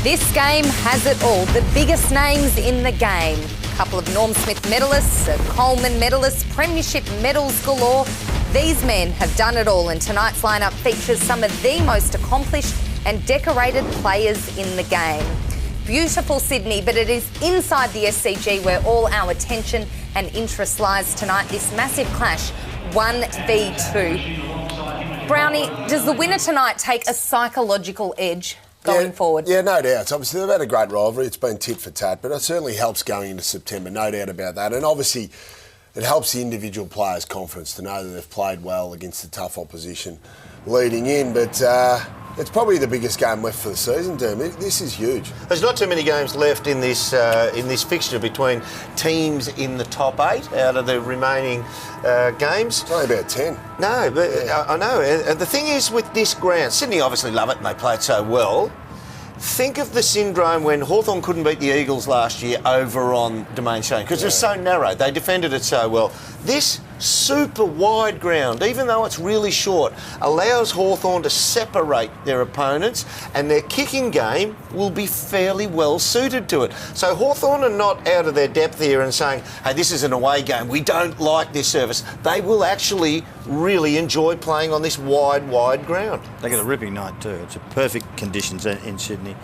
This game has it all. The biggest names in the game. A couple of Norm Smith medalists, a Coleman medalist, premiership medals galore. These men have done it all, and tonight's lineup features some of the most accomplished and decorated players in the game. Beautiful Sydney, but it is inside the SCG where all our attention and interest lies tonight. This massive clash, 1v2. Brownie, does the winner tonight take a psychological edge going forward? Yeah, no doubt. Obviously, they've had a great rivalry. It's been tit for tat, but it certainly helps going into September, no doubt about that. And obviously, it helps the individual players' confidence to know that they've played well against the tough opposition leading in. But it's probably the biggest game left for the season, Dermy. This is huge. There's not too many games left in this fixture between teams in the top 8 out of the remaining games. It's only about 10. No, but I know. And the thing is with this ground, Sydney obviously love it and they play it so well. Think of the syndrome when Hawthorn couldn't beat the Eagles last year over on Domain Shane because it was so narrow. They defended it so well. This super wide ground, even though it's really short, allows Hawthorn to separate their opponents, and their kicking game will be fairly well suited to it. So Hawthorn are not out of their depth here and saying, hey, this is an away game, we don't like this service. They will actually really enjoy playing on this wide ground. They got a ripping night too. It's a perfect conditions in Sydney.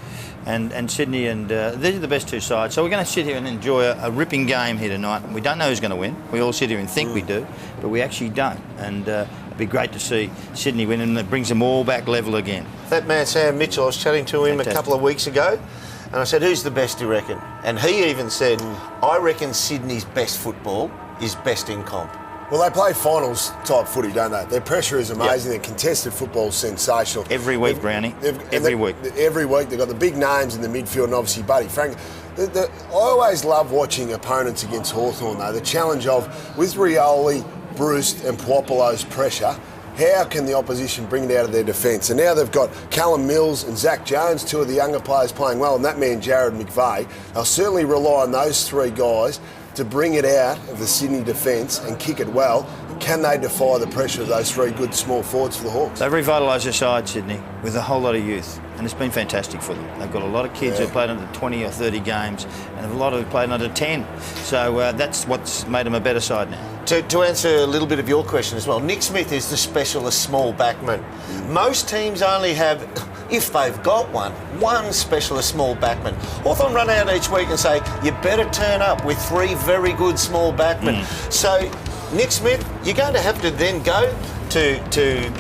And Sydney, and these are the best two sides. So we're going to sit here and enjoy a ripping game here tonight. We don't know who's going to win. We all sit here and think we do, but we actually don't. And it'd be great to see Sydney win, and it brings them all back level again. That man Sam Mitchell, I was chatting to him a couple of weeks ago, and I said, who's the best, do you reckon? And he even said, I reckon Sydney's best football is best in comp. Well, they play finals type footy, don't they? Their pressure is amazing. Their contested football is sensational. Every week, Brownie. Every week. Every week. They've got the big names in the midfield, and obviously Buddy Frank. I always love watching opponents against Hawthorn, though. The challenge of, with Rioli, Bruce and Puopolo's pressure, how can the opposition bring it out of their defence? And now they've got Callum Mills and Zach Jones, two of the younger players playing well, and that man, Jared McVeigh. They'll certainly rely on those three guys to bring it out of the Sydney defence and kick it well. Can they defy the pressure of those three good small forwards for the Hawks? They've revitalised their side, Sydney, with a whole lot of youth, and it's been fantastic for them. They've got a lot of kids who've played under 20 or 30 games, and a lot who've played under 10. So that's what's made them a better side now. To answer a little bit of your question as well, Nick Smith is the specialist small backman. Most teams only have, if they've got one specialist small backman. Hawthorn run out each week and say, you better turn up with 3 very good small backmen. So Nick Smith, you're going to have to then go to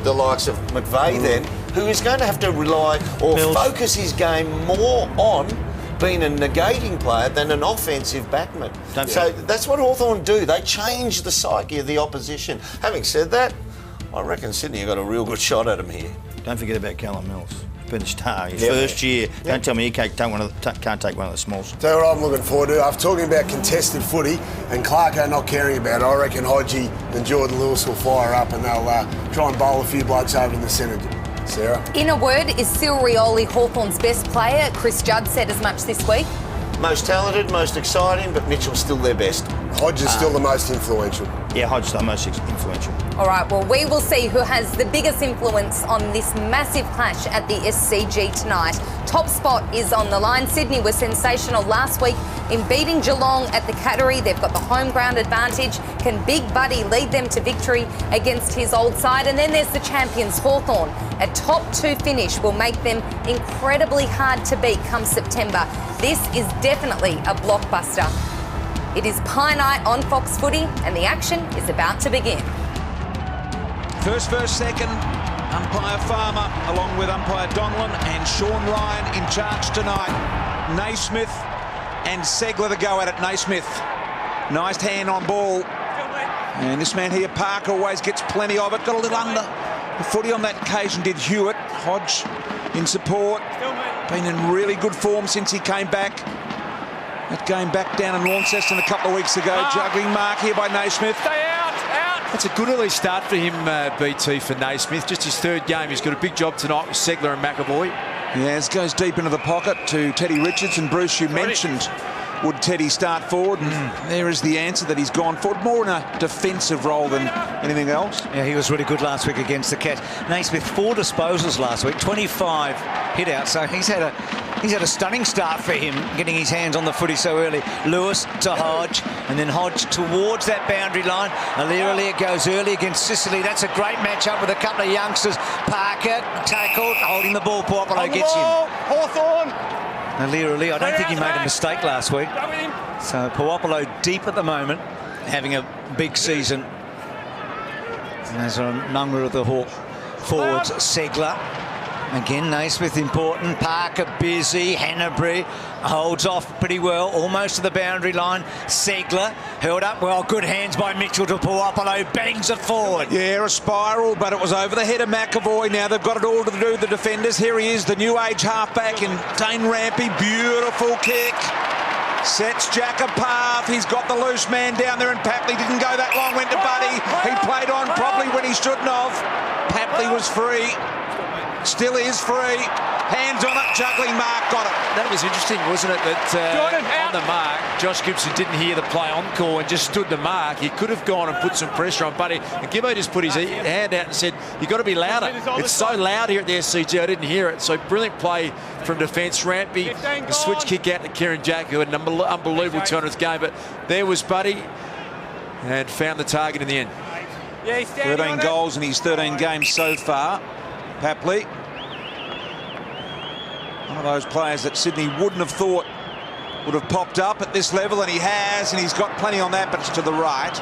the likes of McVeigh then, who is going to have to rely or focus his game more on being a negating player than an offensive backman. So that's what Hawthorn do. They change the psyche of the opposition. Having said that, I reckon Sydney have got a real good shot at him here. Don't forget about Callum Mills. Been a star. His first year. Don't tell me he can't take one of the smalls. Tell you what I'm looking forward to. After talking about contested footy and Clarko not caring about it, I reckon Hodgie and Jordan Lewis will fire up and they'll try and bowl a few blokes over in the centre. Sarah? In a word, is Cyril Rioli Hawthorn's best player? Chris Judd said as much this week. Most talented, most exciting, but Mitchell's still their best. Hodge is still the most influential. Yeah, Hodge's the most influential. All right, well, we will see who has the biggest influence on this massive clash at the SCG tonight. Top spot is on the line. Sydney was sensational last week in beating Geelong at the Cattery. They've got the home ground advantage. Can Big Buddy lead them to victory against his old side? And then there's the champions, Hawthorn. A top 2 finish will make them incredibly hard to beat come September. This is definitely a blockbuster. It is Pie Night on Fox Footy, and the action is about to begin. First, second, umpire Farmer, along with umpire Donlan and Sean Ryan in charge tonight. Naismith and Segler to go at it. Naismith, nice hand on ball. And this man here, Parker, always gets plenty of it. Got a little under the footy on that occasion, did Hewitt. Hodge in support. Been in really good form since he came back. That game back down in Launceston a couple of weeks ago. Juggling mark here by Naismith. Stay out. That's a good early start for him, BT, for Naismith. Just his 3rd game. He's got a big job tonight with Segler and McAvoy. Yes, goes deep into the pocket to Teddy Richards and Bruce, you mentioned would Teddy start forward? And there is the answer that he's gone forward, more in a defensive role than anything else. Yeah, he was really good last week against the Cats. Naismith 4 disposals last week, 25 hit outs, so he's had a stunning start for him, getting his hands on the footy so early. Lewis to Hodge, and then Hodge towards that boundary line. Alir goes early against Sicily. That's a great matchup with a couple of youngsters. Parker tackled, holding the ball. Puopolo gets him. Hawthorn. Alir, I don't think he made a mistake last week. So Puopolo deep at the moment, having a big season. And there's a number of the Hawk forwards. Segler. Again, Naismith important. Parker busy. Hanbury holds off pretty well, almost to the boundary line. Segler held up well. Good hands by Mitchell to Puopolo. Bangs it forward. Yeah, a spiral, but it was over the head of McAvoy. Now they've got it all to do, the defenders. Here he is, the new age halfback in Dane Rampy. Beautiful kick. Sets Jack a path. He's got the loose man down there, and Papley didn't go that long. Went to Buddy. He played on probably when he shouldn't have. Papley was free. Still is free. Hands on it. Juggling mark. Got it. That was interesting, wasn't it? That on the mark, Josh Gibson didn't hear the play on call and just stood the mark. He could have gone and put some pressure on Buddy. And Gibbo just put his hand out and said, "You've got to be louder. It's so loud here at the SCG. I didn't hear it." So brilliant play from defence. Rampy, the switch kick out to Kieran Jack, who had an unbelievable 200th game. But there was Buddy and found the target in the end. 13 goals in his 13 games so far. Papley, one of those players that Sydney wouldn't have thought would have popped up at this level, and he has, and he's got plenty on that, but it's to the right.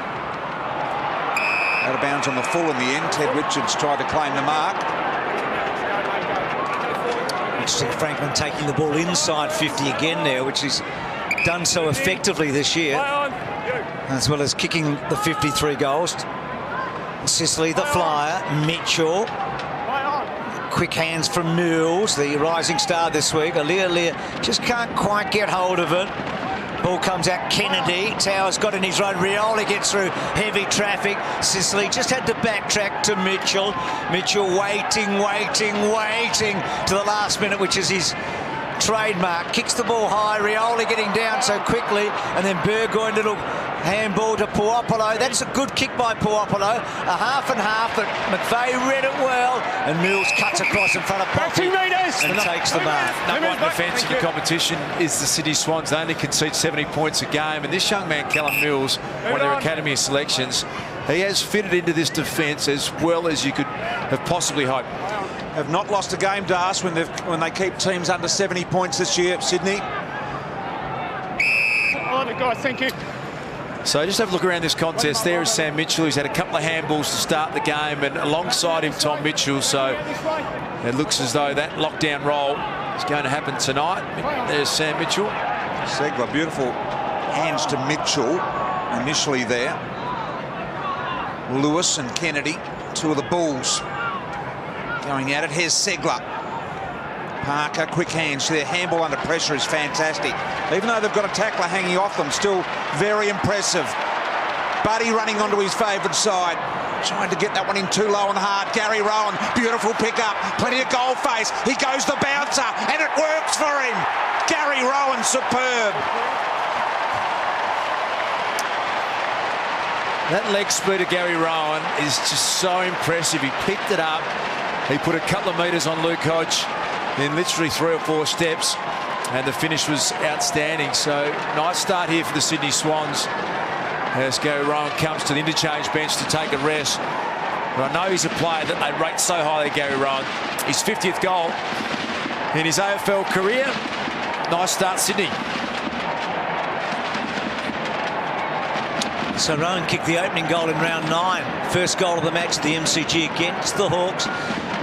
Out of bounds on the full in the end. Ted Richards tried to claim the mark. Interesting, Franklin taking the ball inside 50 again there, which he's done so effectively this year, as well as kicking the 53 goals. Sicily, the flyer. Mitchell. Quick hands from Mills, the rising star this week. Alir just can't quite get hold of it. Ball comes out, Kennedy. Towers got in his road. Rioli gets through heavy traffic. Sicily just had to backtrack to Mitchell. Mitchell waiting to the last minute, which is his trademark. Kicks the ball high. Rioli getting down so quickly, and then Burgoyne, little handball to Puopolo. That's a good kick by Puopolo. A half and half, but McVeigh read it well, and Mills cuts across in front of Poppy and takes the mark. Number one defence in the competition is the Sydney Swans. They only concede 70 points a game, and this young man, Callum Mills, one of their academy selections, he has fitted into this defence as well as you could have possibly hoped. Have not lost a game, Das, when they keep teams under 70 points this year, Sydney. Oh, the guy, thank you. So just have a look around this contest. There is Sam Mitchell, who's had a couple of handballs to start the game, and alongside him, Tom Mitchell. So it looks as though that lockdown role is going to happen tonight. There's Sam Mitchell. Segler, beautiful hands to Mitchell initially there. Lewis and Kennedy, two of the Bulls going at it. Here's Segler. Parker, quick hands. Their handball under pressure is fantastic. Even though they've got a tackler hanging off them, still very impressive. Buddy running onto his favourite side. Trying to get that one in too low and hard. Gary Rowan, beautiful pickup. Plenty of goal face. He goes the bouncer, and it works for him. Gary Rowan, superb. That leg speed of Gary Rowan is just so impressive. He picked it up. He put a couple of metres on Luke Hodge in literally 3 or 4 steps, and the finish was outstanding. So nice start here for the Sydney Swans as Gary Rowan comes to the interchange bench to take a rest. But I know he's a player that they rate so highly, Gary Rowan. His 50th goal in his AFL career. Nice start, Sydney. So Rowan kicked the opening goal in round 9. First goal of the match, the MCG against the Hawks.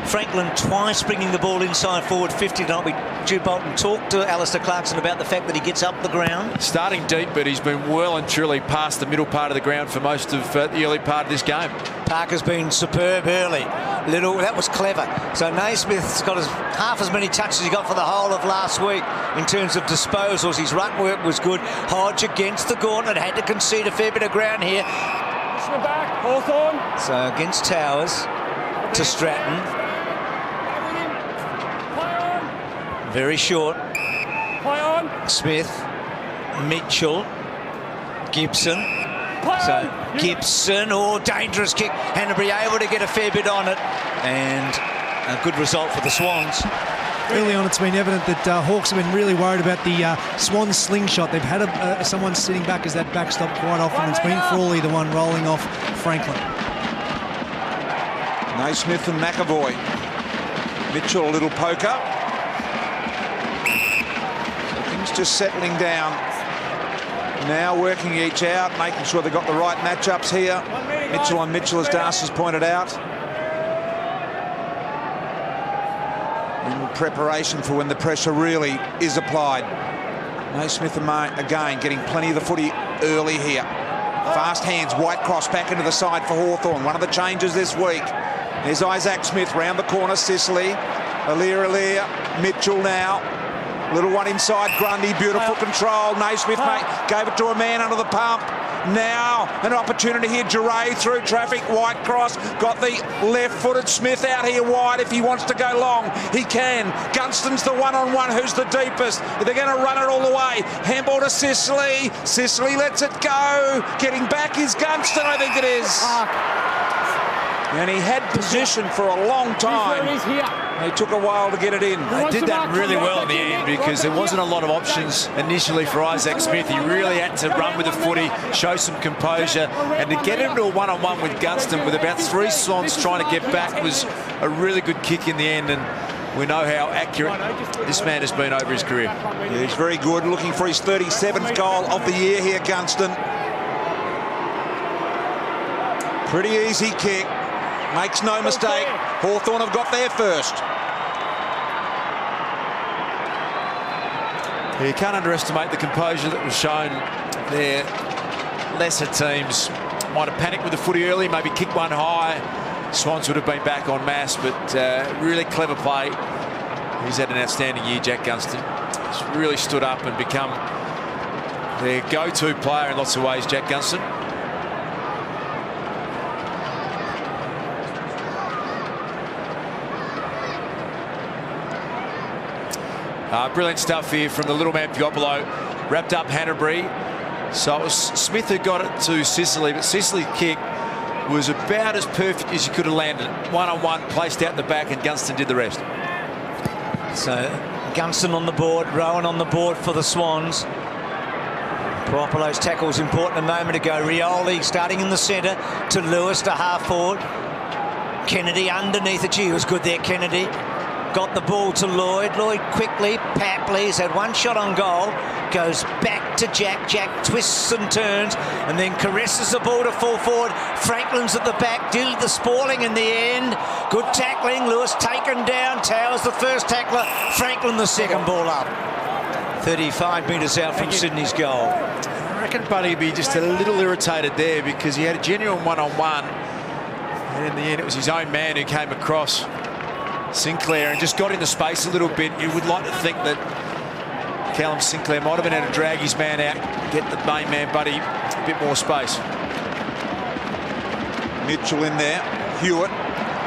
Franklin twice bringing the ball inside forward 50 tonight. Jude Bolton talked to Alistair Clarkson about the fact that he gets up the ground. Starting deep, but he's been well and truly past the middle part of the ground for most of the early part of this game. Parker's been superb early. That was clever. So Naismith's got half as many touches he got for the whole of last week in terms of disposals. His ruck work was good. Hodge against the gauntlet, had to concede a fair bit of ground here. Back, Hawthorn. So against Towers to Stratton. Very short. Play on. Smith Mitchell. Gibson. So Gibson, dangerous kick. Hanbury able to get a fair bit on it, and a good result for the Swans. Early on, it's been evident that Hawks have been really worried about the Swans slingshot. They've had someone sitting back as that backstop quite often. It's been Frawley the one rolling off Franklin. Naismith and McAvoy. Mitchell a little poker. So things just settling down. Now working each out, making sure they've got the right matchups here. Mitchell on Mitchell, as Das has pointed out. In preparation for when the pressure really is applied. Naismith again getting plenty of the footy early here. Fast hands, White cross back into the side for Hawthorn. One of the changes this week. There's Isaac Smith round the corner, Sicily. Alir, Mitchell now. Little one inside, Grundy, beautiful control. Naismith gave it to a man under the pump. Now an opportunity here, Duray through traffic, White cross, got the left-footed Smith out here wide. If he wants to go long, he can. Gunston's the one-on-one, who's the deepest. They're going to run it all the way. Handball to Sicily. Sicily lets it go. Getting back is Gunston, I think it is. And he had position for a long time. It took a while to get it in. They did that really well in the end because there wasn't a lot of options initially for Isaac Smith. He really had to run with the footy, show some composure, and to get into a one-on-one with Gunston with about 3 Swans trying to get back was a really good kick in the end, and we know how accurate this man has been over his career. Yeah, he's very good, looking for his 37th goal of the year here, Gunston. Pretty easy kick. Makes no mistake. Hawthorn have got there first. You can't underestimate the composure that was shown there. Lesser teams might have panicked with the footy early, maybe kicked one high. Swans would have been back en masse, but really clever play. He's had an outstanding year, Jack Gunston. He's really stood up and become their go-to player in lots of ways, Jack Gunston. Brilliant stuff here from the little man Piopolo. Wrapped up Hanbury. So it was Smith who got it to Sicily, but Sicily's kick was about as perfect as you could have landed it. One-on-one, placed out the back, and Gunston did the rest. So Gunston on the board, Rowan on the board for the Swans. Piopolo's tackle was important a moment ago. Rioli starting in the centre to Lewis to half forward. Kennedy underneath it. Gee, he was good there, Kennedy. Got the ball to Lloyd. Lloyd quickly. Papley's had one shot on goal. Goes back to Jack. Jack twists and turns and then caresses the ball to full forward. Franklin's at the back. Did the spalling in the end. Good tackling. Lewis taken down. Towers the first tackler. Franklin the second ball up. 35 metres out from Sydney's goal. I reckon Buddy would be just a little irritated there because he had a genuine one-on-one. And in the end, it was his own man who came across Sinclair and just got into space a little bit. You would like to think that Callum Sinclair might have been able to drag his man out, get the main man Buddy a bit more space. Mitchell in there. Hewitt.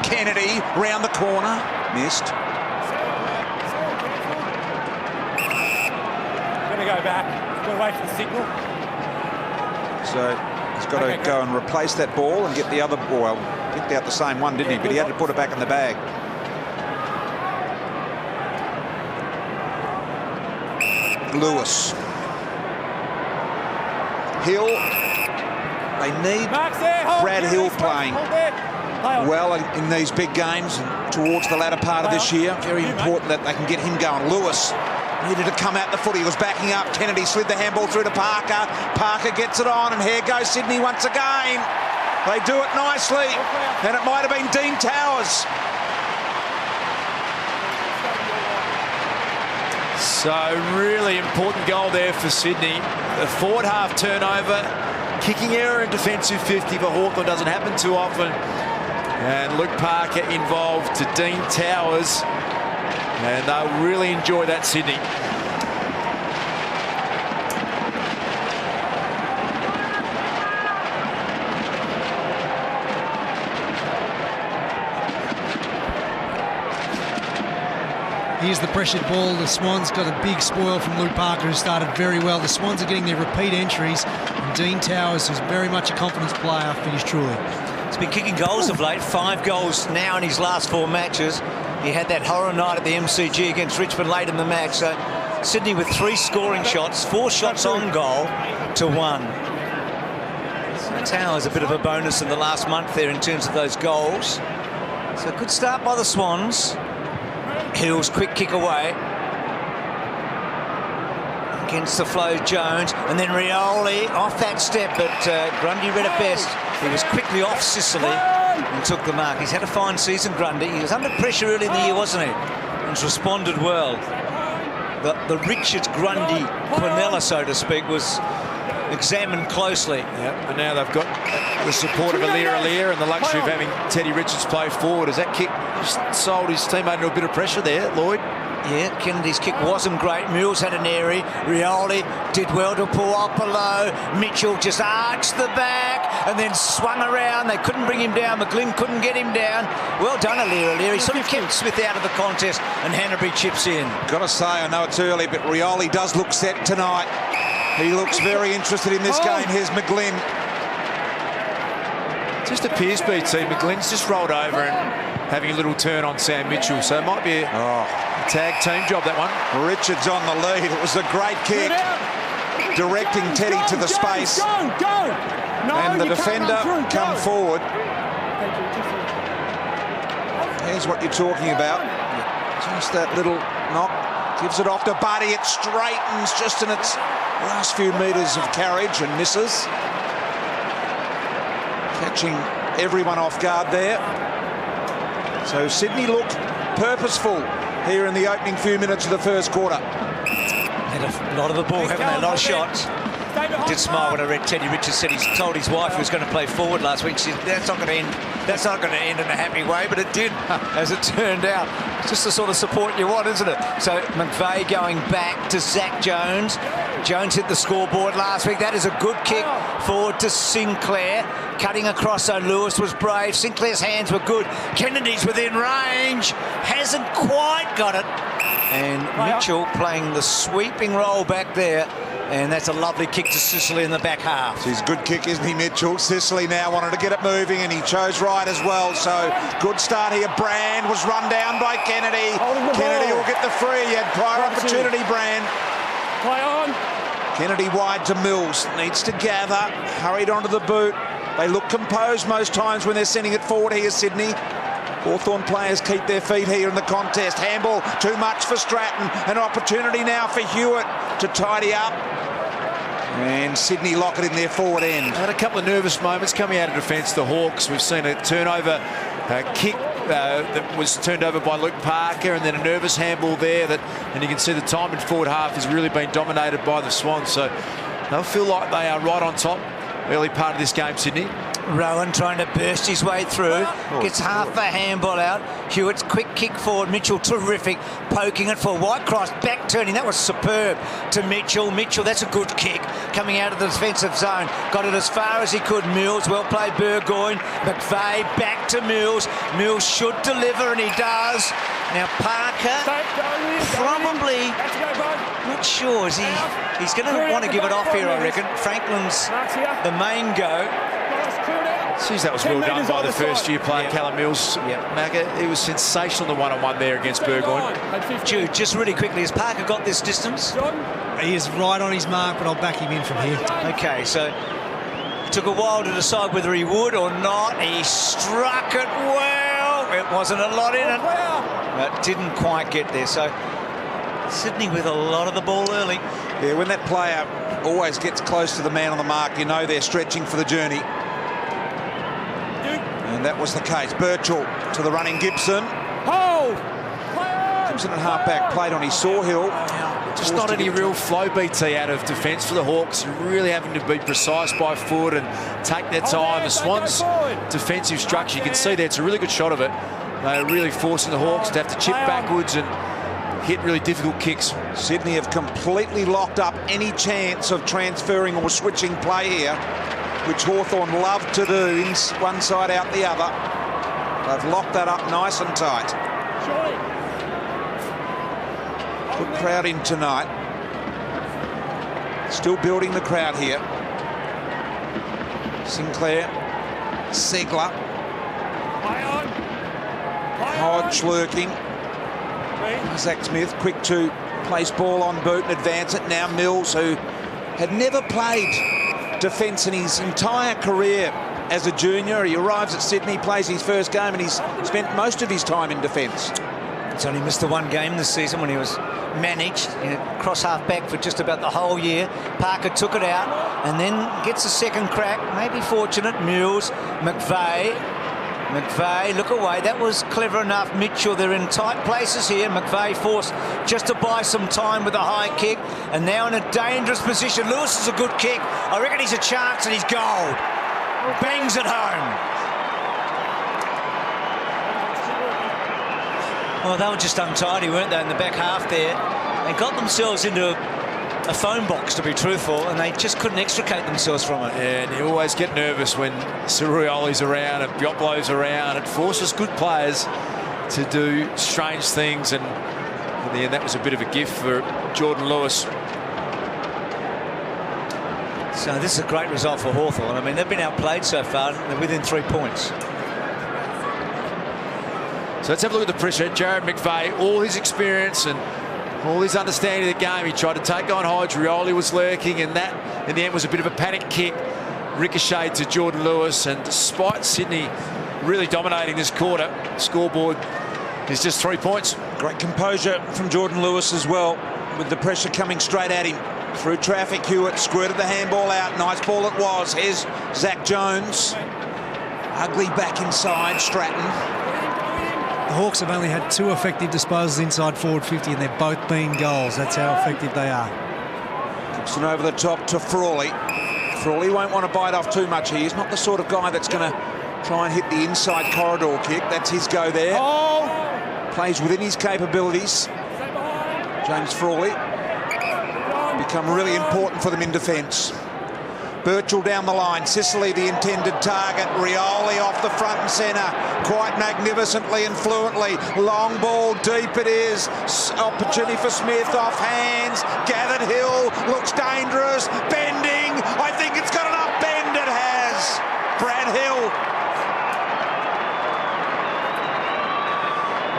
Kennedy round the corner. Missed. Going to go back. Got to wait for the signal. So he's got to go and replace that ball and get the other ball. Well, picked out the same one, didn't he? But he had to put it back in the bag. Lewis. Hill. They need Brad Hill playing well in these big games and towards the latter part of this year. Very important that they can get him going. Lewis needed to come out the footy. He was backing up. Kennedy slid the handball through to Parker. Parker gets it on, and here goes Sydney once again. They do it nicely, and it might have been Dean Towers. So really important goal there for Sydney. The forward half turnover, kicking error and defensive 50 for Hawthorn doesn't happen too often. And Luke Parker involved to Dean Towers. And they'll really enjoy that, Sydney. Here's the pressured ball. The Swans got a big spoil from Luke Parker, who started very well. The Swans are getting their repeat entries. And Dean Towers, who's very much a confidence player, finished truly. He's been kicking goals of late. 5 goals now in his last 4 matches. He had that horror night at the MCG against Richmond late in the match. So Sydney with 3 scoring shots, 4 shots on goal to 1. So Towers a bit of a bonus in the last month there in terms of those goals. So a good start by the Swans. Hills quick kick away. Against the flow, Jones, and then Rioli off that step, but Grundy read it best. He was quickly off Sicily and took the mark. He's had a fine season, Grundy. He was under pressure early in the year, wasn't he? And he's responded well. The Richards, Grundy, Quinella, so to speak, was examined closely. Yeah, but now they've got the support of Aliir and the luxury of having Teddy Richards play forward. As that kick just sold his teammate into a bit of pressure there, Lloyd. Yeah, Kennedy's kick wasn't great. Mills had an airy. Rioli did well to pull up below. Mitchell just arched the back and then swung around. They couldn't bring him down. McGlynn couldn't get him down. Well done, Aliir. He sort of kept Smith out of the contest, and Hanbury chips in. Got to say, I know it's early, but Rioli does look set tonight. He looks very interested in this game. Here's McGlynn. Just appears, BT, McGlynn's just rolled over and having a little turn on Sam Mitchell, so it might be a tag team job, that one. Richards on the lead. It was a great kick, directing Teddy to the space. And the defender come forward. Here's what you're talking about. Just that little knock. Gives it off to Buddy. It straightens just in its last few metres of carriage and misses. Catching everyone off guard there. So Sydney looked purposeful here in the opening few minutes of the first quarter. Had a lot of the ball, haven't they? A lot of shots. I did smile when I read Teddy Richards said he's told his wife he was going to play forward last week. She said, that's not going to end in a happy way, but it did, as it turned out. It's just the sort of support you want, isn't it? So McVeigh going back to Zach Jones. Jones hit the scoreboard last week. That is a good kick forward to Sinclair. Cutting across, so Lewis was brave. Sinclair's hands were good. Kennedy's within range. Hasn't quite got it. And Mitchell playing the sweeping role back there. And that's a lovely kick to Sicily in the back half. It's his good kick, isn't he, Mitchell? Sicily now wanted to get it moving, and he chose right as well. So good start here. Brand was run down by Kennedy. Kennedy will get the free. He had prior opportunity, Brand. Play on. Kennedy wide to Mills. Needs to gather. Hurried onto the boot. They look composed most times when they're sending it forward here, Sydney. Hawthorn players keep their feet here in the contest. Handball too much for Stratton. An opportunity now for Hewitt to tidy up. And Sydney lock it in their forward end. Had a couple of nervous moments coming out of defence, the Hawks. We've seen a turnover kick that was turned over by Luke Parker, and then a nervous handball there. And you can see the time in forward half has really been dominated by the Swans. So they'll feel like they are right on top early part of this game, Sydney. Rowan trying to burst his way through. Gets half a handball out. Hewitt's quick kick forward. Mitchell terrific. Poking it for Whitecross. Back turning. That was superb to Mitchell. Mitchell, that's a good kick. Coming out of the defensive zone. Got it as far as he could. Mills, well played Burgoyne. McVeigh back to Mills. Mills should deliver, and he does. Now Parker, probably not sure. He's going to want to give it off here, I reckon. Franklin's the main go. Jeez, that was well done by the first-year player, Callum Mills. Macca, he was sensational, the one-on-one there against Burgoyne. Jude, just really quickly, has Parker got this distance? He is right on his mark, but I'll back him in from here. Okay, so it took a while to decide whether he would or not. He struck it well. It wasn't a lot in it, but didn't quite get there. So Sydney with a lot of the ball early. Yeah, when that player always gets close to the man on the mark, you know they're stretching for the journey. And that was the case. Birchall to the running Gibson. Gibson at half-back played on his Sawhill. Just not any real flow, BT, out of defence for the Hawks. Really having to be precise by foot and take their time. The Swans' defensive structure, you can see there, it's a really good shot of it. They're really forcing the Hawks to have to chip backwards and hit really difficult kicks. Sydney have completely locked up any chance of transferring or switching play here, which Hawthorn love to do, one side out the other. They've locked that up nice and tight. Good crowd in tonight. Still building the crowd here. Sinclair, Segler, Hodge lurking. Zach Smith, quick to place ball on boot and advance it. Now Mills, who had never played defence in his entire career as a junior. He arrives at Sydney, plays his first game, and he's spent most of his time in defence. He's only missed the one game this season when he was managed, cross half back for just about the whole year. Parker took it out and then gets a second crack, maybe fortunate. Mills, McVeigh, look away. That was clever enough. Mitchell, they're in tight places here. McVeigh forced just to buy some time with a high kick, and now in a dangerous position. Lewis is a good kick. I reckon he's a chance, and he's gold. Bangs it home. Well, they were just untidy, weren't they, in the back half there? They got themselves into a phone box, to be truthful, and they just couldn't extricate themselves from it. Yeah, and you always get nervous when Sirioli's around and Biopolo's around. It forces good players to do strange things, and in the end, that was a bit of a gift for Jordan Lewis. So this is a great result for Hawthorn. I mean, they've been outplayed so far, and they're within 3 points. So let's have a look at the pressure. Jared McVeigh, all his experience and all his understanding of the game. He tried to take on Hodge. Rioli was lurking, and that, in the end, was a bit of a panic kick. Ricocheted to Jordan Lewis, and despite Sydney really dominating this quarter, scoreboard is just 3 points. Great composure from Jordan Lewis as well, with the pressure coming straight at him. Through traffic, Hewitt squirted the handball out. Nice ball it was. Here's Zach Jones. Ugly back inside, Stratton. The Hawks have only had 2 effective disposals inside forward 50, and they've both been goals. That's how effective they are. Gibson over the top to Frawley. Frawley won't want to bite off too much here. He's not the sort of guy that's going to try and hit the inside corridor kick. That's his go there. Oh! Plays within his capabilities. James Frawley. Become really important for them in defence. Birchall down the line. Sicily the intended target. Rioli off the front and centre. Quite magnificently and fluently. Long ball deep it is. Opportunity for Smith off hands. Gathered Hill. Looks dangerous. Bending. I think it's got enough bend. It has. Brad Hill.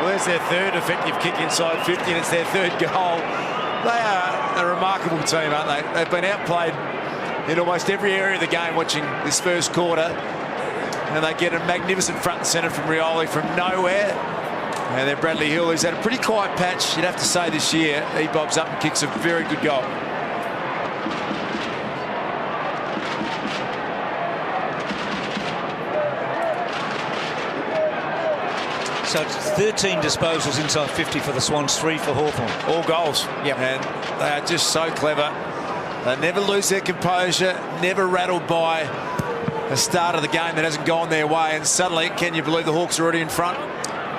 Well, there's their third effective kick inside 50, and it's their third goal. They are a remarkable team, aren't they? They've been outplayed in almost every area of the game watching this first quarter, and they get a magnificent front and centre from Rioli from nowhere. And then Bradley Hill, who's had a pretty quiet patch, you'd have to say, this year. He bobs up and kicks a very good goal. So it's 13 disposals inside 50 for the Swans, 3 for Hawthorn. All goals. Yep. And they are just so clever. They never lose their composure, never rattled by a start of the game that hasn't gone their way. And suddenly, can you believe the Hawks are already in front?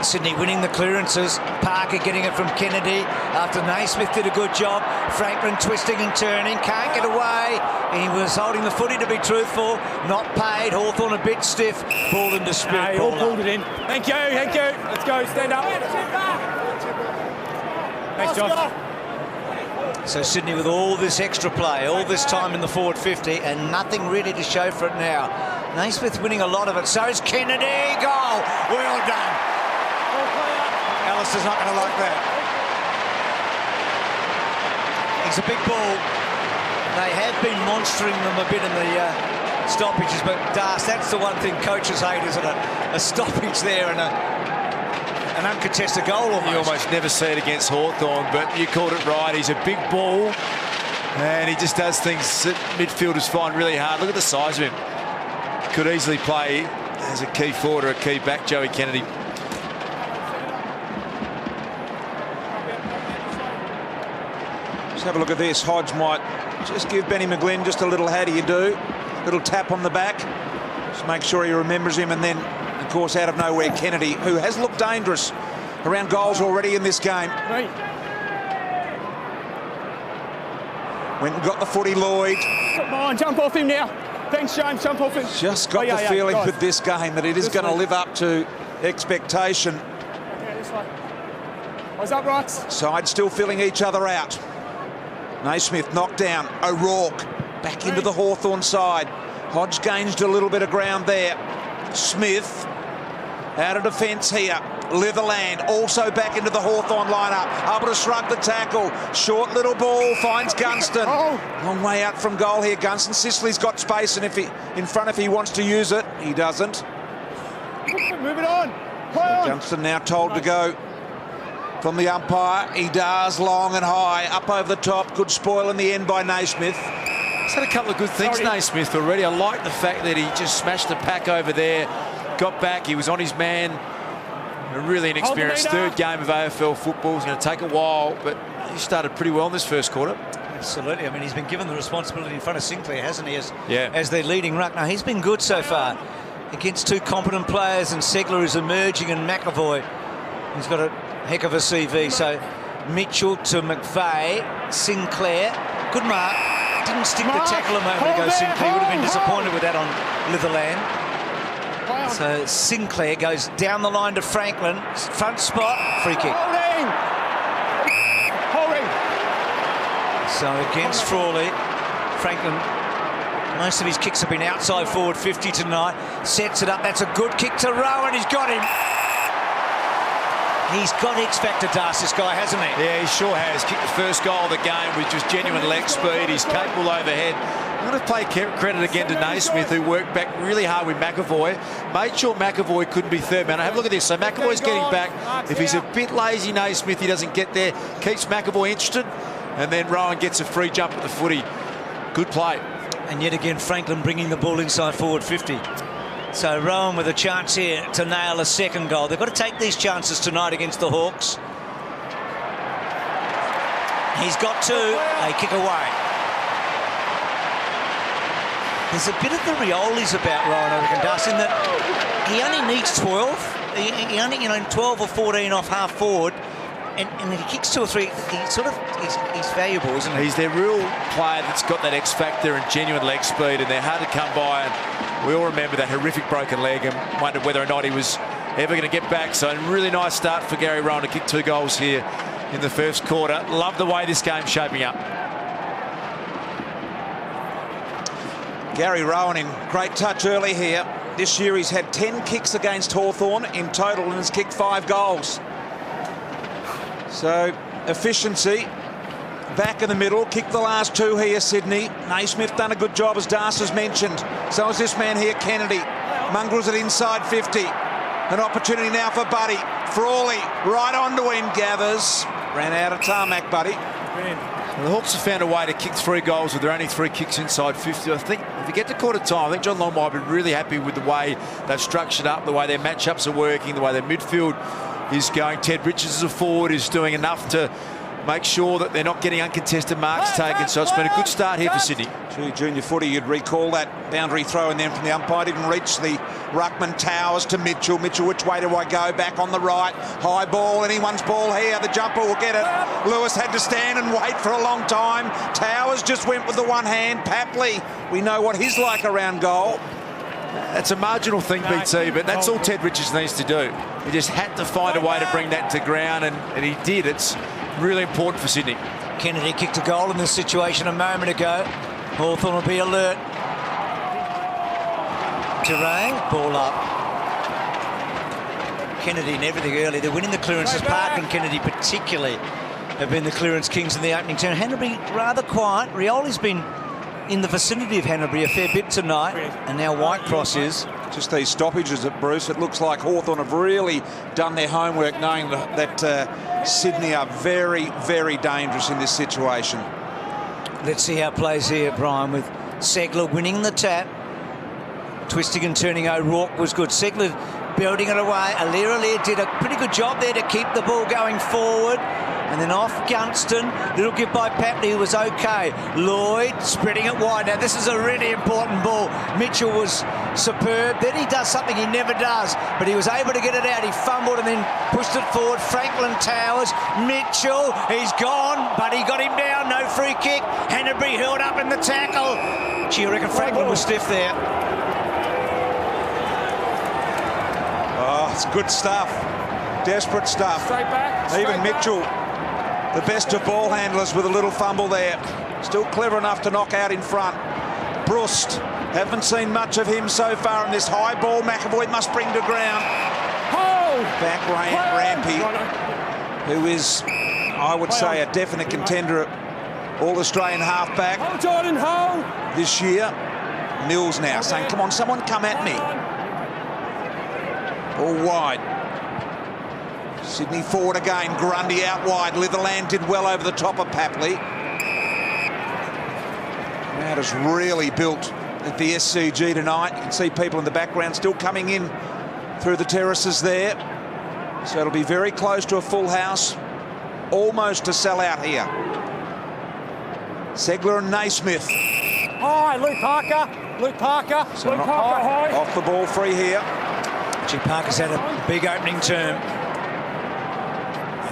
Sydney winning the clearances. Parker getting it from Kennedy after Naismith did a good job. Franklin twisting and turning, can't get away. He was holding the footy, to be truthful. Not paid. Hawthorn a bit stiff. Ball in dispute. Hey, all pulled it in. Thank you, thank you. Let's go, stand up. Thanks, John. So Sydney with all this extra play, all this time in the forward 50, and nothing really to show for it now. Naismith winning a lot of it. So is Kennedy. Goal. Well done. Alistair's not going to like that. It's a big ball. They have been monstering them a bit in the stoppages, but Das, that's the one thing coaches hate, isn't it? A stoppage there and an uncontested goal almost. You almost never see it against Hawthorn, but you called it right. He's a big ball, and he just does things that midfielders find really hard. Look at the size of him. Could easily play as a key forward or a key back, Joey Kennedy. Let's have a look at this. Hodge might just give Benny McGlynn just a little how do you do. Little tap on the back. Just make sure he remembers him, and then, of course, out of nowhere, Kennedy, who has looked dangerous around goals already in this game. Right. Went and got the footy, Lloyd. Come on, jump off him now. Thanks, James, jump off him. Just got the feeling with this game that it is going to live up to expectation. Yeah, this way. Eyes up, Rocks. Side still filling each other out. Naismith knocked down. O'Rourke back into the Hawthorn side. Hodge gained a little bit of ground there. Smith out of defence here. Litherland also back into the Hawthorn lineup. Able to shrug the tackle. Short little ball finds Gunston. Long way out from goal here. Gunston. Sicily's got space, and if he in front, if he wants to use it, he doesn't. Move it on. Play on. Gunston now told to go from the umpire. He does, long and high, up over the top. Good spoil in the end by Naismith. He's had a couple of good things, Naismith, already. I like the fact that he just smashed the pack over there, got back, he was on his man. A really inexperienced third game of AFL football. It's going to take a while, but he started pretty well in this first quarter. Absolutely. I mean, he's been given the responsibility in front of Sinclair, hasn't he, as their leading ruck. Now, he's been good so far against two competent players, and Segler is emerging, and McAvoy, he's got a heck of a CV. So Mitchell to McVeigh, Sinclair, good mark. Didn't stick the tackle a moment ago, Sinclair. Would have been disappointed with that on Litherland. So Sinclair goes down the line to Franklin. Front spot, free kick. Holding. So against Frawley, Franklin, most of his kicks have been outside forward 50 tonight. Sets it up. That's a good kick to Rowan. He's got him. He's got X-Factor dust, this guy, hasn't he? Yeah, he sure has. Kicked the first goal of the game with just genuine leg speed. He's capable overhead. I'm going to pay credit again to Naismith, who worked back really hard with McAvoy. Made sure McAvoy couldn't be third man. Have a look at this. So McAvoy's getting back. If he's a bit lazy, Naismith, he doesn't get there. Keeps McAvoy interested. And then Rowan gets a free jump at the footy. Good play. And yet again, Franklin bringing the ball inside forward 50. So Rowan with a chance here to nail a second goal. They've got to take these chances tonight against the Hawks. He's got two. They kick away. There's a bit of the Riolis about Rowan, I reckon, Dustin, that he only needs 12. He only, 12 or 14 off half forward. And if he kicks two or three, he's valuable, isn't he? He's their real player that's got that X factor and genuine leg speed, and they're hard to come by. And we all remember that horrific broken leg and wondered whether or not he was ever going to get back. So a really nice start for Gary Rowan to kick 2 goals here in the first quarter. Love the way this game's shaping up. Gary Rowan in great touch early here. This year he's had 10 kicks against Hawthorn in total and has kicked 5 goals. So efficiency back in the middle. Kicked the last 2 here, Sydney. Naismith done a good job, as Das has mentioned. So is this man here, Kennedy. Mongrels at inside 50. An opportunity now for Buddy. Frawley right onto him, gathers. Ran out of tarmac, Buddy. Well, the Hawks have found a way to kick 3 goals with their only 3 kicks inside 50. I think if you get to quarter time, I think John Long might be really happy with the way they've structured up, the way their matchups are working, the way their midfield is going. Ted Richards as a forward is doing enough to make sure that they're not getting uncontested marks taken. So it's been a good start here for Sydney. Junior footy, you'd recall that boundary throw and then from the umpire didn't reach the ruckman. Towers to Mitchell. Mitchell, which way do I go? Back on the right. High ball. Anyone's ball here. The jumper will get it. Lewis had to stand and wait for a long time. Towers just went with the one hand. Papley, we know what he's like around goal. That's a marginal thing, BT, but that's all Ted Richards needs to do. He just had to find a way to bring that to ground, and he did. It's really important for Sydney. Kennedy kicked a goal in this situation a moment ago. Hawthorn will be alert. Terrain, ball up. Kennedy and everything early. They're winning the clearances. Park and Kennedy particularly have been the clearance kings in the opening turn. Hanbury rather quiet. Rioli's been in the vicinity of Hanbury a fair bit tonight, and now Whitecross is. Just these stoppages at Bruce, it looks like Hawthorn have really done their homework, knowing that Sydney are very, very dangerous in this situation. Let's see how it plays here, Brian, with Segler winning the tap. Twisting and turning O'Rourke was good. Segler building it away. Alira did a pretty good job there to keep the ball going forward. And then off Gunston. Little give by Papley, who was okay. Lloyd spreading it wide. Now, this is a really important ball. Mitchell was superb. Then he does something he never does, but he was able to get it out. He fumbled and then pushed it forward. Franklin Towers. Mitchell, he's gone, but he got him down. No free kick. Hanbury held up in the tackle. Gee, I reckon Franklin was stiff there. Oh, it's good stuff. Desperate stuff. Straight back. Even Mitchell, the best of ball handlers, with a little fumble there. Still clever enough to knock out in front. Brust, haven't seen much of him so far in this high ball. McAvoy must bring to ground. Back Rampy, who is, I would say, a definite contender at All-Australian halfback this year. Mills now saying, come on, someone come at me. All wide. Sydney forward again. Grundy out wide. Litherland did well over the top of Papley. Crowd has really built at the SCG tonight. You can see people in the background still coming in through the terraces there. So it'll be very close to a full house. Almost a sellout here. Segler and Naismith. Hi, Luke Parker. Luke Parker. So Luke Parker, high. off the ball free here. Jim Parker's had a big opening term.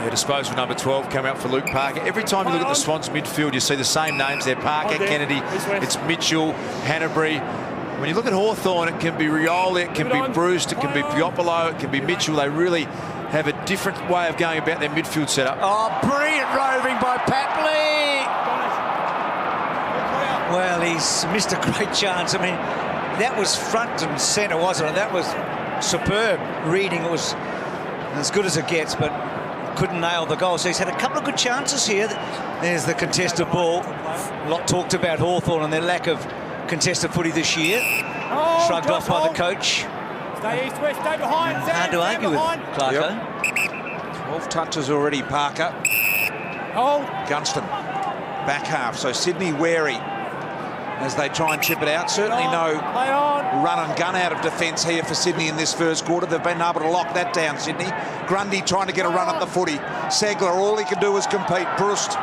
Yeah, disposal number 12 come out for Luke Parker. Every time you look at the Swans midfield, you see the same names there. Parker, Kennedy, it's Mitchell, Hanbury. When you look at Hawthorn, it can be Rioli, it can be Bruce, it can be Piopolo, it can be Mitchell. They really have a different way of going about their midfield setup. Oh, brilliant roving by Papley. Well, he's missed a great chance. I mean, that was front and centre, wasn't it? That was superb reading. It was as good as it gets, but couldn't nail the goal. So he's had a couple of good chances here. There's the contested ball. A lot talked about Hawthorn and their lack of contested footy this year. Shrugged off by the coach. Stay east, west, stay behind. Hard to argue with Clarko. Yep. 12 touches already, Parker. Gunston, back half. So Sydney wary as they try and chip it out. Certainly no run and gun out of defence here for Sydney in this first quarter. They've been able to lock that down, Sydney. Grundy trying to get a run at the footy. Segler, all he can do is compete. Brust,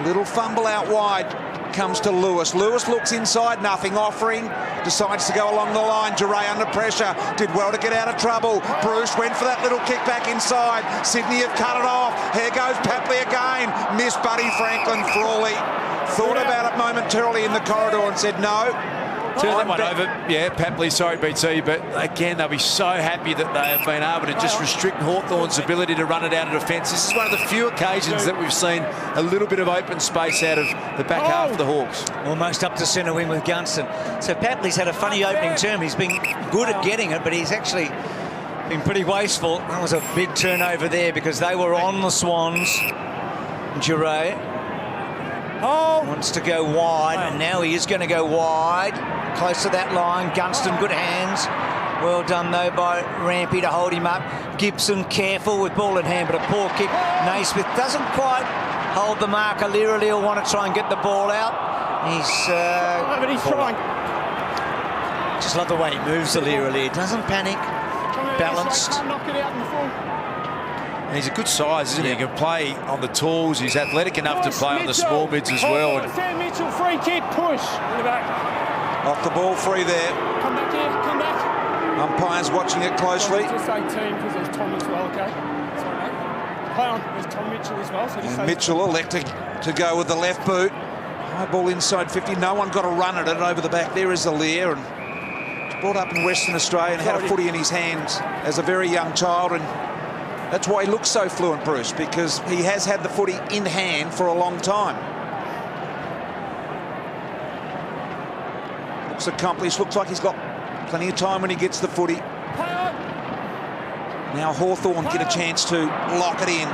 little fumble out wide. Comes to Lewis. Lewis looks inside, nothing offering. Decides to go along the line. Duray under pressure. Did well to get out of trouble. Bruce went for that little kick back inside. Sydney have cut it off. Here goes Papley again. Missed Buddy Franklin. Frawley thought about it momentarily in the corridor and said no. Turn that one over. Yeah, Papley, sorry, BT, but again, they'll be so happy that they have been able to just restrict Hawthorn's ability to run it out of defence. This is one of the few occasions that we've seen a little bit of open space out of the back half of the Hawks. Almost up to centre wing with Gunston. So Papley's had a funny opening term. He's been good at getting it, but he's actually been pretty wasteful. That was a big turnover there because they were on the Swans. Duray wants to go wide, and now he is going to go wide. Close to that line. Gunston, good hands. Well done, though, by Rampy to hold him up. Gibson careful with ball in hand, but a poor kick. Naismith doesn't quite hold the mark. O'Leary will want to try and get the ball out. He's trying. Just love the way he moves, O'Leary. Doesn't panic. Balanced. Knock it out in the full. And he's a good size, isn't he? He can play on the talls. He's athletic enough to play on the small mids as well. Sam Mitchell, free kick, push in the back. Off the ball free there. Come back here, come back. Umpires watching it closely. Just say team because there's Tom as well, okay? Sorry, mate. Play on. There's Tom Mitchell as well. So just And Mitchell electing to go with the left boot. High ball inside 50. No one got a run at it over the back. There is Alier, and he's brought up in Western Australia and had a footy in his hands as a very young child, and that's why he looks so fluent, Bruce, because he has had the footy in hand for a long time. Looks accomplished. Looks like he's got plenty of time when he gets the footy. Now Hawthorn get a chance to lock it in.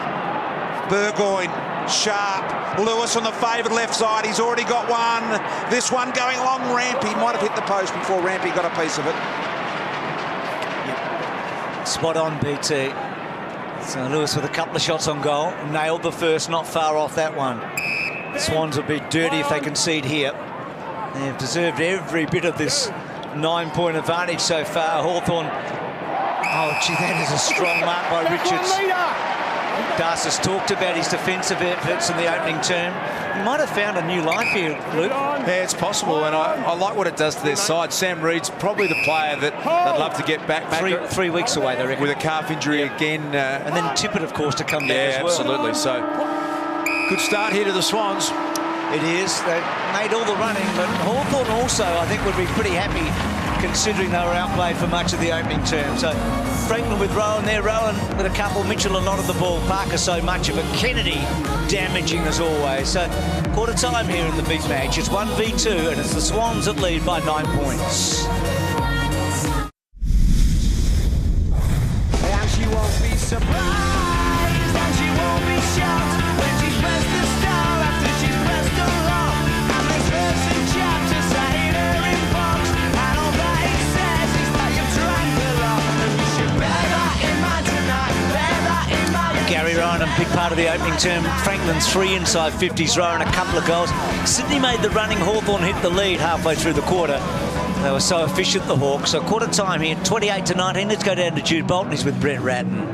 Burgoyne, Sharp, Lewis on the favoured left side. He's already got one. This one going along Rampy. Might have hit the post before Rampy got a piece of it. Yep. Spot on, BT. So Lewis with a couple of shots on goal. Nailed the first, not far off that one. Swans will be dirty if they concede here. They've deserved every bit of this 9-point advantage so far. Hawthorn. Oh, gee, that is a strong mark by Richards. Das has talked about his defensive efforts in the opening term. He might have found a new life here, Luke. Yeah, it's possible, and I like what it does to their side. Sam Reid's probably the player that they'd love to get back. 3 weeks away, they reckon. With a calf injury again. And then Tippett, of course, to come back as well. Absolutely. So, good start here to the Swans. It is. They made all the running, but Hawthorn also, I think, would be pretty happy considering they were outplayed for much of the opening term. So Franklin with Rowan there, Rowan with a couple, Mitchell a lot of the ball, Parker so much of it, Kennedy damaging as always. So quarter time here in the big match. It's 1v2 and it's the Swans that lead by 9 points. And she won't be surprised, and she won't be shocked when she's pressed the star after she's pressed the rock. And this verse and chapter saying her in box, and all that it says is that you've drank a lot, and you should bear that in mind tonight, bear that in mind. Gary Rowan, a big part of the opening term. Franklin's 3 inside 50s, Rowan a couple of goals. Sydney made the running, Hawthorn hit the lead halfway through the quarter. They were so efficient, the Hawks. So quarter time here, 28-19. Let's go down to Jude Bolton. He's with Brett Ratton.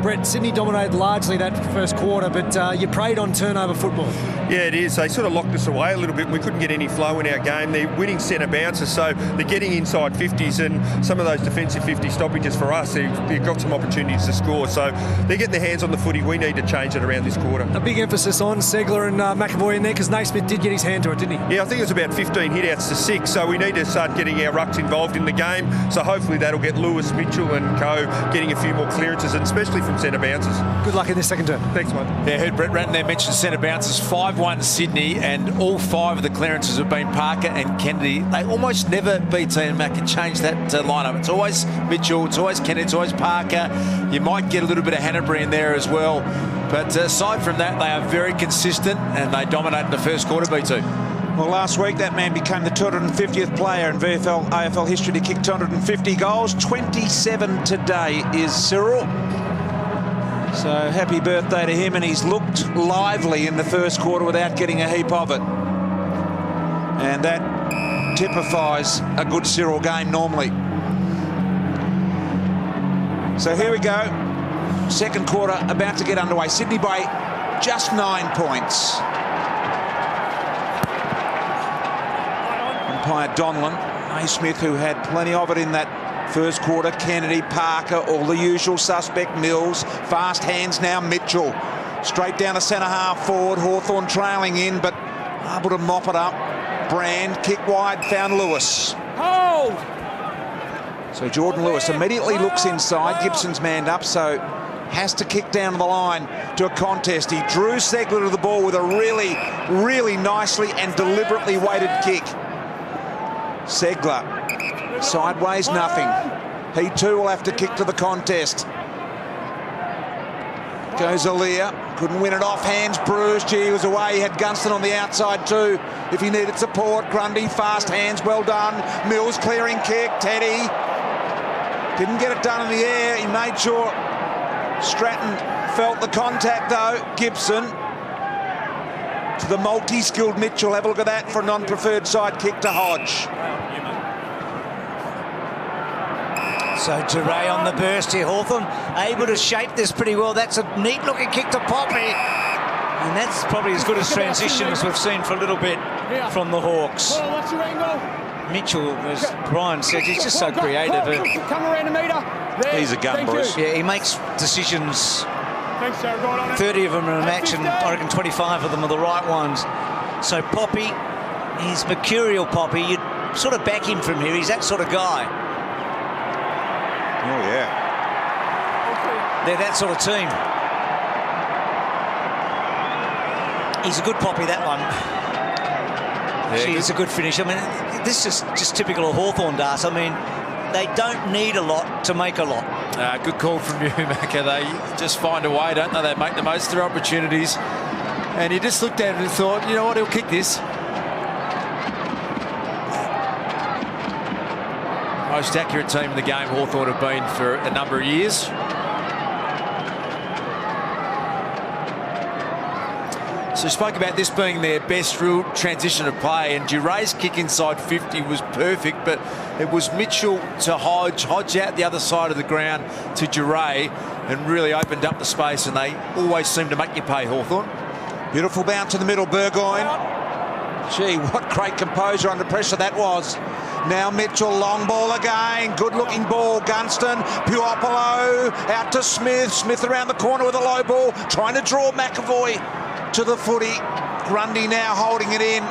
Brett, Sydney dominated largely that first quarter, but you preyed on turnover football. Yeah, it is. They sort of locked us away a little bit. We couldn't get any flow in our game. They're winning centre bounces, so they're getting inside 50s, and some of those defensive 50 stoppages for us, they've got some opportunities to score. So they're getting their hands on the footy. We need to change it around this quarter. A big emphasis on Segler and McAvoy in there, because Naismith did get his hand to it, didn't he? Yeah, I think it was about 15 hit-outs to 6, so we need to start getting our rucks involved in the game. So hopefully that'll get Lewis, Mitchell and co getting a few more clearances, and especially from centre bounces. Good luck in this second term. Thanks, mate. Yeah, I heard Brett Ratton there mention centre bounces, 5-1 Sydney, and all 5 of the clearances have been Parker and Kennedy. They almost never, BT and Mac, can change that lineup. It's always Mitchell, it's always Kennedy, it's always Parker. You might get a little bit of Hanbury in there as well. But aside from that, they are very consistent and they dominated the first quarter, BT. Well, last week that man became the 250th player in VFL AFL history to kick 250 goals. 27 today is Cyril. So happy birthday to him, and he's looked lively in the first quarter without getting a heap of it. And that typifies a good Cyril game normally. So here we go. Second quarter about to get underway. Sydney by just 9 points. Umpire Donlan, Naismith, who had plenty of it in that first quarter, Kennedy, Parker, all the usual suspect, Mills, fast hands now, Mitchell. Straight down to centre half forward, Hawthorn trailing in, but able to mop it up. Brand, kick wide, found Lewis. Hold! So Jordan Lewis immediately looks inside, Gibson's manned up, so has to kick down to the line to a contest. He drew Segler to the ball with a really, really nicely and deliberately weighted kick. Segler. Sideways, nothing. He too will have to kick to the contest. Goes Aaliyah. Couldn't win it off. Hands bruised. He was away. He had Gunston on the outside too if he needed support. Grundy, fast hands, well done. Mills clearing kick. Teddy. Didn't get it done in the air. He made sure Stratton felt the contact though. Gibson. To the multi-skilled Mitchell. Have a look at that for a non-preferred side kick to Hodge. So Duray on the burst here. Hawthorn able to shape this pretty well. That's a neat looking kick to Poppy. And that's probably as good as transition as we've seen for a little bit from the Hawks. Mitchell, as Brian said, he's just so creative. Come around a metre. He's a gun, Bruce. Yeah, he makes decisions. 30 of them in a match, and I reckon 25 of them are the right ones. So Poppy, he's mercurial Poppy. You'd sort of back him from here. He's that sort of guy. Oh, yeah. They're that sort of team. He's a good Poppy, that one. She's a good finish. I mean, this is just typical of Hawthorn, Das. I mean, they don't need a lot to make a lot. Good call from you, Macca. They just find a way, don't they? They make the most of their opportunities. And you just looked at it and thought, you know what, he'll kick this. Most accurate team in the game Hawthorn have been for a number of years. So spoke about this being their best real transition of play, and Duray's kick inside 50 was perfect, but it was Mitchell to Hodge, Hodge out the other side of the ground to Duray, and really opened up the space, and they always seem to make you pay, Hawthorn. Beautiful bounce in the middle, Burgoyne. Gee, what great composure under pressure that was. Now Mitchell, long ball again, good-looking ball, Gunston, Puopolo, out to Smith, Smith around the corner with a low ball, trying to draw McAvoy to the footy. Grundy now holding it in.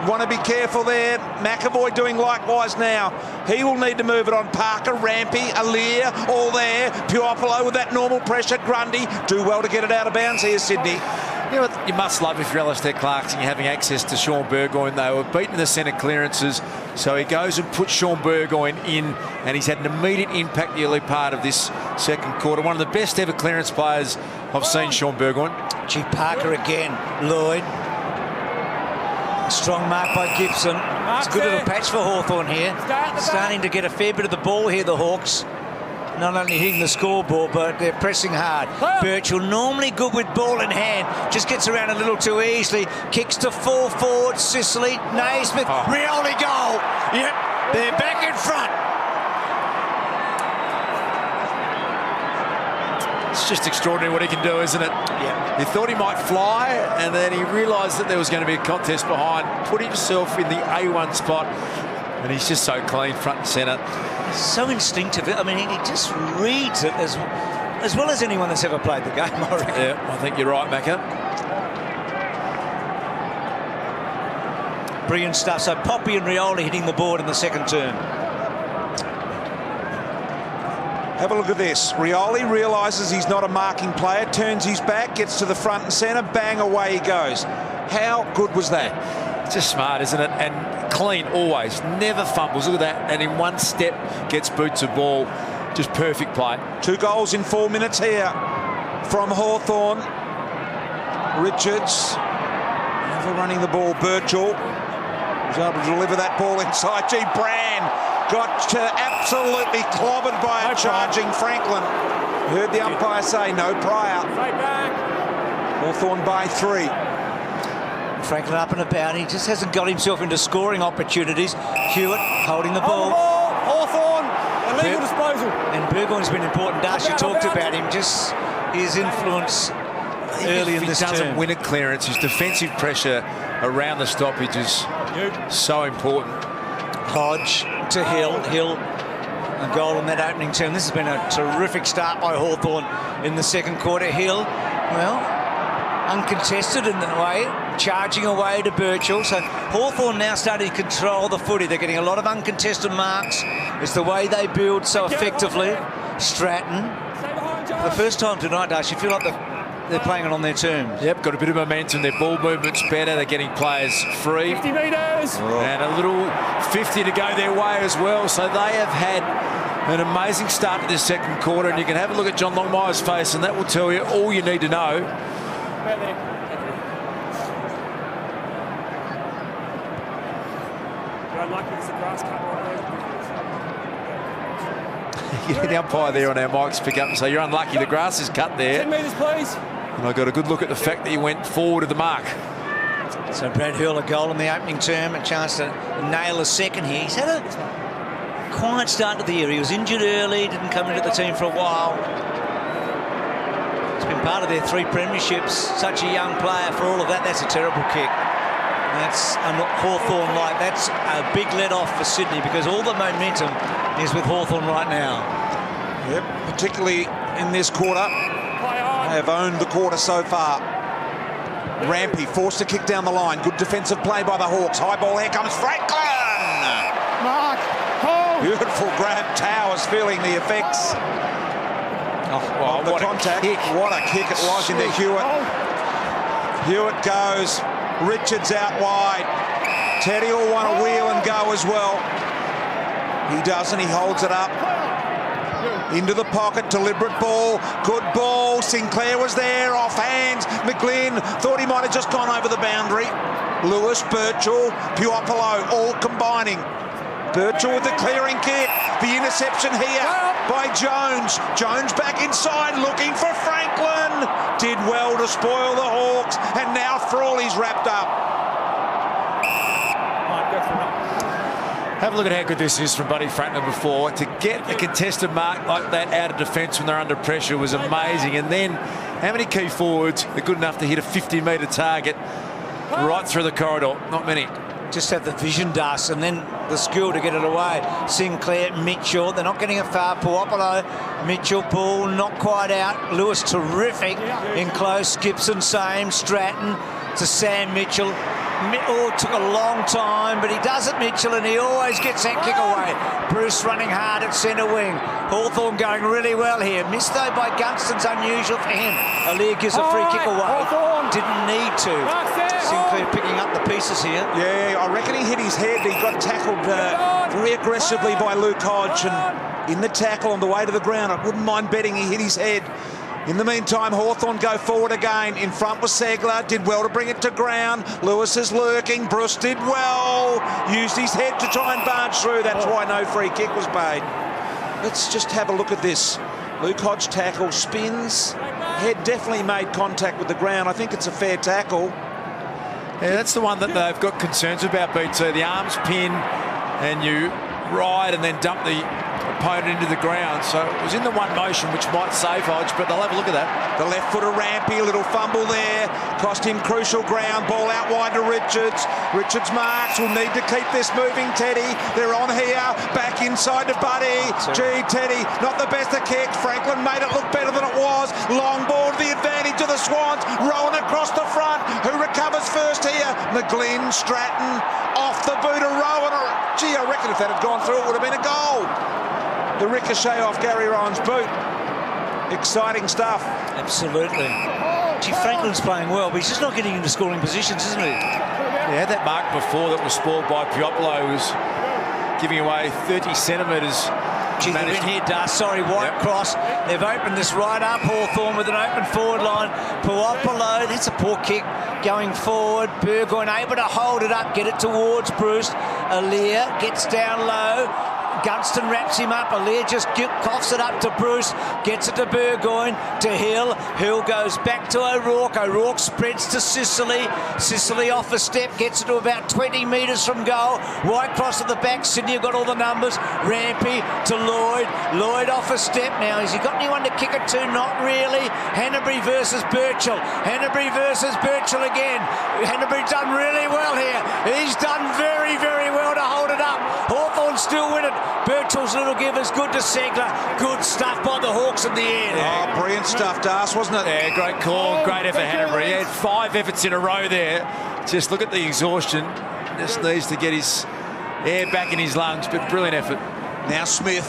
Want to be careful there. McAvoy doing likewise now. He will need to move it on. Parker, Rampy, Alir, all there. Puopolo with that normal pressure. Grundy do well to get it out of bounds here, Sydney. You know what you must love if you're Alistair Clarkson, you're having access to Sean Burgoyne. They were beating the centre clearances, so he goes and puts Sean Burgoyne in, and he's had an immediate impact the early part of this second quarter. One of the best ever clearance players I've seen, Sean Burgoyne. G. Parker again. Lloyd. Strong mark by Gibson. It's a good little patch for Hawthorn here. Starting to get a fair bit of the ball here, the Hawks. Not only hitting the scoreboard, but they're pressing hard. Birchall, normally good with ball in hand, just gets around a little too easily. Kicks to full forward. Sicily, Naismith, Rioli goal. Yep, they're back in front. It's just extraordinary what he can do, isn't it? Yeah. He thought he might fly, and then he realised that there was going to be a contest behind, put himself in the A1 spot, and he's just so clean, front and centre. So instinctive. I mean, he just reads it as well as anyone that's ever played the game, I reckon. Yeah, I think you're right, Macca. Brilliant stuff. So Poppy and Rioli hitting the board in the second term. Have a look at this. Rioli realises he's not a marking player, turns his back, gets to the front and centre, bang, away he goes. How good was that? Just smart, isn't it? And clean always, never fumbles. Look at that, and in one step gets boots of ball. Just perfect play. 2 goals in 4 minutes here from Hawthorn. Richards overrunning the ball. Birchall was able to deliver that ball inside. G. Brand got absolutely clobbered by a charging Franklin. Heard the umpire say no prior. Hawthorn by 3. Franklin up and about. He just hasn't got himself into scoring opportunities. Hewitt holding the ball. Hawthorn, illegal disposal. And Burgoyne's been important. Darcy talked about him, just his influence early in this term. If he doesn't win a clearance, his defensive pressure around the stoppage is so important. Hodge to Hill. Hill, a goal in that opening term. This has been a terrific start by Hawthorn in the second quarter. Hill, well, uncontested in that way, charging away to Birchall. So Hawthorn now starting to control the footy. They're getting a lot of uncontested marks. It's the way they build so effectively. Stratton, for the first time tonight, Darcy, you feel like they're playing it on their terms. Yep, got a bit of momentum. Their ball movement's better. They're getting players free. 50 metres. And a little 50 to go their way as well. So they have had an amazing start to this second quarter. And you can have a look at John Longmire's face, and that will tell you all you need to know. Right there. You're unlucky it's the grass cut right there. You get the umpire there on our mics pick up and say, you're unlucky, the grass is cut there. 10 metres, please. And I got a good look at the fact that he went forward of the mark. So Brad Hill, a goal in the opening term, a chance to nail a second here. He's had a quiet start to the year. He was injured early, didn't come into the team for a while. It's been part of their 3 premierships. Such a young player. For all of that, that's a terrible kick. That's a Hawthorn like. That's a big let-off for Sydney because all the momentum is with Hawthorn right now. Yep, particularly in this quarter. They have owned the quarter so far. Rampy forced to kick down the line. Good defensive play by the Hawks. High ball, here comes Franklin! Mark, hold! Beautiful grab. Towers feeling the effects of the contact. What a kick it was into Hewitt. Hewitt goes. Richards out wide. Teddy will want to wheel and go as well. He doesn't. He holds it up. Into the pocket. Deliberate ball. Good ball. Sinclair was there. Off hands. McGlynn thought he might have just gone over the boundary. Lewis, Birchall, Puopolo all combining. Birchall with the clearing kick. The interception here by Jones. Jones back inside looking for Franklin. Did well to spoil the Hawks. And now Frawley's wrapped up. Have a look at how good this is from Buddy Franklin before. To get a contested mark like that out of defence when they're under pressure was amazing. And then how many key forwards are good enough to hit a 50-metre target right through the corridor? Not many. Just have the vision, dust, and then the skill to get it away. Sinclair, Mitchell, they're not getting it far. Puopolo, Mitchell, ball not quite out. Lewis terrific in close. Gibson, same. Stratton to Sam Mitchell. Took a long time, but he does it, Mitchell, and he always gets that kick away. Bruce running hard at centre wing. Hawthorn going really well here. Missed though by Gunston's unusual for him. Aaliyah gives a free kick away. Didn't need to. Sinclair picking up the pieces here. Yeah, I reckon he hit his head. He got tackled very aggressively by Luke Hodge, and in the tackle on the way to the ground, I wouldn't mind betting he hit his head. In the meantime, Hawthorn go forward again. In front was Segler, did well to bring it to ground. Lewis is lurking. Bruce did well. Used his head to try and barge through. That's why no free kick was paid. Let's just have a look at this. Luke Hodge tackle, spins. Head definitely made contact with the ground. I think it's a fair tackle. Yeah, that's the one that they've got concerns about, BT. The arms pin and you ride and then dump the opponent into the ground. So it was in the one motion, which might save Hodge, but they'll have a look at that. The left footer Rampy, a little fumble there. Cost him crucial ground. Ball out wide to Richards. Richards marks. Will need to keep this moving, Teddy. They're on here. Back inside to Buddy. Gee, Teddy, not the best of kicks. Franklin made it look better than it was. Long ball to the advantage of the Swans. Rowan across the front. Who recovers first here? McGlynn, Stratton, off the boot of Rowan. Gee, I reckon if that had gone through, it would have been a goal. The ricochet off Gary Rowan's boot. Exciting stuff. Absolutely. Gee, Franklin's playing well, but he's just not getting into scoring positions, isn't he? Yeah, that mark before that was spoiled by Piopolo was giving away 30 centimetres. Gee, they're in here, Dust. Sorry, White cross. They've opened this right up. Hawthorn with an open forward line. Piopolo, that's a poor kick going forward. Burgoyne able to hold it up, get it towards Bruce. Aaliyah gets down low. Gunston wraps him up. Aaliyah just coughs it up to Bruce. Gets it to Burgoyne, to Hill. Hill goes back to O'Rourke. O'Rourke spreads to Sicily. Sicily off a step. Gets it to about 20 metres from goal. White cross at the back. Sydney have got all the numbers. Rampy to Lloyd. Lloyd off a step now. Has he got anyone to kick it to? Not really. Hanbury versus Birchall. Hanbury versus Birchall again. Hanbury's done really well here. He's done very, very well to hold it up. Hawthorn still win it. Birchall's little give is good to Segler. Good stuff by the Hawks in the end. Oh, brilliant stuff, Das, wasn't it? Yeah, great call. Great effort, Hanbury. He had 5 efforts in a row there. Just look at the exhaustion. Just needs to get his air back in his lungs, but brilliant effort. Now Smith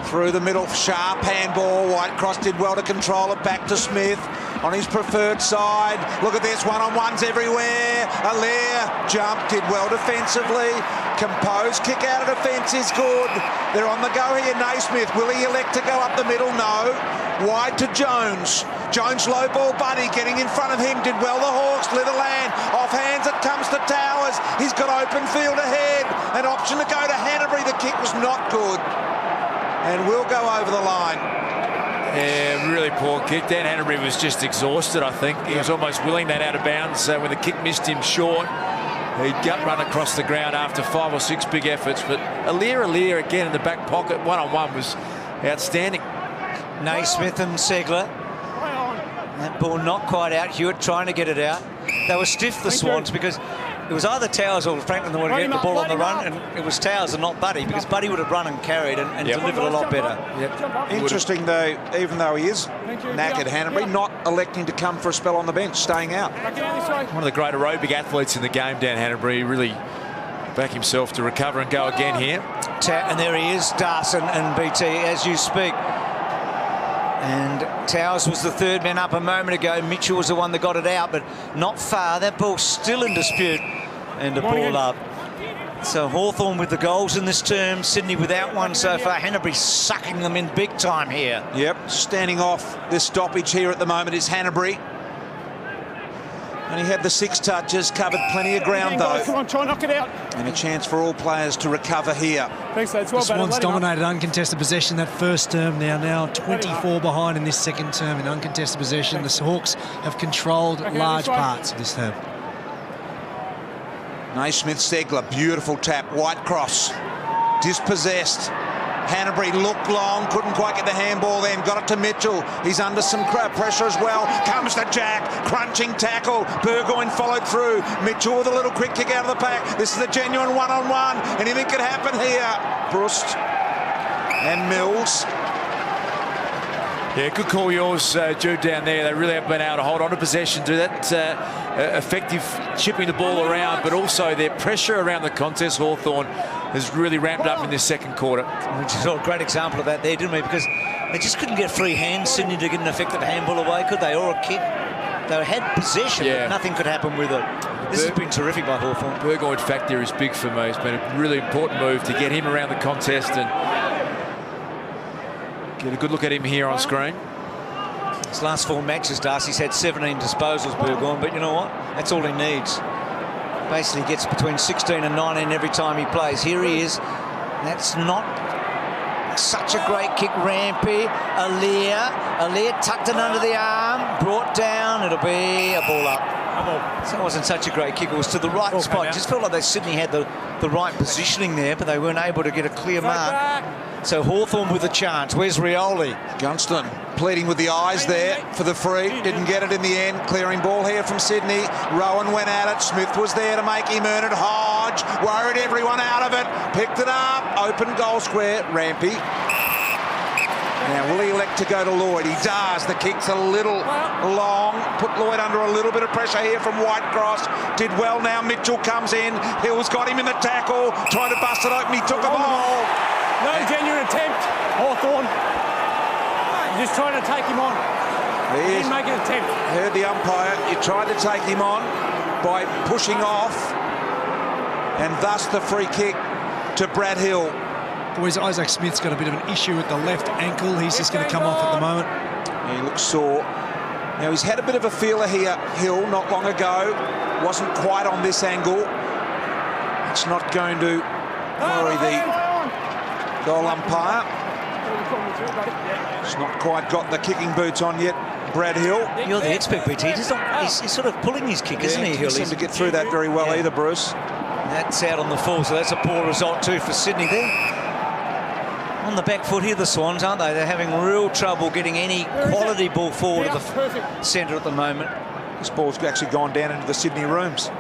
through the middle, sharp handball. Whitecross did well to control it. Back to Smith on his preferred side. Look at this, one-on-ones everywhere. Allaire jumped, did well defensively. Composed kick out of defence is good. They're on the go here. Naismith, will he elect to go up the middle? No. Wide to Jones. Jones low ball, Buddy getting in front of him. Did well the Hawks. Litherland off hands, it comes to Towers. He's got open field ahead. An option to go to Hanbury. The kick was not good. And will go over the line. Yeah, really poor kick. Dan Hanbury was just exhausted, I think. He was almost willing that out of bounds when the kick missed him short. He gut run across the ground after 5 or 6 big efforts. But Allaire again in the back pocket, one-on-one was outstanding. Naismith and Segler. That ball not quite out. Hewitt trying to get it out. They were stiff, the Swans, because it was either Towers or Franklin that wanted to get the ball on the run, and it was Towers and not Buddy, because Buddy would have run and carried and delivered a lot better. Interesting, though, even though he is knackered, Hanbury, not electing to come for a spell on the bench, staying out. One of the great aerobic athletes in the game, Dan Hanbury, really back himself to recover and go again here. And there he is, Darson and BT, as you speak. And Towers was the third man up a moment ago. Mitchell was the one that got it out, but not far. That ball's still in dispute. And a ball up. So Hawthorn with the goals in this term. Sydney without one so far. Hanbury sucking them in big time here. Yep, standing off this stoppage here at the moment is Hanbury. And he had the 6 touches, covered plenty of ground though. Come on, try and knock it out. And a chance for all players to recover here. Thanks, that's well the Swans dominated uncontested possession that first term. They are now 24 behind in this second term in uncontested possession. The Hawks have controlled large parts of this term. Naismith Segler, beautiful tap, white cross, dispossessed. Hanbury looked long, couldn't quite get the handball then, got it to Mitchell. He's under some pressure as well. Comes to Jack, crunching tackle. Burgoyne followed through. Mitchell with a little quick kick out of the pack. This is a genuine one-on-one. Anything could happen here. Brust and Mills. Yeah, good call yours, Jude, down there. They really have been able to hold on to possession, do that effective chipping the ball around, but also their pressure around the contest, Hawthorn, has really ramped up in this second quarter. We saw a great example of that there, didn't we? Because they just couldn't get free hands, Sydney, to get an effective handball away, could they? Or a kick. They had possession, but nothing could happen with it. This has been terrific by Hawthorn. Burgoyne factor is big for me. It's been a really important move to get him around the contest and get a good look at him here on screen. His last 4 matches, Darcy's had 17 disposals, Burgoyne, but you know what? That's all he needs. Basically gets between 16 and 19 every time he plays. Here he is. That's not such a great kick. Rampy, Aliir tucked it under the arm, brought down. It'll be a ball up. So it wasn't such a great kick. It was to the right spot. It just felt like they Sydney had the right positioning there, but they weren't able to get a clear mark. So Hawthorn with a chance. Where's Rioli? Gunston pleading with the eyes there for the free. Didn't get it in the end. Clearing ball here from Sydney. Rowan went at it. Smith was there to make him earn it. Hodge worried everyone out of it. Picked it up. Open goal square. Rampy. Now, will he elect to go to Lloyd? He does. The kick's a little long. Put Lloyd under a little bit of pressure here from Whitecross. Did well now. Mitchell comes in. Hill's got him in the tackle. Trying to bust it open. He took a ball. No genuine attempt, Hawthorn. Just trying to take him on. He didn't make an attempt. Heard the umpire. You tried to take him on by pushing off, and thus the free kick to Brad Hill. Boys, Isaac Smith's got a bit of an issue with the left ankle. He's just going to come off at the moment. He looks sore. Now, he's had a bit of a feeler here, Hill, not long ago. Wasn't quite on this angle. It's not going to worry the goal umpire. He's not quite got the kicking boots on yet, Brad Hill. You're the expert, BT. He's sort of pulling his kick, isn't he, Hill? He seemed to get through that very well either, Bruce. That's out on the full, so that's a poor result too for Sydney there. On the back foot here, the Swans, aren't they? They're having real trouble getting any quality ball forward to the centre at the moment. This ball's actually gone down into the Sydney rooms.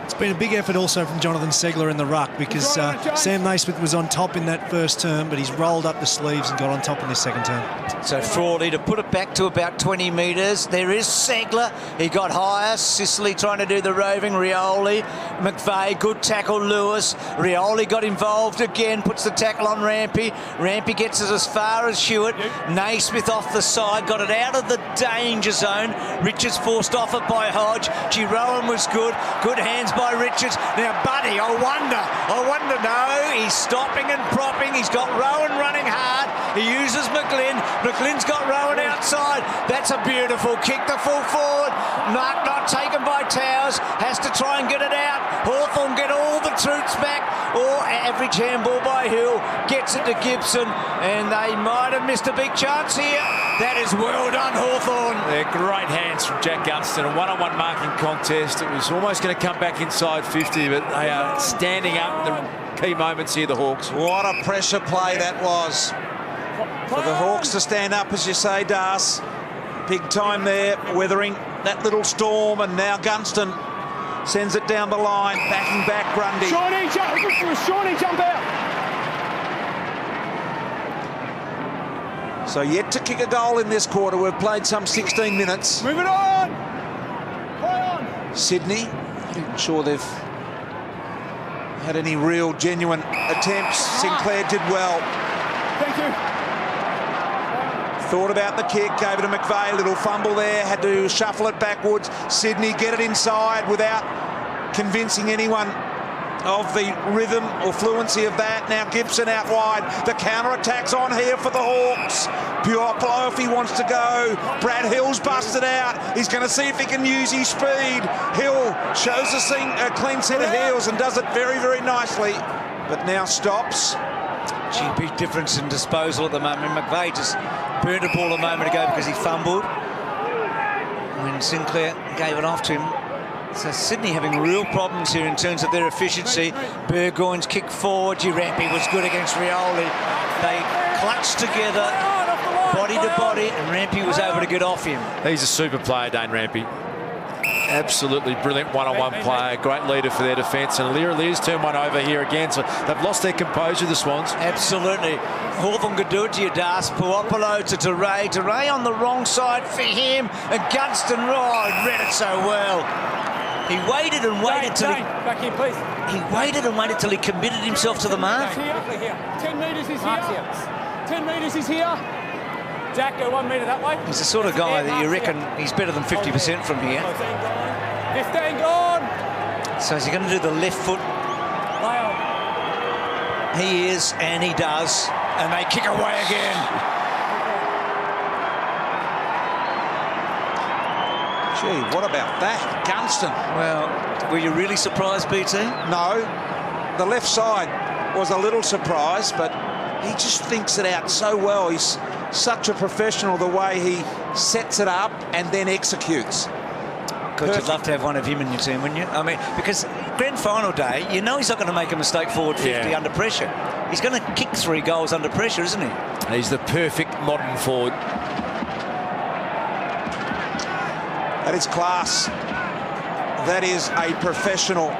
It's been a big effort also from Jonathan Segler in the ruck, because Sam Naismith was on top in that first term, but he's rolled up the sleeves and got on top in this second term. So Frawley to put it back to about 20 metres. There is Segler. He got higher. Sicily trying to do the roving. Rioli. McVeigh, good tackle. Lewis. Rioli got involved again. Puts the tackle on Rampy. Rampy gets it as far as Hewitt. Naismith off the side. Got it out of the danger zone. Richards forced off it by Hodge. Rowan was good. Good hands by Richards. Now Buddy, I wonder, no, he's stopping and propping. He's got Rowan running hard. He uses McGlynn. McGlynn's got Rowan outside. That's a beautiful kick to full forward. Not taken by Towers. Has to try and get it out. Hawthorn get all the troops back. Or average handball by Hill. Gets it to Gibson. And they might have missed a big chance here. That is well done, Hawthorn. They're great hands from Jack Gunston. A one-on-one marking contest. It was almost going to come back inside 50, but they are standing up in the key moments here, the Hawks. What a pressure play that was. For the Hawks to stand up, as you say, Das. Big time there, weathering that little storm, and now Gunston sends it down the line, backing back Grundy. Shawnee jump out. So yet to kick a goal in this quarter. We've played some 16 minutes. Moving on. Play on. Sydney, not even sure they've had any real genuine attempts. Sinclair did well. Thank you. Thought about the kick, gave it to McVeigh, little fumble there, had to shuffle it backwards. Sydney get it inside without convincing anyone of the rhythm or fluency of that. Now Gibson out wide. The counter-attack's on here for the Hawks. Puopolo if he wants to go. Brad Hill's busted out. He's going to see if he can use his speed. Hill shows a clean set of heels and does it very, very nicely. But now stops. Gee, big difference in disposal at the moment. McVeigh just burned a ball a moment ago because he fumbled when Sinclair gave it off to him. So Sydney having real problems here in terms of their efficiency. Burgoyne's kick forward. Rampy was good against Rioli. They clutched together, body to body, and Rampy was able to get off him. He's a super player, Dane Rampy. Absolutely brilliant one-on-one player, great leader for their defence, and Aliir's turned one over here again, so they've lost their composure, the Swans. Absolutely. Hawthorn could do it to you, Das. Puopolo to Teray. Teray on the wrong side for him. And Gunston, read it so well. He waited and waited till back here, please. he waited and waited till he committed himself to the mark. Here. 10 metres is here. 10 metres is here. Jack, go 1 metre that way. He's the sort of guy that you reckon he's better than 50% from here. 15 gone. So is he going to do the left foot? He is, and he does. And they kick away again. Gee, what about that? Gunston. Well, were you really surprised, BT? No. The left side was a little surprised, but he just thinks it out so well. He's such a professional, the way he sets it up and then executes. God, you'd love to have one of him in your team, wouldn't you? I mean, because grand final day, you know he's not going to make a mistake forward 50 under pressure. He's going to kick 3 goals under pressure, isn't he? He's the perfect modern forward. That is class. That is a professional.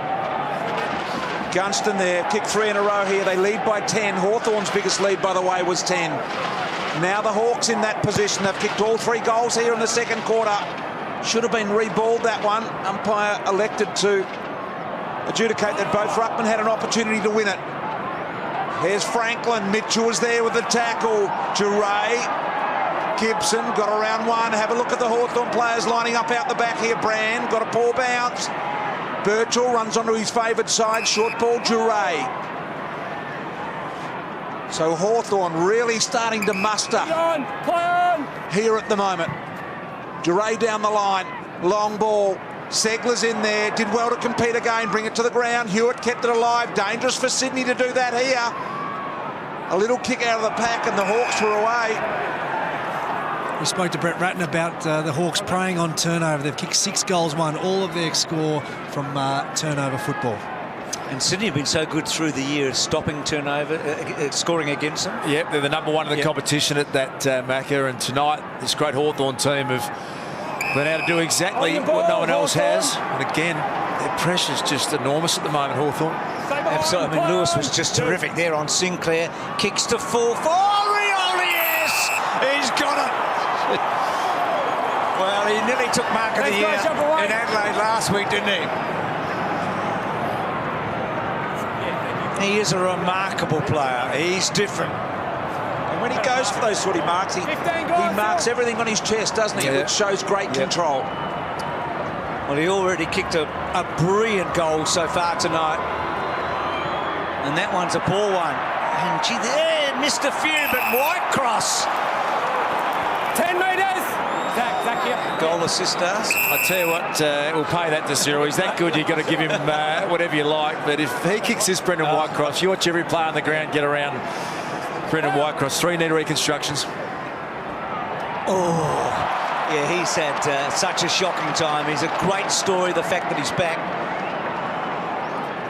Gunston there, kicked 3 in a row here. They lead by 10. Hawthorn's biggest lead, by the way, was 10. Now the Hawks in that position. They've kicked all 3 goals here in the second quarter. Should have been reballed, that one. Umpire elected to adjudicate that both ruckmen had an opportunity to win it. There's Franklin. Mitchell was there with the tackle. Duray. Gibson got around one. Have a look at the Hawthorn players lining up out the back here. Brand got a poor bounce. Birchall runs onto his favoured side. Short ball, Duray. So Hawthorn really starting to muster here at the moment. Duray down the line. Long ball. Segler's in there. Did well to compete again. Bring it to the ground. Hewitt kept it alive. Dangerous for Sydney to do that here. A little kick out of the pack and the Hawks were away. We spoke to Brett Ratton about the Hawks preying on turnover. They've kicked 6 goals, won all of their score from turnover football. And Sydney have been so good through the year at stopping turnover, scoring against them. Yep, they're the number 1 in the competition at that Macca, and tonight this great Hawthorn team have been able to do exactly what no one else has. And again, their pressure's just enormous at the moment, Hawthorn. Absolutely. I mean, Lewis was just terrific there on Sinclair. Kicks to full. Rioli, yes! He's got it! Well, he nearly took mark of the year in Adelaide last week, didn't he? He is a remarkable player. He's different. And when he goes for those sort of marks, he marks everything on his chest, doesn't he? Which shows great control. Well, he already kicked a brilliant goal so far tonight. And that one's a poor one. And gee, there missed a few, but Whitecross. 10 metres. Zach here. Goal assist us. I tell you what, we'll pay that to Cyril. He's that good, you've got to give him whatever you like. But if he kicks this Brendan Whitecross, you watch every player on the ground get around Brendan Whitecross. 3 knee reconstructions. Oh, yeah, he's had such a shocking time. He's a great story, the fact that he's back.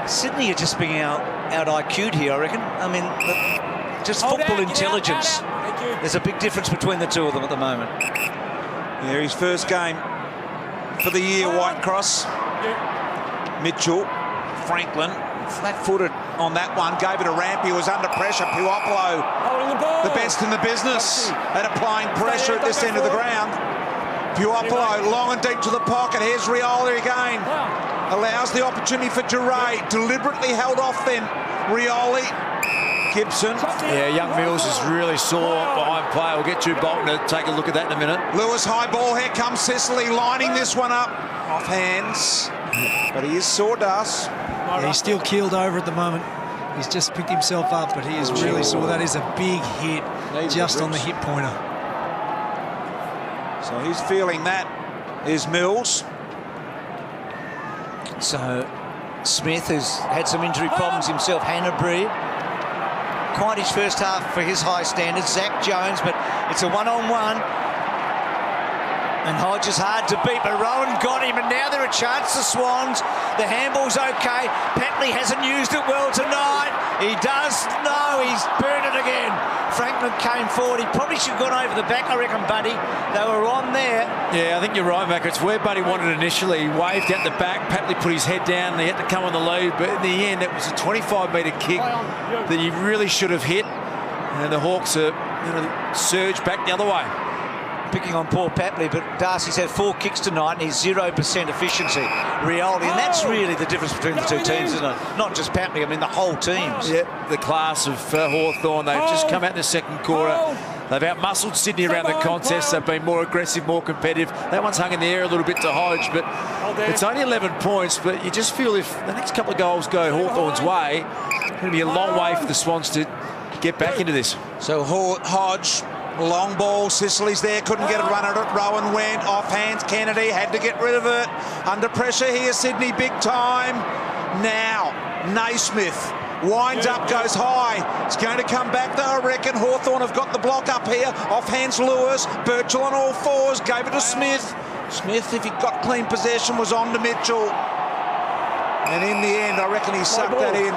Sydney are just being out IQ'd here, I reckon. I mean, just football intelligence. There's a big difference between the two of them at the moment. Yeah, his first game for the year, Whitecross. Mitchell, Franklin, flat-footed on that one, gave it a ramp. He was under pressure. Puopolo, the best in the business at applying pressure at this end of the ground. Puopolo, long and deep to the pocket. Here's Rioli again. Allows the opportunity for Duray. Deliberately held off then. Rioli. Gibson. Yeah, young Mills is really sore behind play. We'll get Drew Bolton to take a look at that in a minute. Lewis, high ball. Here comes Sicily lining this one up. Off hands. But he is sore, Das. Yeah, he's still keeled over at the moment. He's just picked himself up, but he is really sore. That is a big hit just on the hip pointer. So he's feeling that. Is Mills. So Smith has had some injury problems himself. Hanbury. Quite his first half for his high standards. Zach Jones, but it's a one-on-one. And Hodge is hard to beat, but Rowan got him, and now they're a chance, the Swans. The handball's okay. Patley hasn't used it well tonight. He does. No, he's burned it again. Franklin came forward. He probably should have gone over the back, I reckon, Buddy. They were on there. Yeah, I think you're right, Mac. It's where Buddy wanted initially. He waved out the back. Patley put his head down. He had to come on the lead, but in the end, it was a 25-metre kick that he really should have hit. And the Hawks are going to surge back the other way. Picking on poor Papley, but Darcy's had 4 kicks tonight and he's 0% efficiency. Rioli, and that's really the difference between the two teams, isn't it? Not just Papley, I mean the whole teams. Yep, the class of Hawthorn. They've just come out in the second quarter. They've outmuscled Sydney around the contest. They've been more aggressive, more competitive. That one's hung in the air a little bit to Hodge, but it's only 11 points. But you just feel if the next couple of goals go Hawthorn's way, it's going to be a long way for the Swans to get back into this. So Hodge, long ball, Sicily's there, couldn't get a run at it. Rowan went off hands, Kennedy had to get rid of it. Under pressure here, Sydney, big time. Now, Naismith winds up, goes high. It's going to come back though, I reckon. Hawthorn have got the block up here. Off hands Lewis. Birchall on all fours, gave it to Smith. Smith, if he got clean possession, was on to Mitchell. And in the end, I reckon he sucked that in.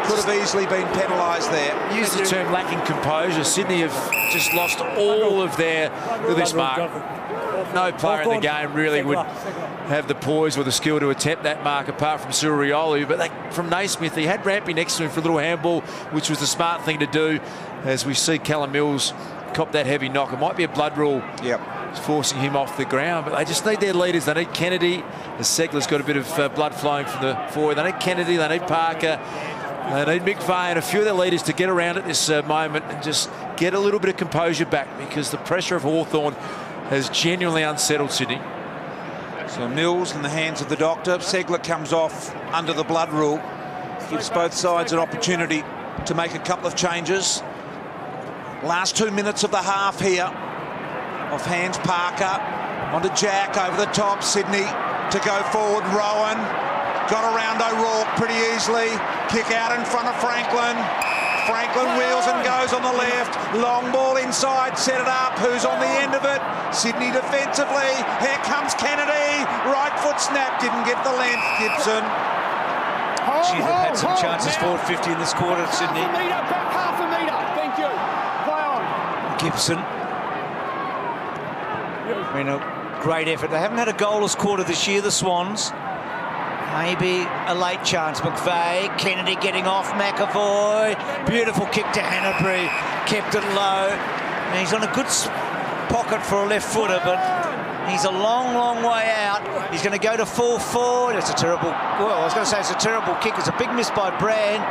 Could have easily been penalised there. Use the term lacking composure. Sydney have just lost all of their... Look at this, Mark. No player in the game really would have the poise or the skill to attempt that mark apart from Rioli. But from Naismith, he had Rampy next to him for a little handball, which was the smart thing to do. As we see Callum Mills cop that heavy knock. It might be a blood rule. Yep. Forcing him off the ground, but they just need their leaders. They need Kennedy. The Segler's got a bit of blood flowing from the forward. They need Kennedy, they need Parker, they need McVeigh and a few of their leaders to get around at this moment and just get a little bit of composure back, because the pressure of Hawthorn has genuinely unsettled Sydney. So Mills in the hands of the doctor. Segler comes off under the blood rule. Gives both sides an opportunity to make a couple of changes. Last 2 minutes of the half here. Off hands Parker, onto Jack, over the top, Sydney to go forward, Rowan, got around O'Rourke pretty easily, kick out in front of Franklin, Franklin wheels and goes on the left, long ball inside, set it up, who's on the end of it? Sydney defensively, here comes Kennedy, right foot snap, didn't get the length, Gibson. Gee, they've had some chances forward 50 in this quarter, Sydney. Half a metre, thank you. Play on. Gibson. I mean, a great effort. They haven't had a goalless quarter this year, the Swans. Maybe a late chance. McVeigh, Kennedy getting off, McAvoy. Beautiful kick to Hanbury, kept it low. And he's on a good pocket for a left footer, but he's a long, long way out. He's going to go to full forward. It's a terrible, well, I was going to say it's a terrible kick. It's a big miss by Brand.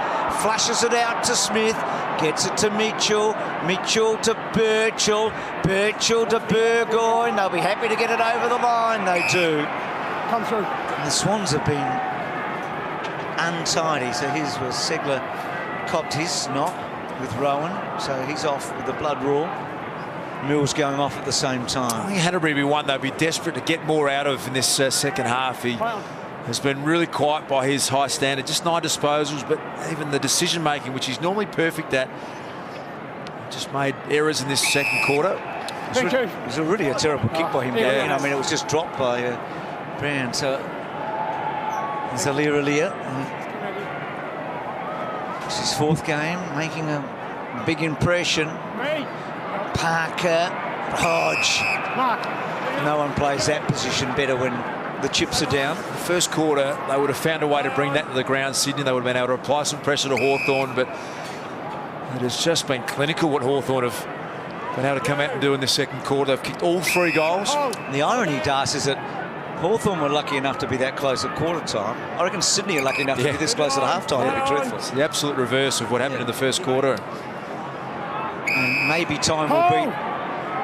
Flashes it out to Smith. Gets it to Mitchell. Mitchell to Birchall. Birchall to Burgoyne. They'll be happy to get it over the line. They do. Come through. And the Swans have been untidy. So his was Segler copped his knock with Rowan. So he's off with the blood rule. Mills going off at the same time. I think Hanbury be one they'll be desperate to get more out of in this second half. He has been really quiet by his high standard. Just 9 disposals, but even the decision making, which he's normally perfect at, just made errors in this second quarter. It was really a terrible kick by him. Yeah. I mean, it was just dropped by Brown. So there's Alir. It's his 4th game, making a big impression. Parker, Hodge. No one plays that position better when the chips are down. The first quarter, they would have found a way to bring that to the ground. Sydney, they would have been able to apply some pressure to Hawthorn, but it has just been clinical what Hawthorn have been able to come out and do in the second quarter. They've kicked all 3 goals. The irony, Das, is that Hawthorn were lucky enough to be that close at quarter time. I reckon Sydney are lucky enough to be this close at half time, to be truthful. It's the absolute reverse of what happened in the first quarter. And maybe time will beat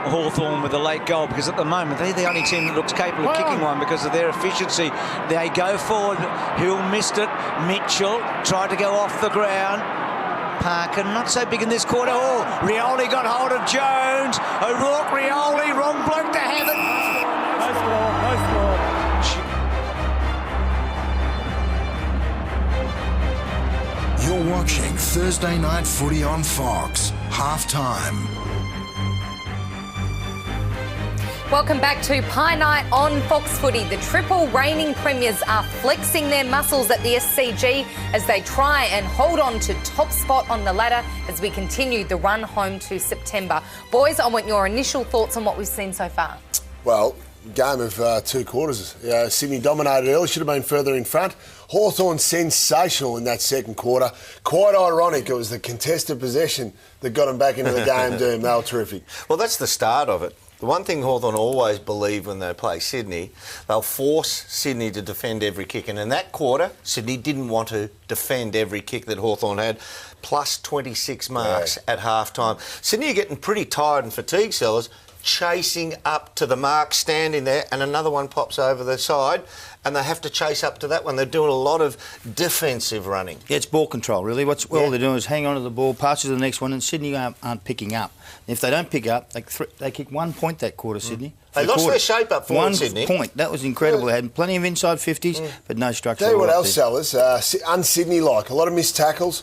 Hawthorn with a late goal, because at the moment they're the only team that looks capable of kicking one because of their efficiency. They go forward. Hill missed it. Mitchell tried to go off the ground. Parker not so big in this quarter. Oh, Rioli got hold of Jones. O'Rourke, Rioli, wrong bloke to have it. No score. You're watching Thursday Night Footy on Fox. Halftime. Welcome back to Pie Night on Fox Footy. The triple reigning premiers are flexing their muscles at the SCG as they try and hold on to top spot on the ladder as we continue the run home to September. Boys, I want your initial thoughts on what we've seen so far. Well, game of 2 quarters. Sydney dominated early, should have been further in front. Hawthorn sensational in that second quarter. Quite ironic, it was the contested possession that got them back into the game, Doom. They were terrific. Well, that's the start of it. The one thing Hawthorn always believe when they play Sydney, they'll force Sydney to defend every kick. And in that quarter, Sydney didn't want to defend every kick that Hawthorn had, plus 26 marks at half-time. Sydney are getting pretty tired and fatigued, sellers, chasing up to the mark, standing there, and another one pops over the side, and they have to chase up to that one. They're doing a lot of defensive running. Yeah, it's ball control, really. All they're doing is hang on to the ball, pass to the next one, and Sydney aren't picking up. If they don't pick up, they kick 1 point that quarter, Sydney. They lost their shape up forward, Sydney. 1 point. That was incredible. They had plenty of inside 50s, but no structure. Tell you what else, sellers, un-Sydney-like. A lot of missed tackles,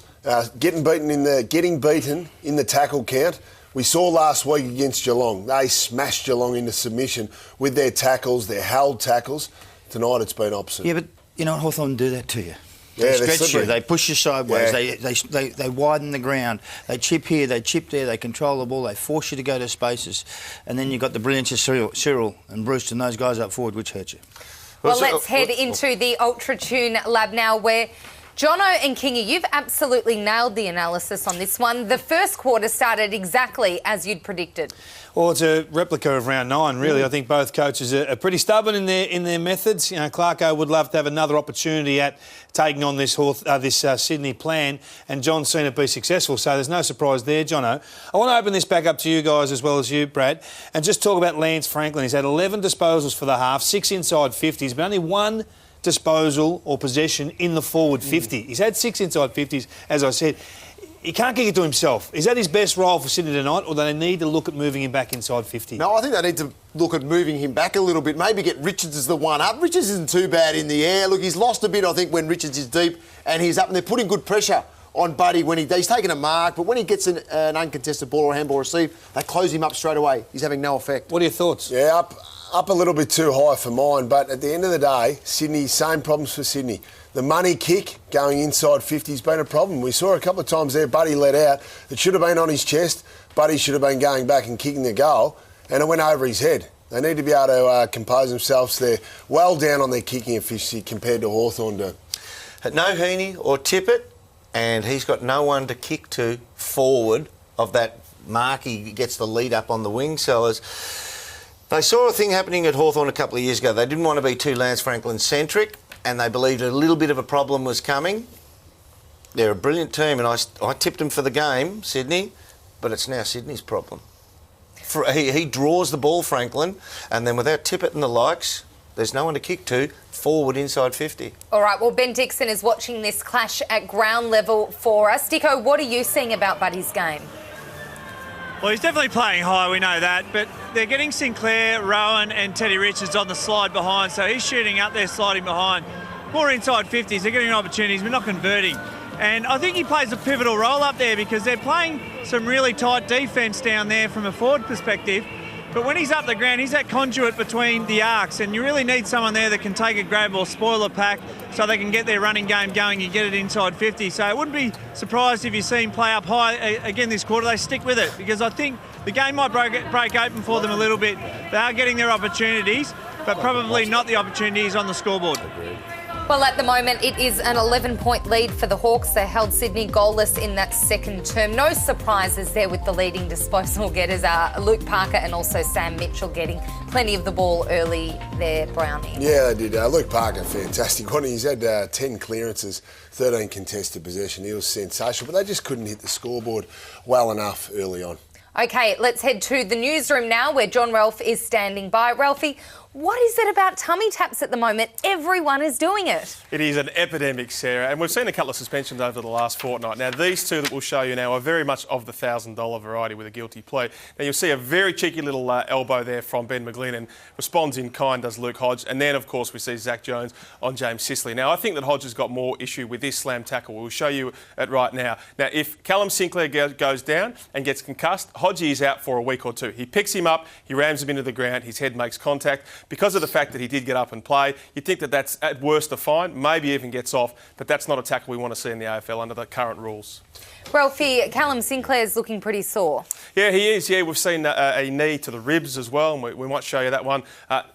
getting beaten in the tackle count. We saw last week against Geelong. They smashed Geelong into submission with their tackles, their held tackles. Tonight it's been opposite. Yeah, but you know what, Hawthorn do that to you. Yeah, they stretch you, they push you sideways, they widen the ground, they chip here, they chip there, they control the ball, they force you to go to spaces. And then you've got the brilliance of Cyril and Bruce and those guys up forward, which hurt you. Well, let's head into the Ultra Tune Lab now, where Jono and Kingy, you've absolutely nailed the analysis on this one. The first quarter started exactly as you'd predicted. Well, it's a replica of round 9, really. I think both coaches are pretty stubborn in their methods. You know, Clarko would love to have another opportunity at taking on this Sydney plan, and John's seen it be successful, so there's no surprise there, Jono. I want to open this back up to you guys as well as you, Brad, and just talk about Lance Franklin. He's had 11 disposals for the half, 6 inside 50s, but only 1 disposal or possession in the forward 50. He's had 6 inside 50s, as I said. He can't kick it to himself. Is that his best role for Sydney tonight, or do they need to look at moving him back inside 50? No, I think they need to look at moving him back a little bit, maybe get Richards as the one up. Richards isn't too bad in the air. Look, he's lost a bit, I think, when Richards is deep and he's up, and they're putting good pressure on Buddy when he's taking a mark, but when he gets an uncontested ball or a handball receive, they close him up straight away. He's having no effect. What are your thoughts? Yeah, up a little bit too high for mine, but at the end of the day, Sydney, same problems for Sydney. The money kick going inside 50 has been a problem. We saw a couple of times there, Buddy let out. It should have been on his chest. Buddy should have been going back and kicking the goal, and it went over his head. They need to be able to compose themselves. They're well down on their kicking efficiency compared to Hawthorn do. No Heaney or Tippett, and he's got no one to kick to forward of that mark. He gets the lead up on the wing, sellers. They saw a thing happening at Hawthorn a couple of years ago. They didn't want to be too Lance Franklin-centric, and they believed a little bit of a problem was coming. They're a brilliant team, and I tipped them for the game, Sydney, but it's now Sydney's problem. He draws the ball, Franklin, and then without Tippett and the likes, there's no one to kick to forward inside 50. All right, well, Ben Dixon is watching this clash at ground level for us. Dicko, what are you seeing about Buddy's game? Well, he's definitely playing high, we know that, but they're getting Sinclair, Rowan and Teddy Richards on the slide behind, so he's shooting up there, sliding behind. More inside 50s, they're getting opportunities, but not converting. And I think he plays a pivotal role up there because they're playing some really tight defence down there from a forward perspective. But when he's up the ground, he's that conduit between the arcs, and you really need someone there that can take a grab or spoil a pack so they can get their running game going and get it inside 50. So I wouldn't be surprised if you see him play up high again this quarter. They stick with it because I think the game might break open for them a little bit. They are getting their opportunities, but probably not the opportunities on the scoreboard. Well, at the moment, it is an 11-point lead for the Hawks. They held Sydney goalless in that second term. No surprises there with the leading disposal getters, Luke Parker and also Sam Mitchell getting plenty of the ball early there, Brownie. Yeah, they did. Luke Parker, fantastic. He's had 10 clearances, 13 contested possession. He was sensational, but they just couldn't hit the scoreboard well enough early on. OK, let's head to the newsroom now where John Ralph is standing by. Ralphie, what is it about tummy taps at the moment? Everyone is doing it. It is an epidemic, Sarah, and we've seen a couple of suspensions over the last fortnight. Now, these two that we'll show you now are very much of the $1,000 variety with a guilty plea. Now, you'll see a very cheeky little elbow there from Ben McGlynn, responds in kind, does Luke Hodge, and then, of course, we see Zach Jones on James Sicily. Now, I think that Hodge has got more issue with this slam tackle. We'll show you it right now. Now, if Callum Sinclair goes down and gets concussed, Hodge is out for a week or two. He picks him up, he rams him into the ground, his head makes contact. because of the fact that he did get up and play, you'd think that that's at worst a fine, maybe even gets off, but that's not a tackle we want to see in the AFL under the current rules. Ralphie, Callum Sinclair's looking pretty sore. Yeah, he is. Yeah, we've seen a knee to the ribs as well, and we might show you that one.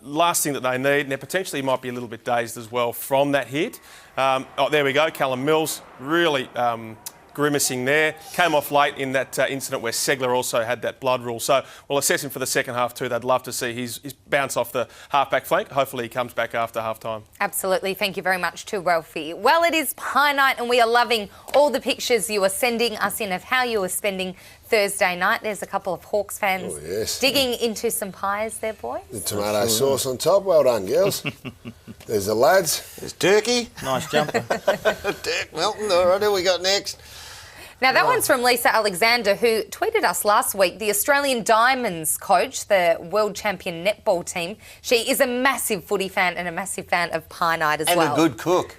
Last thing that they need, now potentially he might be a little bit dazed as well from that hit. Oh, there we go. Callum Mills really grimacing there. Came off late in that incident where Segler also had that blood rule. So we'll assess him for the second half too. They'd love to see his bounce off the half-back flank. Hopefully he comes back after half-time. Absolutely. Thank you very much to Ralphie. Well, it is Pie Night and we are loving all the pictures you are sending us in of how you are spending Thursday night. There's a couple of Hawks fans digging into some pies there, boys. The tomato sauce on top. Well done, girls. There's the lads. There's turkey. Nice jumper. Dirk Melton. All right, who we got next? Now, that one's from Lisa Alexander, who tweeted us last week, the Australian Diamonds coach, the world champion netball team. She is a massive footy fan and a massive fan of Pie Night as well. And a good cook.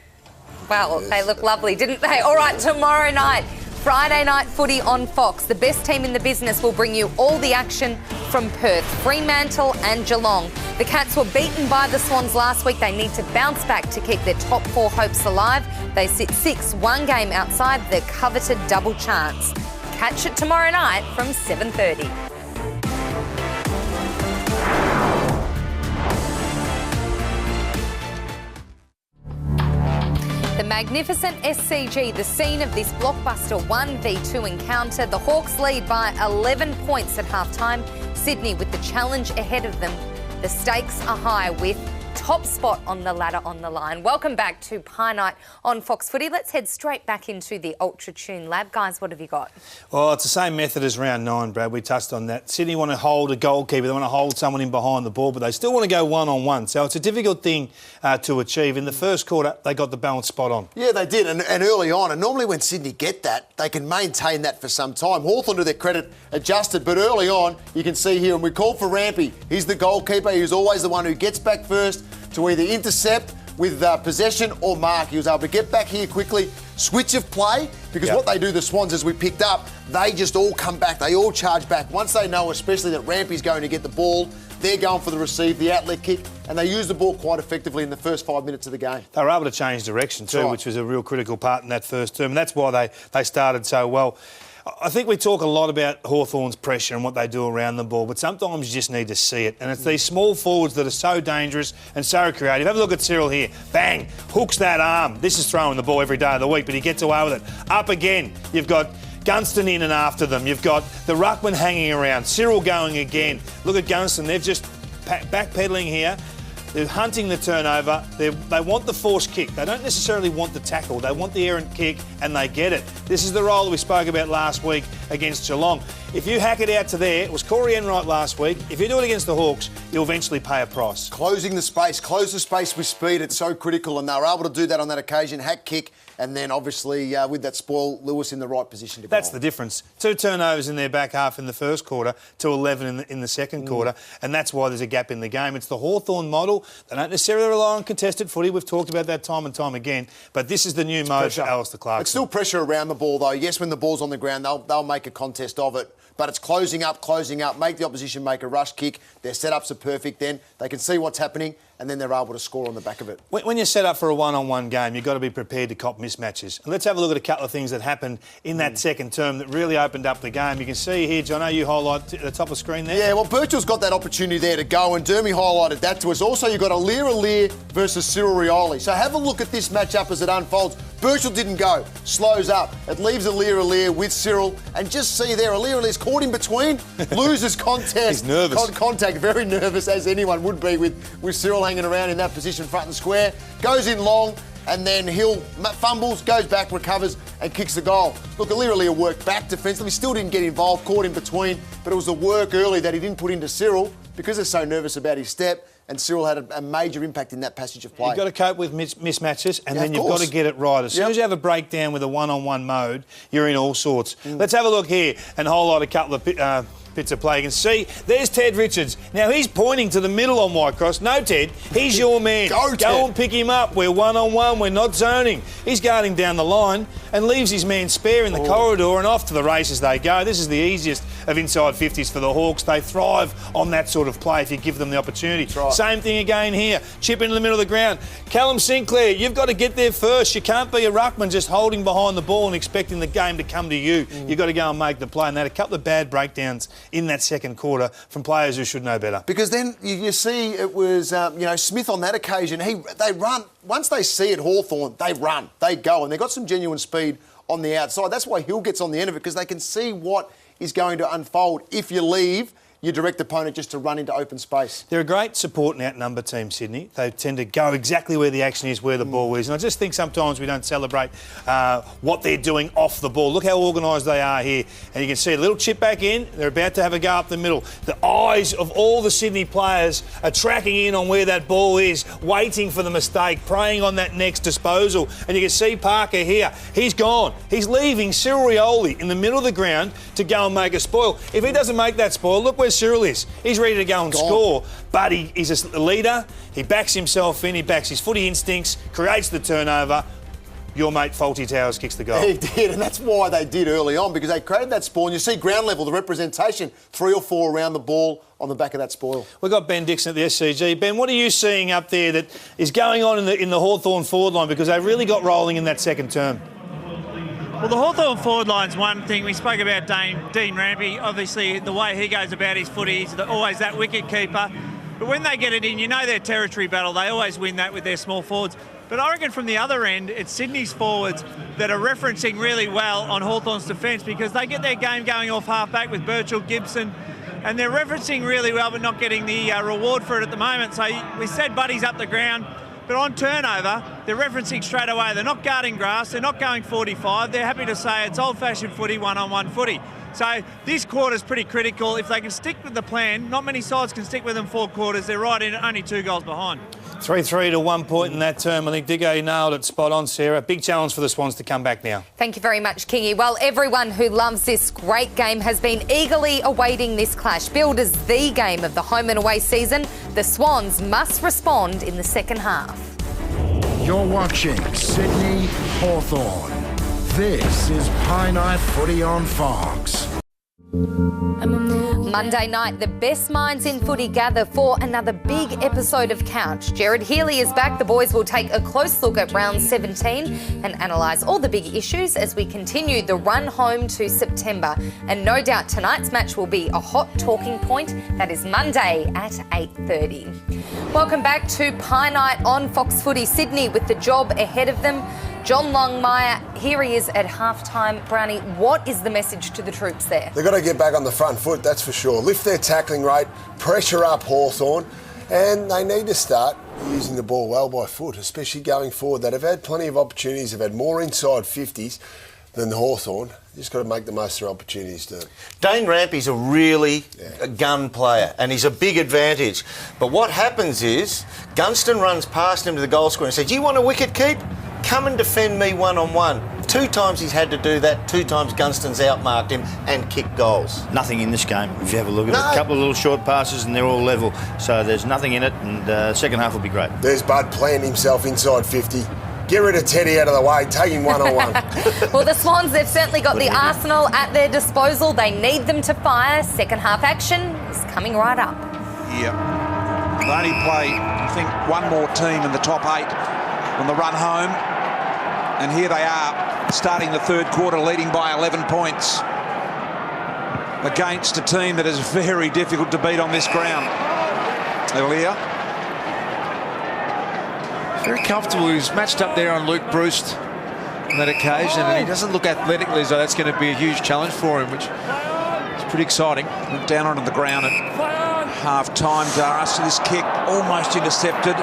Well, they look lovely, didn't they? All right, tomorrow night, Friday night footy on Fox. The best team in the business will bring you all the action from Perth, Fremantle and Geelong. The Cats were beaten by the Swans last week. They need to bounce back to keep their top four hopes alive. They sit 6, one game outside the coveted double chance. Catch it tomorrow night from 7:30. The magnificent SCG, the scene of this blockbuster 1v2 encounter. The Hawks lead by 11 points at halftime. Sydney with the challenge ahead of them. The stakes are high with top spot on the ladder on the line. Welcome back to Pie Night on Fox Footy. Let's head straight back into the Ultra Tune Lab. Guys, what have you got? Well, it's the same method as round 9, Brad. We touched on that. Sydney want to hold a goalkeeper. They want to hold someone in behind the ball, but they still want to go one-on-one. So it's a difficult thing to achieve. In the first quarter, they got the balance spot on. Yeah, they did, and early on. And normally when Sydney get that, they can maintain that for some time. Hawthorn, to their credit, adjusted, but early on, you can see here, and we called for Rampy. He's the goalkeeper. He's always the one who gets back first to either intercept with possession or mark. He was able to get back here quickly, switch of play, because what they do, the Swans, as we picked up, they just all come back. They all charge back. Once they know, especially that Rampy's going to get the ball, they're going for the receive, the outlet kick, and they use the ball quite effectively in the first 5 minutes of the game. They were able to change direction too, which was a real critical part in that first term, and that's why they started so well. I think we talk a lot about Hawthorn's pressure and what they do around the ball, but sometimes you just need to see it. And it's these small forwards that are so dangerous and so creative. Have a look at Cyril here. Bang! Hooks that arm. This is throwing the ball every day of the week, but he gets away with it. Up again. You've got Gunston in and after them. You've got the ruckman hanging around. Cyril going again. Look at Gunston. They've just backpedaling here. They're hunting the turnover. They want the forced kick. They don't necessarily want the tackle. They want the errant kick, and they get it. This is the role that we spoke about last week against Geelong. If you hack it out to there, it was Corey Enright last week. If you do it against the Hawks, you'll eventually pay a price. Closing the space. Close the space with speed. It's so critical, and they were able to do that on that occasion. Hack kick. And then, obviously, with that spoil, Lewis in the right position to go. That's the difference. 2 turnovers in their back half in the first quarter to 11 in the second quarter, and that's why there's a gap in the game. It's the Hawthorn model. They don't necessarily rely on contested footy. We've talked about that time and time again, but this is the new mode for Alistair Clarkson. It's still pressure around the ball, though. Yes, when the ball's on the ground, they'll make a contest of it. But it's closing up, make the opposition make a rush kick. Their setups are perfect then. They can see what's happening, and then they're able to score on the back of it. When you're set up for a one-on-one game, you've got to be prepared to cop mismatches. And let's have a look at a couple of things that happened in that second term that really opened up the game. You can see here, Jono, you highlight at the top of the screen there. Yeah, well, Birchall's got that opportunity there to go, and Dermy highlighted that to us. Also, you've got Aliir versus Cyril Rioli. So have a look at this matchup as it unfolds. Birchall didn't go, slows up. It leaves Aliir with Cyril, and just see there, Aliir's caught in between, loses contest. He's nervous. Contact, very nervous, as anyone would be with Cyril hanging around in that position front and square. Goes in long, and then Hill fumbles, goes back, recovers, and kicks the goal. Look, Aliir worked back defensively, still didn't get involved, caught in between, but it was the work early that he didn't put into Cyril because they're so nervous about his step. And Cyril had a major impact in that passage of play. You've got to cope with mismatches, and then you've got to get it right. As soon as you have a breakdown with a one-on-one mode, you're in all sorts. Let's have a look here and highlight a couple of bits of play. You can see there's Ted Richards. Now he's pointing to the middle on Whitecross. No, Ted, he's your man. Go and pick him up. We're one-on-one. We're not zoning. He's guarding down the line and leaves his man spare in the corridor, and off to the races they go. This is the easiest of inside 50s for the Hawks. They thrive on that sort of play if you give them the opportunity. Same thing again here. Chip into the middle of the ground. Callum Sinclair, you've got to get there first. You can't be a ruckman just holding behind the ball and expecting the game to come to you. You've got to go and make the play. And they had a couple of bad breakdowns in that second quarter from players who should know better. Because then you see it was, Smith on that occasion, they run. Once they see it, Hawthorn, they run, they go, and they've got some genuine speed on the outside. That's why Hill gets on the end of it, because they can see what is going to unfold if you leave your direct opponent just to run into open space. They're a great support and outnumber team, Sydney. They tend to go exactly where the action is, where the ball is. And I just think sometimes we don't celebrate what they're doing off the ball. Look how organised they are here. And you can see a little chip back in. They're about to have a go up the middle. The eyes of all the Sydney players are tracking in on where that ball is, waiting for the mistake, preying on that next disposal. And you can see Parker here. He's gone. He's leaving Cyril Rioli in the middle of the ground to go and make a spoil. If he doesn't make that spoil, look where Cyril is. He's ready to go and score, but he's a leader. He backs himself in. He backs his footy instincts, creates the turnover. Your mate Faulty Towers kicks the goal. He did, and that's why they did early on, because they created that spoil. And you see ground level, the representation, 3 or 4 around the ball on the back of that spoil. We've got Ben Dixon at the SCG. Ben, what are you seeing up there that is going on in the Hawthorn forward line, because they really got rolling in that second term? Well, the Hawthorn forward line's one thing. We spoke about Dean Rampy. Obviously, the way he goes about his footy, he's always that wicket keeper. But when they get it in, you know their territory battle. They always win that with their small forwards. But I reckon from the other end, it's Sydney's forwards that are referencing really well on Hawthorn's defence, because they get their game going off half-back with Birchall, Gibson, and they're referencing really well but not getting the reward for it at the moment. So we said Buddy's up the ground. But on turnover, they're referencing straight away. They're not guarding grass. They're not going 45. They're happy to say it's old-fashioned footy, one-on-one footy. So this quarter's pretty critical. If they can stick with the plan, not many sides can stick with them 4 quarters. They're right in, only 2 goals behind. 3-3 to 1 point in that term. I think Diggo nailed it spot on, Sarah. Big challenge for the Swans to come back now. Thank you very much, Kingy. Well, everyone who loves this great game has been eagerly awaiting this clash. Billed as the game of the home and away season, the Swans must respond in the second half. You're watching Sydney Hawthorn. This is Pie Night Footy on Fox. Monday night, the best minds in footy gather for another big episode of Couch. Jared Healy is back. The boys will take a close look at round 17 and analyse all the big issues as we continue the run home to September. And no doubt tonight's match will be a hot talking point. That is Monday at 8:30. Welcome back to Pie Night on Fox Footy Sydney with the job ahead of them. John Longmire, here he is at halftime. Brownie, what is the message to the troops there? They've got to get back on the front foot, that's for sure. Lift their tackling rate, pressure up Hawthorn, and they need to start using the ball well by foot, especially going forward. They've had plenty of opportunities. They've had more inside 50s than Hawthorn. Just got to make the most of their opportunities to. Dane Rampy's a really gun player, and he's a big advantage. But what happens is Gunston runs past him to the goal square and says, "You want a wicket keep? Come and defend me one-on-one." 2 times he's had to do that. 2 times Gunston's outmarked him and kicked goals. Nothing in this game, if you have a look at it. A couple of little short passes and they're all level. So there's nothing in it, and second half will be great. There's Bud playing himself inside 50. Get rid of Teddy out of the way. Take him one-on-one. Well, the Swans, they've certainly got the arsenal at their disposal. They need them to fire. Second half action is coming right up. Yeah. They only play, I think, one more team in the top 8 on the run home. And here they are, starting the third quarter, leading by 11 points against a team that is very difficult to beat on this ground. Earlier. Very comfortable. He's matched up there on Luke Bruce on that occasion, and he doesn't look athletically as though that's going to be a huge challenge for him, which is pretty exciting. Went down onto the ground at half-time. Darcy, this kick almost intercepted.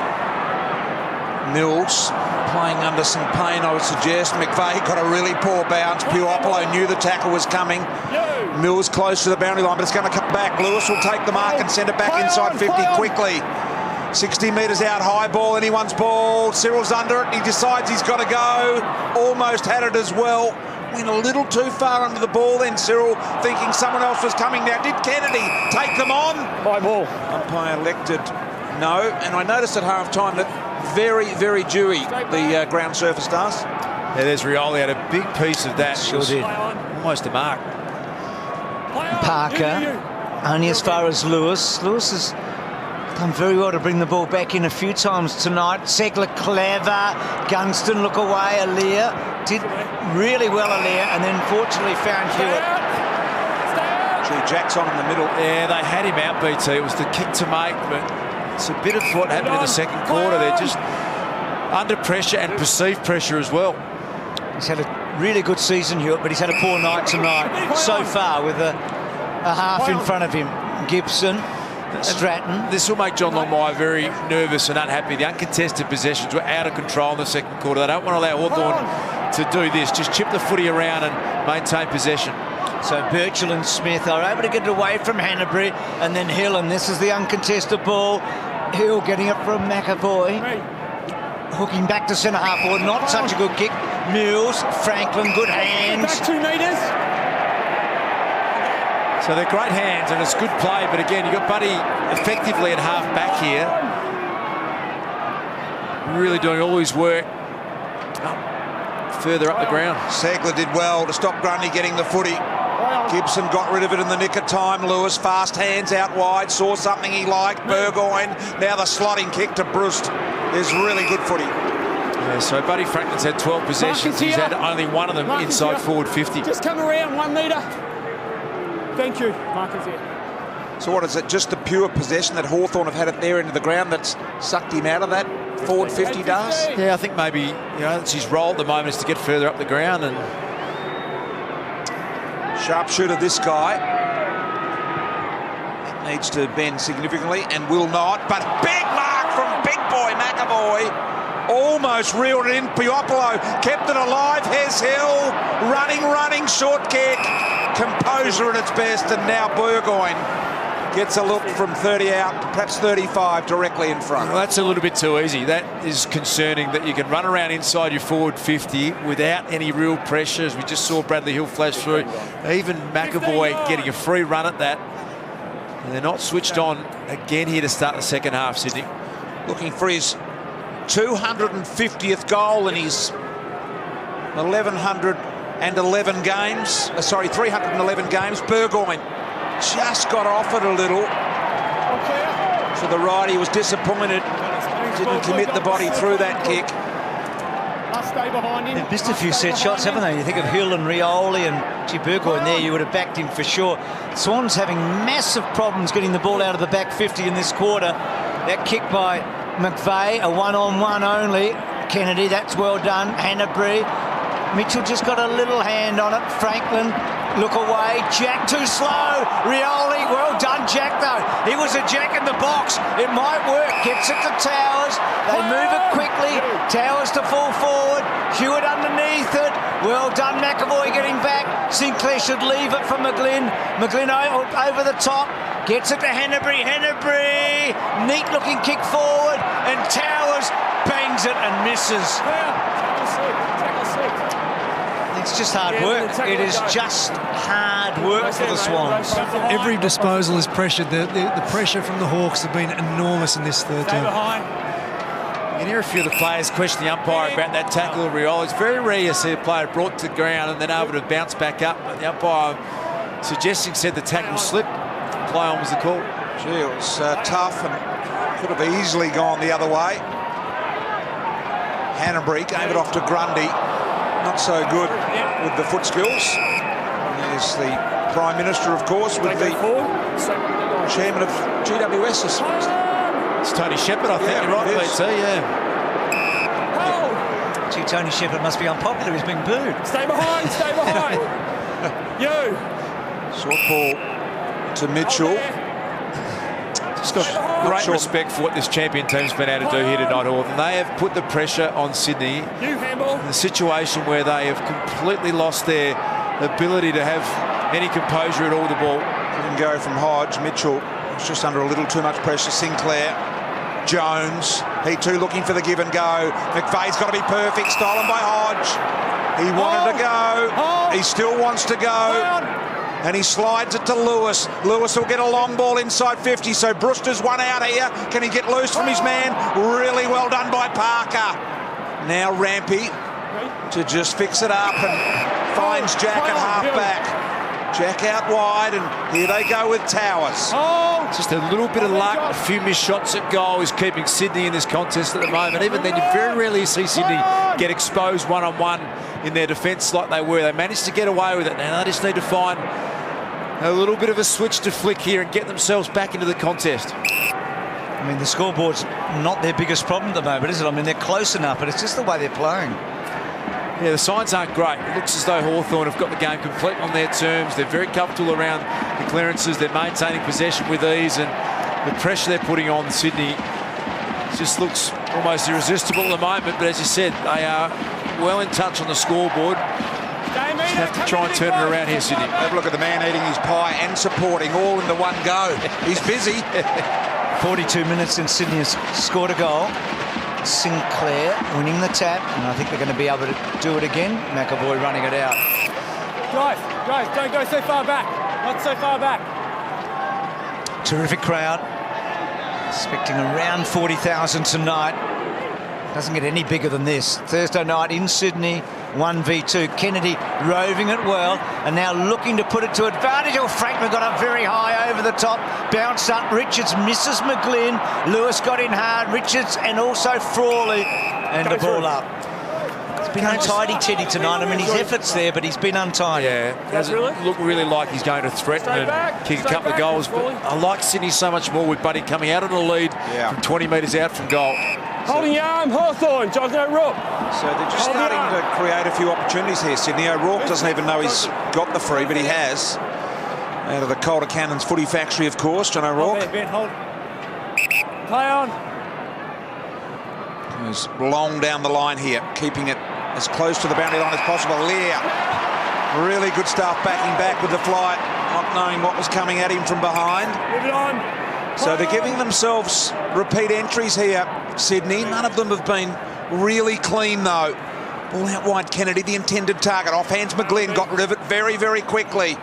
Mills playing under some pain, I would suggest. McVeigh got a really poor bounce. Puopolo knew the tackle was coming. Mills close to the boundary line, but it's going to come back. Lewis will take the mark and send it back inside 50 quickly. 60 metres out, high ball, anyone's ball. Cyril's under it. He decides he's got to go. Almost had it as well. went a little too far under the ball then, Cyril, thinking someone else was coming now. Did Kennedy take them on? High ball. Umpire elected no. And I noticed at half-time that very, very dewy the ground surface does. Yeah, there's Rioli had a big piece of that. Sure did. Almost a mark. Parker, only as far as Lewis. Lewis has done very well to bring the ball back in a few times tonight. Segler clever. Gunston look away. Aaliyah did really well, Aaliyah, and then fortunately found Hewitt. Jack's on in the middle. Yeah, they had him out, BT. It was the kick to make, but it's a bit of what happened in the second quarter. They're just under pressure and perceived pressure as well. He's had a really good season, Hewitt, but he's had a poor night tonight so far with a half in front of him. Gibson, Stratton. This will make John Longmire very nervous and unhappy. The uncontested possessions were out of control in the second quarter. They don't want to allow Hawthorn to do this. Just chip the footy around and maintain possession. So Birchall and Smith are able to get it away from Hanbury, and then Hill, and this is the uncontested ball. Hill getting it from McAvoy. Hooking back to centre half forward, not such a good kick. Mills, Franklin, good hands. Back 2 metres. So they're great hands and it's good play, but again, you've got Buddy effectively at half back here. Really doing all his work further up the ground. Segler did well to stop Grundy getting the footy. Gibson got rid of it in the nick of time. Lewis, fast hands out wide, saw something he liked. Burgoyne, now the slotting kick to Brust. There's really good footy. Yeah, so Buddy Franklin's had 12 possessions. He's had only one of them inside forward 50. Just come around 1 metre. Thank you. Marcus here. So what is it, just the pure possession that Hawthorn have had at their end of the ground that's sucked him out of that forward 50, does? Yeah, I think maybe, that's his role at the moment is to get further up the ground. And sharpshooter, this guy. It needs to bend significantly and will not, but big mark from big boy McAvoy. Almost reeled it in. Piopolo kept it alive. Hes Hill running, short kick. Composure at its best, and now Burgoyne gets a look from 30 out, perhaps 35 directly in front. Well, that's a little bit too easy. That is concerning, that you can run around inside your forward 50 without any real pressure, as we just saw Bradley Hill flash through. Even McAvoy getting a free run at that. And they're not switched on again here to start the second half, Sydney. Looking for his 250th goal in his 311 games. Burgoyne just got off it a little. So the righty was disappointed. Didn't commit the body through that kick. I'll stay behind him. They've missed a few set shots, haven't they? You think of Hill and Rioli and Burgoyne there, you would have backed him for sure. Swans having massive problems getting the ball out of the back 50 in this quarter. That kick by McVeigh, a one-on-one only. Kennedy, that's well done. Hanbury. Mitchell just got a little hand on it. Franklin, look away. Jack too slow. Rioli, well done, Jack, though. He was a Jack in the box. It might work. Gets it to Towers. They move it quickly. Towers to fall forward. Hewitt underneath it. Well done, McAvoy getting back. Sinclair should leave it from McGlynn. McGlynn over the top. Gets it to Hanbury. Neat looking kick forward. And Towers bangs it and misses. It's just hard work. It is just hard work for the Swans. Every disposal is pressured. The pressure from the Hawks have been enormous in this third term. You can hear a few of the players question the umpire about that tackle of Rioli. It's very rare you see a player brought to the ground and then able to bounce back up. But the umpire said the tackle slipped. Play on was the call. Gee, it was tough and could have easily gone the other way. Hanbury gave it off to Grundy. Not so good with the foot skills. There's the Prime Minister, of course, with the chairman of GWS. It's Tony Shepherd, I think. Yeah, you're right, it BT, yeah. Gee, Tony Shepherd must be unpopular. He's being booed. Stay behind. You. Short ball to Mitchell. Just got great respect for what this champion team's been able to do here tonight, Hawthorn. They have put the pressure on Sydney in the situation where they have completely lost their ability to have any composure at all the ball. Didn't go from Hodge. Mitchell was just under a little too much pressure. Sinclair. Jones. He too looking for the give and go. McVeigh's got to be perfect. Stolen by Hodge. He wanted to go. He still wants to go. And he slides it to Lewis. Lewis will get a long ball inside 50, so Brewster's one out here. Can he get loose from his man? Really well done by Parker. Now Rampy to just fix it up and finds Jack at half-back. Jack out wide, and here they go with Towers. Just a little bit of luck, a few missed shots at goal is keeping Sydney in this contest at the moment. Even then, you very rarely see Sydney get exposed one-on-one in their defence like they were. They managed to get away with it. Now they just need to find a little bit of a switch to flick here and get themselves back into the contest. I mean, the scoreboard's not their biggest problem at the moment, is it? I mean, they're close enough, but it's just the way they're playing. Yeah, the signs aren't great. It looks as though Hawthorn have got the game complete on their terms. They're very comfortable around the clearances. They're maintaining possession with ease, and the pressure they're putting on Sydney just looks almost irresistible at the moment. But as you said, they are well in touch on the scoreboard. Just have to try and turn it around here, Sydney. Have a look at the man eating his pie and supporting all in the one go. He's busy. 42 minutes and Sydney has scored a goal. Sinclair winning the tap, and I think they're going to be able to do it again. McAvoy running it out. Guys, don't go so far back. Not so far back. Terrific crowd. Expecting around 40,000 tonight. Doesn't get any bigger than this. Thursday night in Sydney, 1v2. Kennedy roving it well, and now looking to put it to advantage. Oh, Frankman got up very high over the top. Bounced up. Richards misses McGlynn. Lewis got in hard. Richards and also Frawley. And the ball up. It's been untidy, Teddy, tonight. I mean, his effort's there, but he's been untidy. Yeah, doesn't look really like he's going to threaten and kick a couple of goals. But I like Sydney so much more with Buddy coming out of the lead from 20 metres out from goal. Holding your arm, Hawthorn. John's no rook. So they're just starting to create a few opportunities here, Sydney. O'Rourke doesn't even know he's got the free, but he has. Out of the Calder Cannons footy factory, of course, John O'Rourke. Hold. Play on. He's long down the line here, keeping it as close to the boundary line as possible. Lear, really good stuff, backing back with the flight, not knowing what was coming at him from behind. Move it on. So they're giving themselves repeat entries here, Sydney. None of them have been really clean, though. Ball out wide, Kennedy, the intended target. Offhands McGlynn, got rid of it very, very quickly.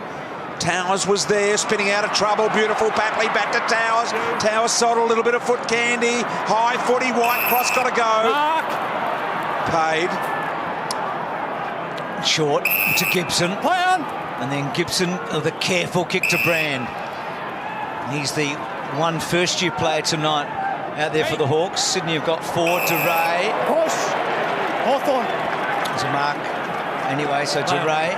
Towers was there, spinning out of trouble. Beautiful Batley, back to Towers. Towers sold a little bit of foot candy. High footy, White Cross got to go. Paid. Short to Gibson. Play on. And then Gibson, the careful kick to Brand. He's the one first-year player tonight out there for the Hawks. Sydney have got 4. DeRay. Push. Hawthorn. There's a mark. Anyway, so DeRay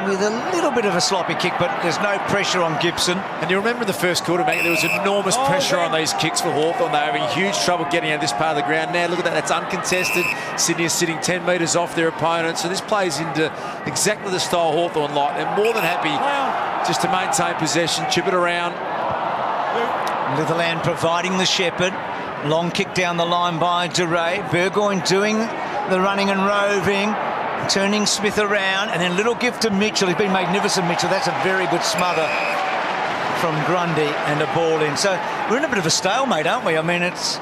with a little bit of a sloppy kick, but there's no pressure on Gibson. And you remember in the first quarter, mate, there was enormous pressure on these kicks for Hawthorn. They're having huge trouble getting out of this part of the ground. Now look at that, that's uncontested. Sydney is sitting 10 metres off their opponent, so this plays into exactly the style Hawthorn like. They're more than happy just to maintain possession, chip it around. Litherland providing the shepherd. Long kick down the line by DeRay. Burgoyne doing the running and roving. Turning Smith around, and then little gift to Mitchell. He's been magnificent, Mitchell. That's a very good smother from Grundy and a ball in. So we're in a bit of a stalemate, aren't we? I mean, it's...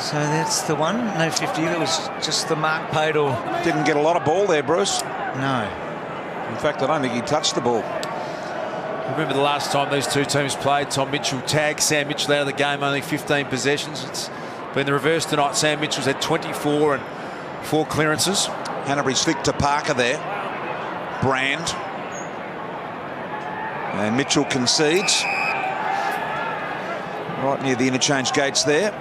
So that's the one. No 50. That was just the mark paid or... Didn't get a lot of ball there, Bruce. No. In fact, I don't think he touched the ball. Remember the last time these two teams played, Tom Mitchell tagged Sam Mitchell out of the game, only 15 possessions. It's been the reverse tonight. Sam Mitchell's had 24 and 4 clearances. Hanbury's flick to Parker there. Brand. And Mitchell concedes. Right near the interchange gates there.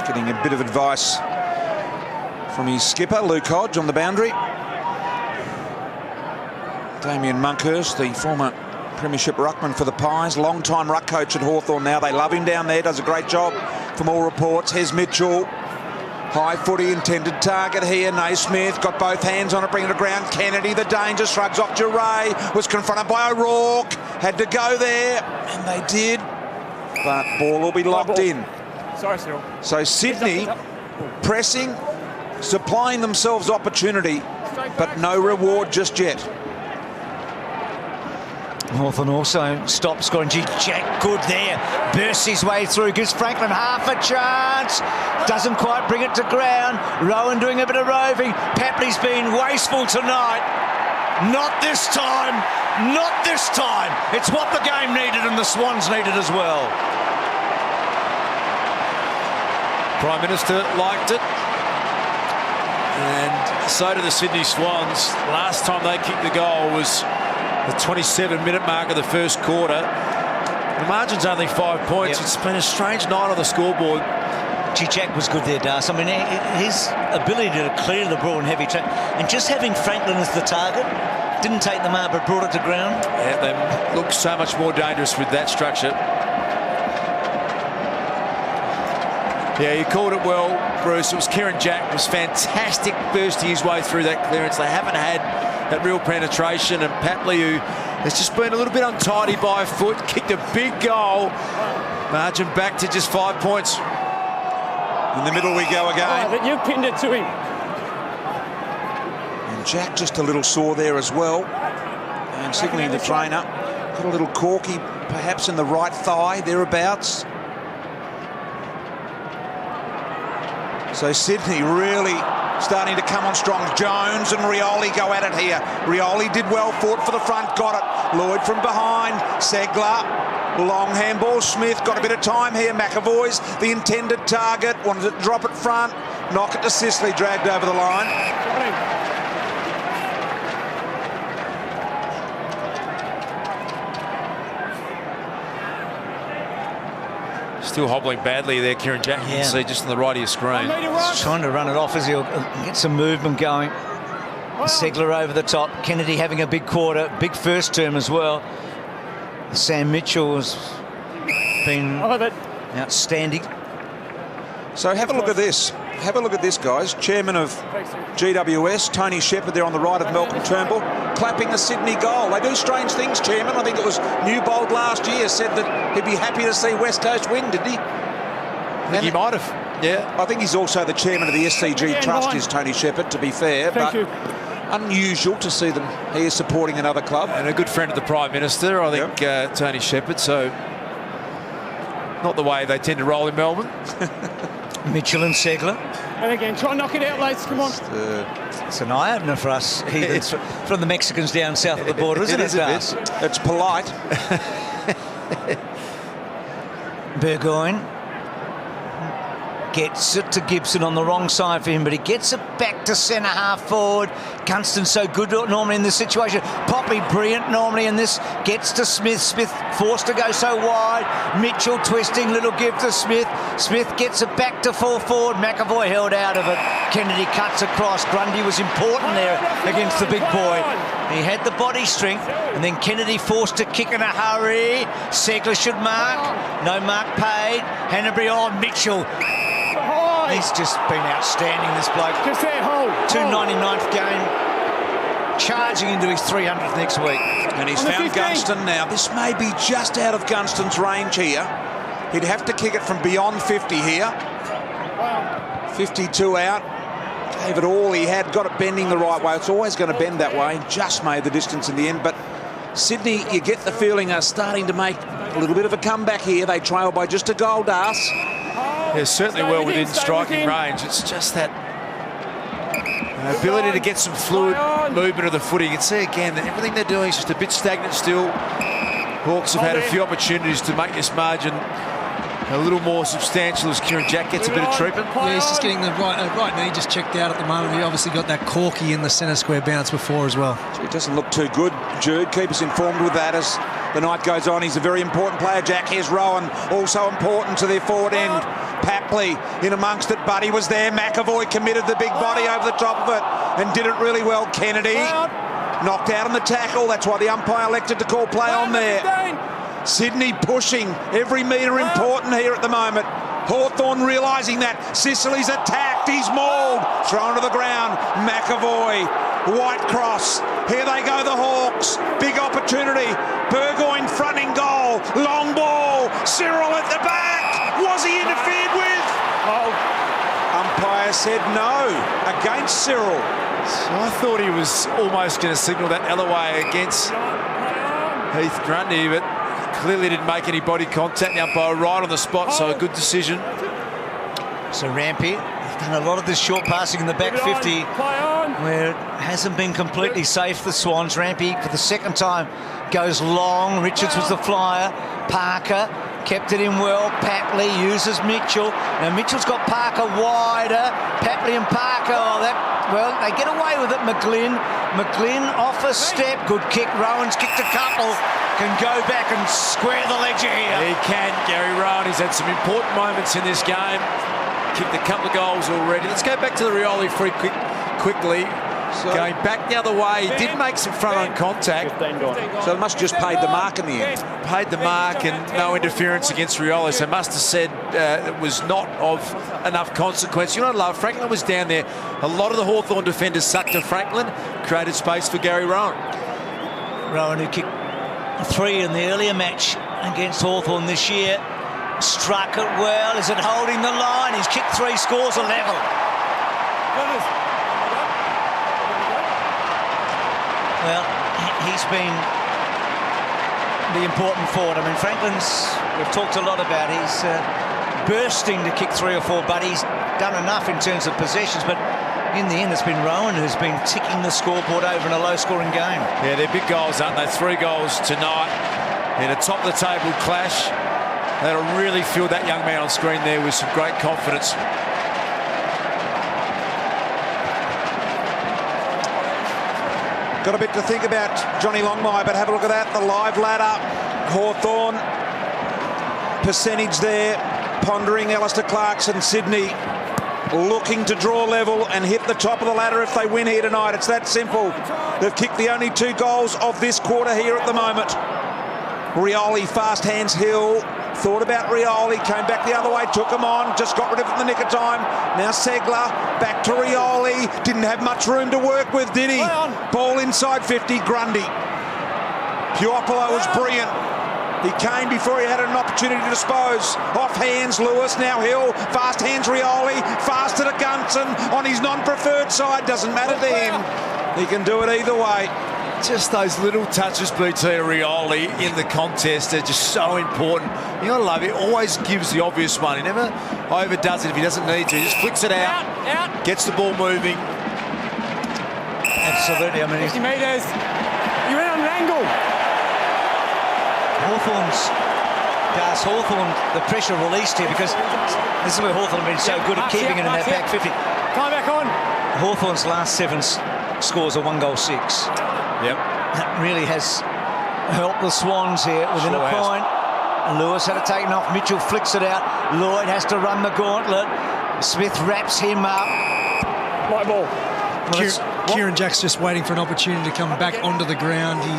Getting a bit of advice from his skipper, Luke Hodge, on the boundary. Damien Monkhurst, the former premiership ruckman for the Pies, long-time ruck coach at Hawthorn now. They love him down there, does a great job from all reports. Here's Mitchell. High footy, intended target here. Naismith got both hands on it, bringing it to ground. Kennedy, the danger, shrugs off DeRay. Was confronted by O'Rourke. Had to go there, and they did. But ball will be locked in. Sorry, Cyril. So Sydney pressing, supplying themselves opportunity, but no reward just yet. Hawthorn also stops scoring. Jack good there. Bursts his way through. Gives Franklin half a chance. Doesn't quite bring it to ground. Rowan doing a bit of roving. Papley's been wasteful tonight. Not this time. Not this time. It's what the game needed and the Swans needed as well. Prime Minister liked it. And so did the Sydney Swans. Last time they kicked the goal was the 27-minute mark of the first quarter. The margin's only 5 points. It's been a strange night on the scoreboard. Jack was good there, Das. I mean, his ability to clear the ball in heavy traffic and just having Franklin as the target, didn't take the mark but brought it to ground. Yeah, they look so much more dangerous with that structure. Yeah, you called it well, Bruce. It was Kieran Jack was fantastic bursting his way through that clearance. They haven't had that real penetration, and Papley, who has just been a little bit untidy by a foot, kicked a big goal. Margin back to just 5 points. In the middle we go again. But you pinned it to him. And Jack just a little sore there as well. And signalling the trainer. Got a little corky, perhaps in the right thigh, thereabouts. So Sydney really starting to come on strong. Jones and Rioli go at it here. Rioli did well, fought for the front, got it. Lloyd from behind. Segler. Long handball. Smith got a bit of time here. McAvoy's the intended target. Wanted to drop it front. Knock it to Sicily. Dragged over the line. Still hobbling badly there, Kieran Jack. You can see just on the right of your screen. He's trying to run it off as he'll get some movement going. Segler over the top. Kennedy having a big quarter. Big first term as well. Sam Mitchell has been outstanding. So have a look at this. Have a look at this, guys. Chairman of GWS, Tony Shepherd there on the right of Malcolm Turnbull, clapping the Sydney goal. They do strange things, Chairman. I think it was Newbold last year said that he'd be happy to see West Coast win, didn't he? I think he might have. Yeah. I think he's also the chairman of the SCG Trust, is Tony Shepherd, to be fair. Thank you. Unusual to see them here supporting another club. And a good friend of the Prime Minister, I think, Tony Shepherd. So not the way they tend to roll in Melbourne. Mitchell and Segler. And again, try and knock it out, lads. Come on. It's an eye-opener for us heathens from the Mexicans down south of the border, isn't it? It's polite. Burgoyne gets it to Gibson on the wrong side for him, but he gets it back to centre half forward. Gunston's so good normally in this situation. Poppy brilliant normally in this. Gets to Smith. Smith forced to go so wide. Mitchell twisting, little give to Smith. Smith gets it back to full forward. McAvoy held out of it. Kennedy cuts across. Grundy was important there against the big boy. He had the body strength, and then Kennedy forced to kick in a hurry. Segler should mark. No mark paid. Hanbury on. Mitchell. He's just been outstanding, this bloke. Just there, hold. 299th game. Charging into his 300th next week. And he's found Gunston now. This may be just out of Gunston's range here. He'd have to kick it from beyond 50 here. 52 out. Gave it all he had. Got it bending the right way. It's always going to bend that way. Just made the distance in the end. But Sydney, you get the feeling, are starting to make a little bit of a comeback here. They trail by just a goal, Das. Yeah, certainly well within striking range. It's just that ability to get some fluid movement of the footy. You can see again that everything they're doing is just a bit stagnant still. Hawks have had a few opportunities to make this margin a little more substantial as Kieran Jack gets a bit of treatment. Yeah, he's just getting the right knee just checked out at the moment. He obviously got that corky in the centre square bounce before as well. So it doesn't look too good, Jude. Keep us informed with that as the night goes on. He's a very important player, Jack. Here's Rowan, also important to their forward end. Papley in amongst it. Buddy was there. McAvoy committed the big body over the top of it and did it really well. Kennedy knocked out on the tackle. That's why the umpire elected to call play on there. Sydney pushing. Every metre important here at the moment. Hawthorn realising that. Sicily's attacked. He's mauled. Thrown to the ground. McAvoy. White cross. Here they go, the Hawks. Big opportunity. Burgoyne fronting goal. Long ball. Cyril at the back. Was he interfered with? Umpire said no against Cyril. So I thought he was almost going to signal that Alloway against Heath Grundy, but clearly didn't make any body contact. The umpire right on the spot, so a good decision. So Rampy, done a lot of this short passing in the back 50 where it hasn't been completely safe, the Swans. Rampy, for the second time, goes long. Richards was the flyer. Parker kept it in well. Papley uses Mitchell. Now Mitchell's got Parker wider. Papley and Parker, well, they get away with it. McGlynn off a step. Good kick. Rowan's kicked a couple. Can go back and square the ledger here. He can, Gary Rowan. He's had some important moments in this game. Kicked a couple of goals already. Let's go back to the Rioli free kick quickly. Going back the other way. He did make some front-on contact. So they must have just paid the mark in the end. Paid the mark and no interference against Rioli. So must have said it was not of enough consequence. You know what I love? Franklin was down there. A lot of the Hawthorn defenders sucked to Franklin. Created space for Gary Rowan. Rowan, who kicked 3 in the earlier match against Hawthorn this year. Struck it well. Is it holding the line? He's kicked 3, scores a level. Well, he's been the important forward. I mean, Franklin's, we've talked a lot about, he's bursting to kick 3 or 4, but he's done enough in terms of possessions. But in the end, it's been Rowan who's been ticking the scoreboard over in a low-scoring game. Yeah, they're big goals, aren't they? 3 goals tonight in a top-of-the-table clash. That'll really fill that young man on screen there with some great confidence. Got a bit to think about Johnny Longmire, but have a look at that. The live ladder. Hawthorn. Percentage there. Pondering Alistair Clarkson, Sydney. Looking to draw level and hit the top of the ladder if they win here tonight. It's that simple. They've kicked the only 2 goals of this quarter here at the moment. Rioli, fast hands, Hill. Thought about Rioli, came back the other way, took him on, just got rid of it in the nick of time. Now Segler, back to Rioli. Didn't have much room to work with, did he? Ball inside 50, Grundy. Puopolo was brilliant. He came before he had an opportunity to dispose. Off hands, Lewis, now Hill. Fast hands, Rioli. Fast to the Gunson on his non-preferred side. Doesn't matter to him. He can do it either way. Just those little touches, BT Rioli in the contest are just so important. You know what I love? He always gives the obvious one. He never overdoes it if he doesn't need to. He just flicks it out. Gets the ball moving. Absolutely. I mean, 50 metres. You're in on an angle. Hawthorn, the pressure released here because this is where Hawthorn have been so good at keeping it in that back 50. Time back on. Hawthorn's last 7 scores are 1 goal 6. Yep. That really has helped the Swans here within a point. Lewis had it taken off. Mitchell flicks it out. Lloyd has to run the gauntlet. Smith wraps him up. White ball. Kieran Jack's just waiting for an opportunity to come back onto the ground. He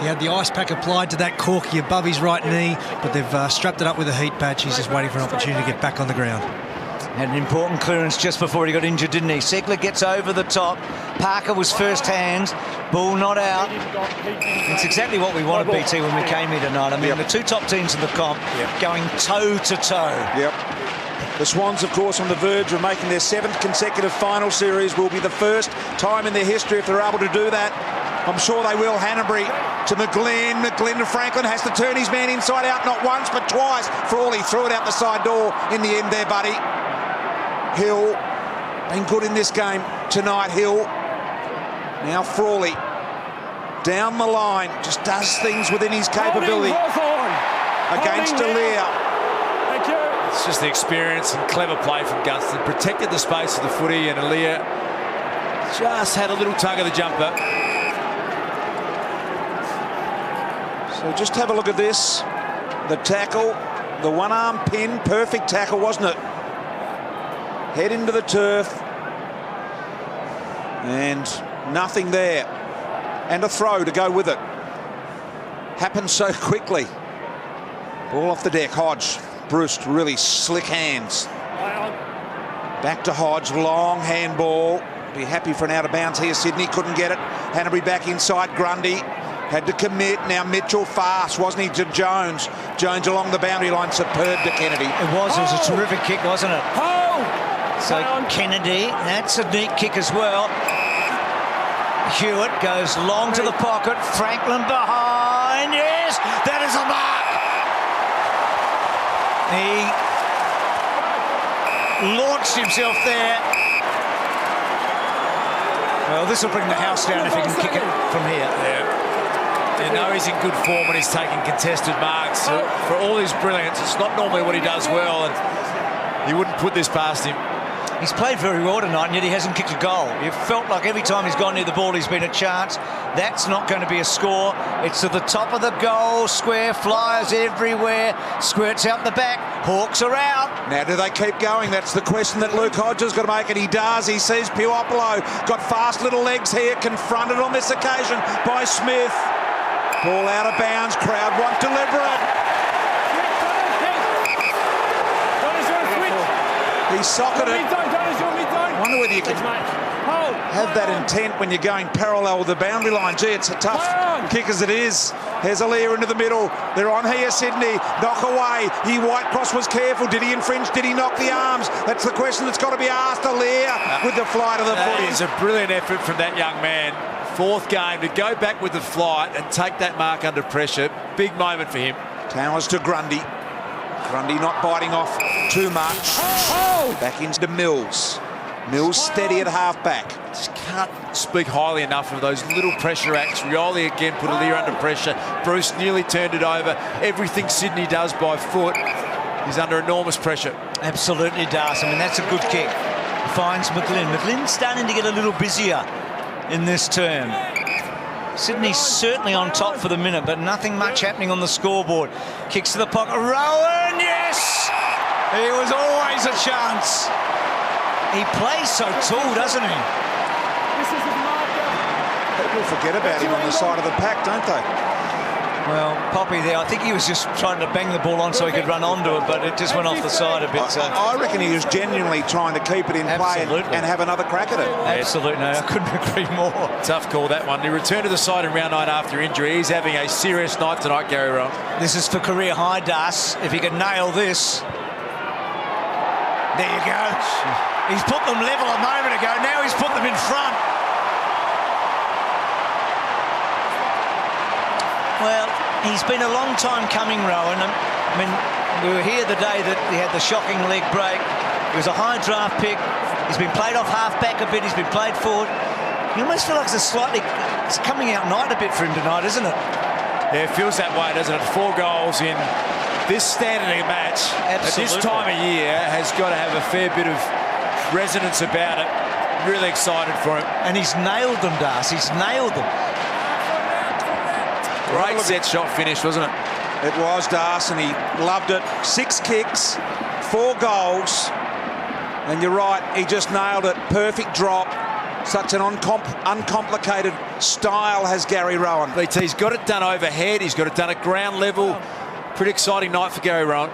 had the ice pack applied to that corky above his right knee, but they've strapped it up with a heat patch. He's just waiting for an opportunity to get back on the ground. Had an important clearance just before he got injured, didn't he? Segler gets over the top. Parker was first hands. Ball not out. It's exactly what we wanted, BT, when we came here tonight. I mean, the 2 top teams in the comp going toe-to-toe. Yep. The Swans, of course, on the verge of making their 7th consecutive final series. Will be the first time in their history if they're able to do that. I'm sure they will. Hanbury to McGlynn. McGlynn to Franklin. Has to turn his man inside out, not once, but twice. Frawley threw it out the side door in the end there, buddy. Hill, been good in this game tonight, Hill. Now Frawley, down the line, just does things within his capability. Against Delia. Thank you. It's just the experience and clever play from Gunston. Protected the space of the footy, and Alia just had a little tug of the jumper. So just have a look at this. The tackle, the one-arm pin, perfect tackle, wasn't it? Head into the turf. And nothing there. And a throw to go with it. Happened so quickly. Ball off the deck. Hodge. Bruce, really slick hands. Back to Hodge. Long handball. Be happy for an out of bounds here. Sydney couldn't get it. Hanbury back inside. Grundy had to commit. Now Mitchell fast, wasn't he, to Jones? Jones along the boundary line. Superb to Kennedy. It was a terrific kick, wasn't it? So Kennedy, that's a neat kick as well. Hewitt goes long to the pocket. Franklin behind. Yeah! yes, that is a mark. He launched himself there. Well, this will bring the house down if he can kick it from here. Yeah. You know he's in good form when he's taking contested marks. For all his brilliance, it's not normally what he does well, and he wouldn't put this past him. He's played very well tonight, and yet he hasn't kicked a goal. It felt like every time he's gone near the ball, he's been a chance. That's not going to be a score. It's to the top of the goal square, flyers everywhere, squirts out the back, Hawks are out. Now, do they keep going? That's the question that Luke Hodges got to make, and he does. He sees Puopolo got fast little legs here, confronted on this occasion by Smith. Ball out of bounds, crowd won't deliver it. He socketed it. I wonder whether you can have that intent when you're going parallel with the boundary line. Gee, it's a tough kick as it is. Here's Aaliyah into the middle. They're on here, Sydney. Knock away. Whitecross was careful. Did he infringe? Did he knock the arms? That's the question that's got to be asked. Aaliyah with the flight of the footy. It's a brilliant effort from that young man. Fourth game to go back with the flight and take that mark under pressure. Big moment for him. Towers to Grundy. Grundy not biting off too much. Back into Mills. Mills steady at half-back. Just can't speak highly enough of those little pressure acts. Rioli again put Aaliyah under pressure. Bruce nearly turned it over. Everything Sydney does by foot is under enormous pressure. Absolutely does. I mean, that's a good kick. Finds McGlynn. McGlynn's starting to get a little busier in this term. Sydney's certainly on top for the minute, but nothing much happening on the scoreboard. Kicks to the pocket. Rowan, yes! He was always a chance. He plays so tall, doesn't he? People forget about him on the side of the pack, don't they? Well, Poppy there, I think he was just trying to bang the ball on so he could run onto it, but it just went off the side a bit. I reckon he was genuinely trying to keep it in play and have another crack at it. Absolutely, no, I couldn't agree more. Tough call, that one. He returned to the side in round 9 after injury. He's having a serious night tonight, Gary Rowan. This is for career high, Das. If he can nail this. There you go. He's put them level a moment ago. Now he's put them in front. Well, he's been a long time coming, Rowan. I mean, we were here the day that he had the shocking leg break. He was a high draft pick. He's been played off half-back a bit. He's been played forward. You almost feel like it's coming out night a bit for him tonight, isn't it? Yeah, it feels that way, doesn't it? 4 goals in this standard of match at this time of year has got to have a fair bit of resonance about it. Really excited for him. And he's nailed them, Das. He's nailed them. Great set shot finish, wasn't it? It was, Das, and he loved it. 6 kicks, 4 goals. And you're right, he just nailed it. Perfect drop. Such an uncomplicated style has Gary Rowan. BT's got it done overhead. He's got it done at ground level. Pretty exciting night for Gary Rowan.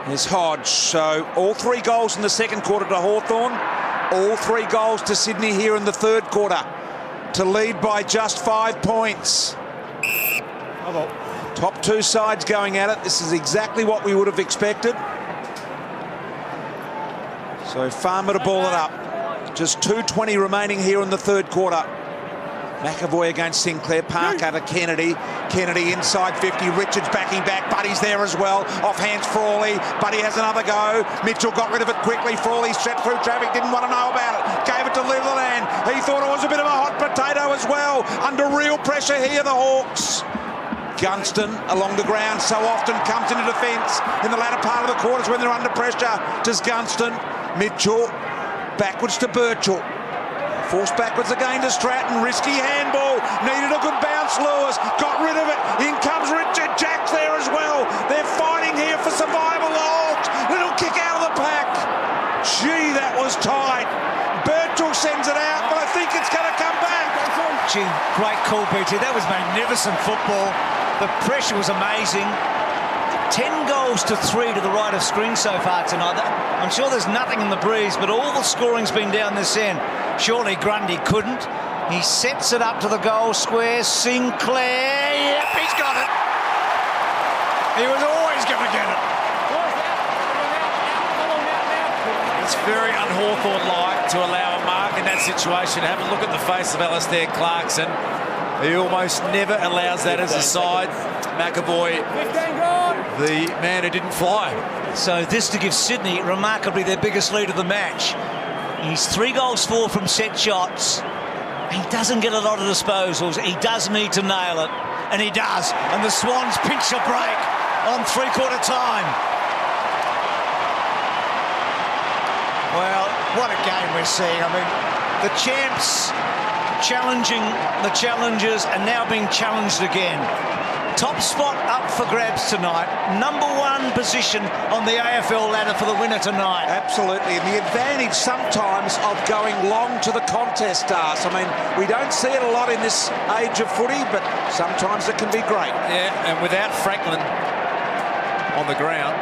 There's Hodge. So all 3 goals in the second quarter to Hawthorn. All 3 goals to Sydney here in the third quarter. To lead by just 5 points. Top 2 sides going at it. This is exactly what we would have expected. So Farmer to ball it up. Just 2:20 remaining here in the third quarter. McAvoy against Sinclair, Parker to Kennedy. Kennedy inside 50, Richards backing back, Buddy's there as well. Off hands Frawley, Buddy has another go. Mitchell got rid of it quickly, Frawley stepped through traffic, didn't want to know about it. Gave it to Litherland, he thought it was a bit of a hot potato as well. Under real pressure here, the Hawks. Gunston along the ground so often comes into defence in the latter part of the quarters when they're under pressure. Does Gunston, Mitchell, backwards to Birchall. Forced backwards again to Stratton. Risky handball. Needed a good bounce, Lewis. Got rid of it. In comes Richard. Jack's there as well. They're fighting here for survival, the Hawks. Little kick out of the pack. Gee, that was tight. Birchall sends it out, but I think it's going to come back. Gee, great call, BT. That was magnificent football. The pressure was amazing. 10 goals to 3 to the right of screen so far tonight. I'm sure there's nothing in the breeze, but all the scoring's been down this end. Surely Grundy couldn't. He sets it up to the goal square. Sinclair, yep, he's got it. He was always going to get it. It's very un-Hawthorn-like to allow a mark in that situation. Have a look at the face of Alastair Clarkson. He almost never allows that as a side. McAvoy, the man who didn't fly. So this to give Sydney remarkably their biggest lead of the match. He's 3 goals 4 from set shots. He doesn't get a lot of disposals. He does need to nail it, and he does. And the Swans pinch a break on 3/4 time. Well, what a game we're seeing. I mean, the champs challenging the challengers and now being challenged again. Top spot up for grabs tonight. Number 1 position on the AFL ladder for the winner tonight. Absolutely, and the advantage sometimes of going long to the contest, Darce. I mean, we don't see it a lot in this age of footy, but sometimes it can be great. Yeah, and without Franklin on the ground.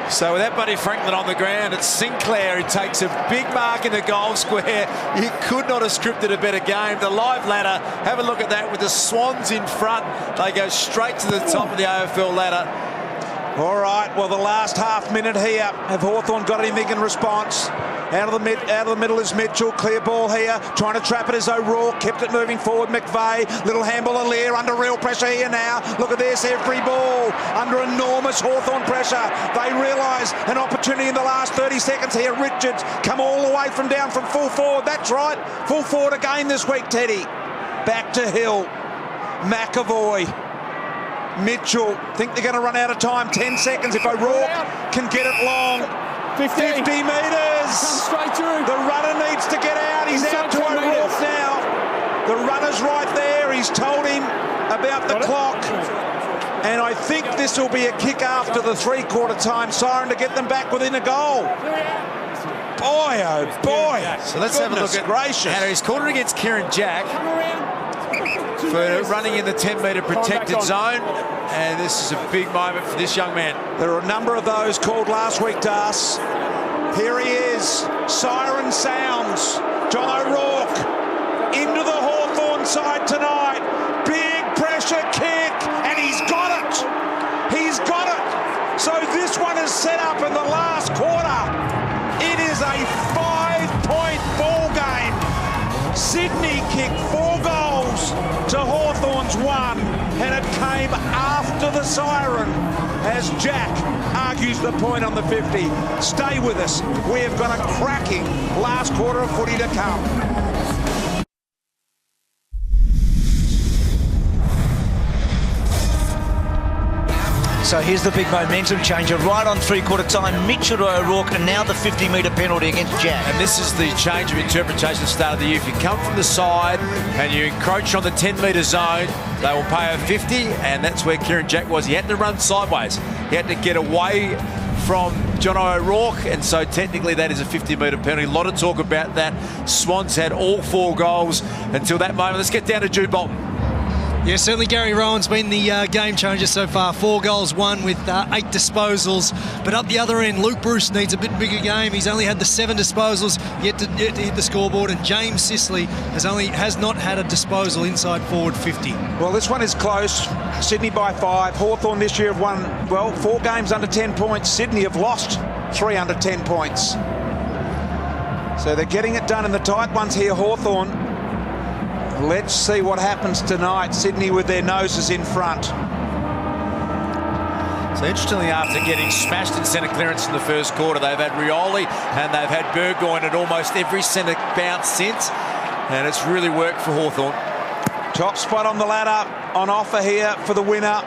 So without Buddy Franklin on the ground, it's Sinclair who takes a big mark in the goal square. You could not have scripted a better game. The live ladder, have a look at that with the Swans in front. They go straight to the top of the AFL ladder. All right, well, the last half minute here. Have Hawthorn got anything in response? Out of the middle is Mitchell. Clear ball here. Trying to trap it is O'Rourke. Kept it moving forward. McVeigh. Little handball Alier under real pressure here now. Look at this. Every ball under enormous Hawthorn pressure. They realise an opportunity in the last 30 seconds here. Richards come all the way from down from full forward. That's right. Full forward again this week, Teddy. Back to Hill. McAvoy. Mitchell. Think they're going to run out of time. 10 seconds if O'Rourke can get it long. 50 metres. Straight through. The runner needs to get out. He's out to O'Rourke now. The runner's right there. He's told him about the clock. And I think this will be a kick after the 3/4 time siren to get them back within a goal. Boy, oh boy. So let's have a look at gracious. Harry's corner against Kieran Jack for running in the 10-metre protected zone. And this is a big moment for this young man. There are a number of those called last week, Das. Here he is. Siren sounds. John O'Rourke into the Hawthorn side tonight. Big pressure kick, and he's got it. He's got it. So this one is set up in the last quarter. It is a 5-point ball game. Sydney kicked 4 goals to Hawthorn's 1, and it came after the siren as Jack argues the point on the 50. Stay with us. We have got a cracking last quarter of footy to come. So here's the big momentum changer. Right on 3/4 time, Mitchell to O'Rourke, and now the 50-metre penalty against Jack. And this is the change of interpretation at the start of the year. If you come from the side and you encroach on the 10-metre zone, they will pay a 50, and that's where Kieran Jack was. He had to run sideways. He had to get away from John O'Rourke, and so technically that is a 50-metre penalty. A lot of talk about that. Swans had all 4 goals until that moment. Let's get down to Jude Bolton. Yeah, certainly Gary Rowan's been the game changer so far. 4 goals, 1 with 8 disposals. But up the other end, Luke Bruce needs a bit bigger game. He's only had the 7 disposals yet to hit the scoreboard, and James Sicily has not had a disposal inside forward 50. Well, this one is close. Sydney by 5. Hawthorn this year have won, 4 games under 10 points. Sydney have lost 3 under 10 points. So they're getting it done in the tight ones here, Hawthorn. Let's see what happens tonight. Sydney with their noses in front. So interestingly, after getting smashed in centre clearance in the first quarter, they've had Rioli and they've had Burgoyne at almost every centre bounce since. And it's really worked for Hawthorn. Top spot on the ladder on offer here for the winner.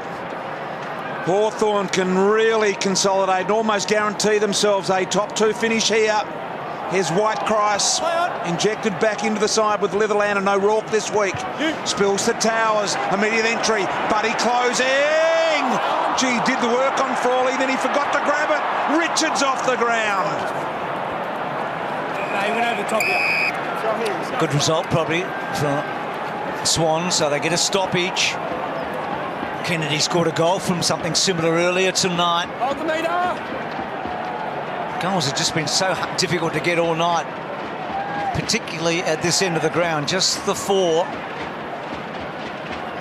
Hawthorn can really consolidate and almost guarantee themselves a top 2 finish here. Here's White-Christ, injected back into the side with Litherland and O'Rourke this week. Spills to Towers, immediate entry, Buddy closing. Gee, did the work on Frawley, then he forgot to grab it. Richards off the ground. No, he went over the top here. Good result probably for Swans, so they get a stoppage. Kennedy scored a goal from something similar earlier tonight. Goals have just been so difficult to get all night, particularly at this end of the ground. Just the 4.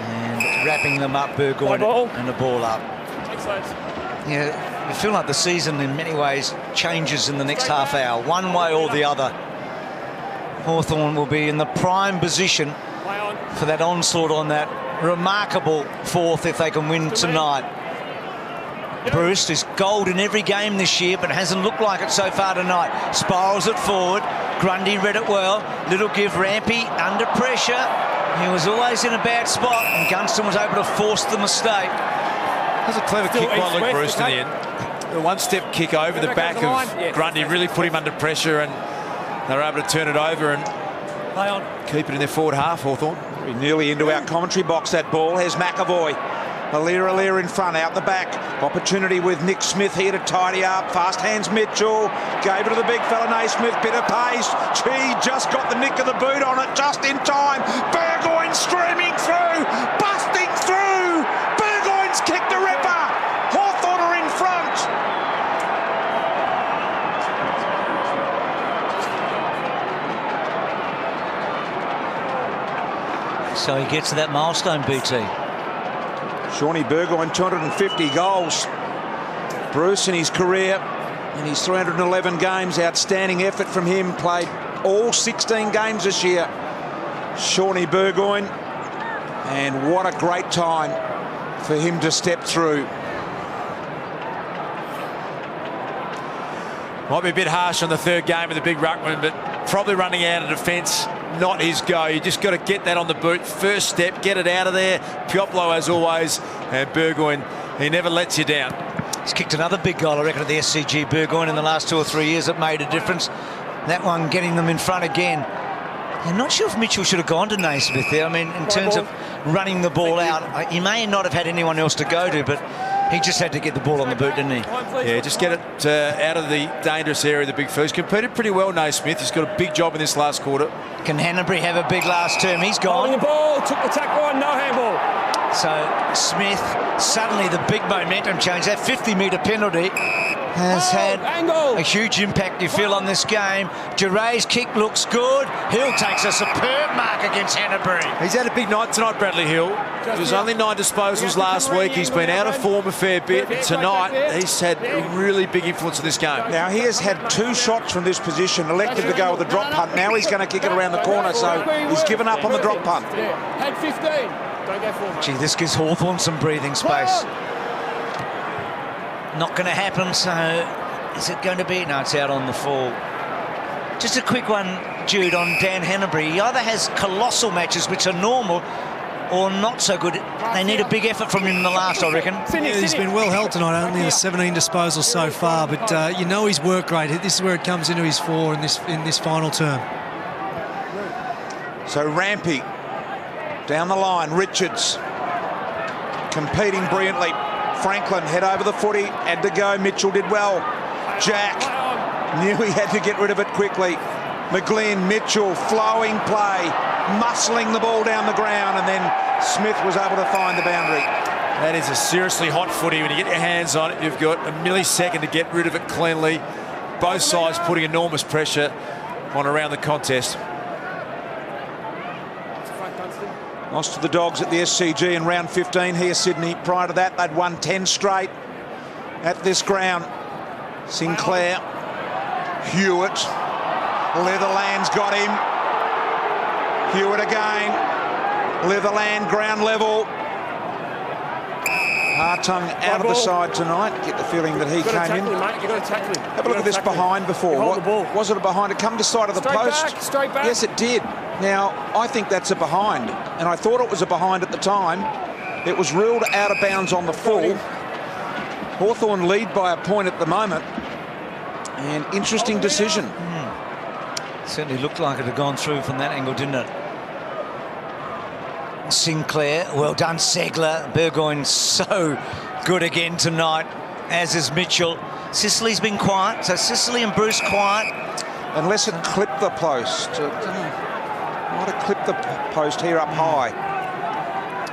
And wrapping them up, Burgoyne and the ball up. Yeah, you feel like the season in many ways changes in the next half hour, one way or the other. Hawthorn will be in the prime position for that onslaught on that remarkable fourth if they can win tonight. Bruce is gold in every game this year, but hasn't looked like it so far tonight. Spirals it forward. Grundy read it well. Little give. Rampy under pressure. He was always in a bad spot, and Gunston was able to force the mistake. That was a clever kick by Luke Bruce in the end. A one-step kick over the back of Grundy really put him under pressure, and they were able to turn it over and keep it in their forward half, Hawthorn. Nearly into our commentary box, that ball. Here's McAvoy. Alir in front, out the back. Opportunity with Nick Smith here to tidy up. Fast hands Mitchell. Gave it to the big fella, Naismith. Bit of pace. Gee, just got the nick of the boot on it just in time. Burgoyne streaming through. Busting through. Burgoyne's kicked the ripper. Hawthorn are in front. So he gets to that milestone, BT. Shawnee Burgoyne, 250 goals. Bruce in his career, in his 311 games, outstanding effort from him. Played all 16 games this year. Shawnee Burgoyne, and what a great time for him to step through. Might be a bit harsh on the third game of the big ruckman, but probably running out of defence. Not his go. You just got to get that on the boot. First step, get it out of there. Pioplo, as always, and Burgoyne, he never lets you down. He's kicked another big goal, I reckon, at the SCG. Burgoyne in the last 2 or 3 years. It made a difference. That one getting them in front again. I'm not sure if Mitchell should have gone to Naismith there. I mean, in terms of running the ball out, he may not have had anyone else to go to, but he just had to get the ball on the boot, didn't he? Yeah, just get it out of the dangerous area of the big first. Competed pretty well, Naismith. He's got a big job in this last quarter. Can Hanbury have a big last term? He's gone. On the ball, took the tackle on, no handball. So Smith, suddenly the big momentum change. That 50-metre penalty has had a huge impact, you feel, on this game. Geray's kick looks good. Hill takes a superb mark against Hanbury. He's had a big night tonight, Bradley Hill. It was only 9 disposals last week. He's been out of form a fair bit. Tonight, he's had a really big influence in this game. Now, he has had 2 shots from this position, elected to go with the drop punt. Now he's going to kick it around the corner, so he's given up on the drop punt. Had 15. Don't go forward. Gee, this gives Hawthorn some breathing space. Not going to happen, so is it going to be? No, it's out on the fall. Just a quick one, Jude, on Dan Hanbury. He either has colossal matches, which are normal, or not so good. They need a big effort from him in the last, I reckon. Yeah, he's been well held tonight. Only the 17 disposals so far, but you know his work rate. This is where it comes into his fore in this final term. So Rampy down the line. Richards competing brilliantly. Franklin head over the footy, had to go. Mitchell did well. Jack knew he had to get rid of it quickly. McGlynn, Mitchell, flowing play, muscling the ball down the ground, and then Smith was able to find the boundary. That is a seriously hot footy. When you get your hands on it, you've got a millisecond to get rid of it cleanly. Both sides putting enormous pressure on around the contest. Lost to the Dogs at the SCG in round 15 here, Sydney. Prior to that, they'd won 10 straight at this ground. Sinclair, Hewitt, Leatherland's got him. Hewitt again. Leatherland, ground level. Hartung out of the side tonight. Get the feeling that he came in. Have a look at this behind before. What was it a behind? It come to side of the post? Straight back. Yes, it did. Now, I think that's a behind, and I thought it was a behind at the time. It was ruled out of bounds on the full. Hawthorn lead by a point at the moment. And interesting decision. Certainly looked like it had gone through from that angle, didn't it? Sinclair, well done, Segler. Burgoyne so good again tonight, as is Mitchell. Sicily's been quiet, so Sicily and Bruce quiet. Unless it clipped the post. Might have clipped the post here up high.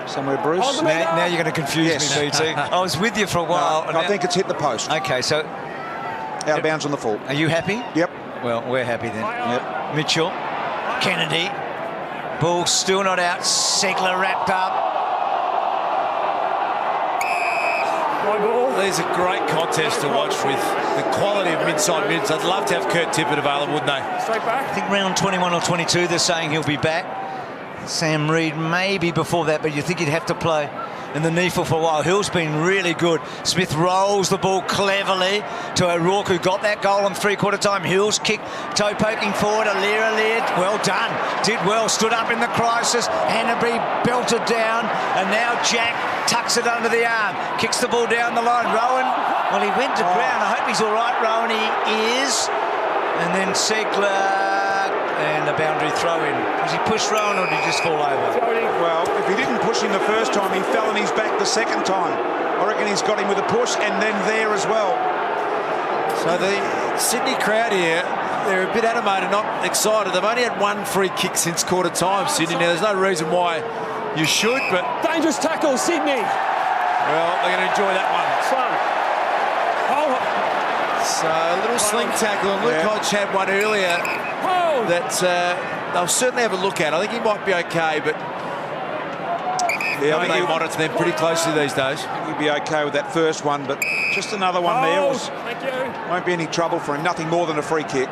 Somewhere, Bruce. Now you're going to confuse me, BT. I was with you for a while. No, I think it's hit the post. Okay, so... Out of bounds on the full. Are you happy? Yep. Well, we're happy then. Yep. Mitchell, Kennedy, ball still not out. Segler wrapped up. These are great contests to watch with the quality of mid-side mids. I'd love to have Kurt Tippett available, wouldn't they? I think round 21 or 22 they're saying he'll be back. Sam Reid maybe before that, but you think he'd have to play in the NEFL for a while. Hill's been really good. Smith rolls the ball cleverly to O'Rourke, who got that goal on three-quarter time. Hill's kick, toe poking forward. Alira, well done. Did well, stood up in the crisis. Hanbury belted down, and now Jack tucks it under the arm. Kicks the ball down the line. Rowan, well, he went to ground. I hope he's all right, Rowan. He is. And then Segler. And a boundary throw in. Was he pushed Rowan or did he just fall over? Well, if he didn't push him the first time, he fell on his back the second time. I reckon he's got him with a push and then there as well. So the Sydney crowd here, they're a bit animated, not excited. They've only had one free kick since quarter time, Sydney. Now, there's no reason why you should, but... Dangerous tackle, Sydney. Well, they're going to enjoy that one. So a little sling tackle, and Luke Hodge had one earlier that they'll certainly have a look at. I think he might be okay, but I think they monitor them pretty closely these days. I think he'll be okay with that first one, but just another one there won't be any trouble for him. Nothing more than a free kick.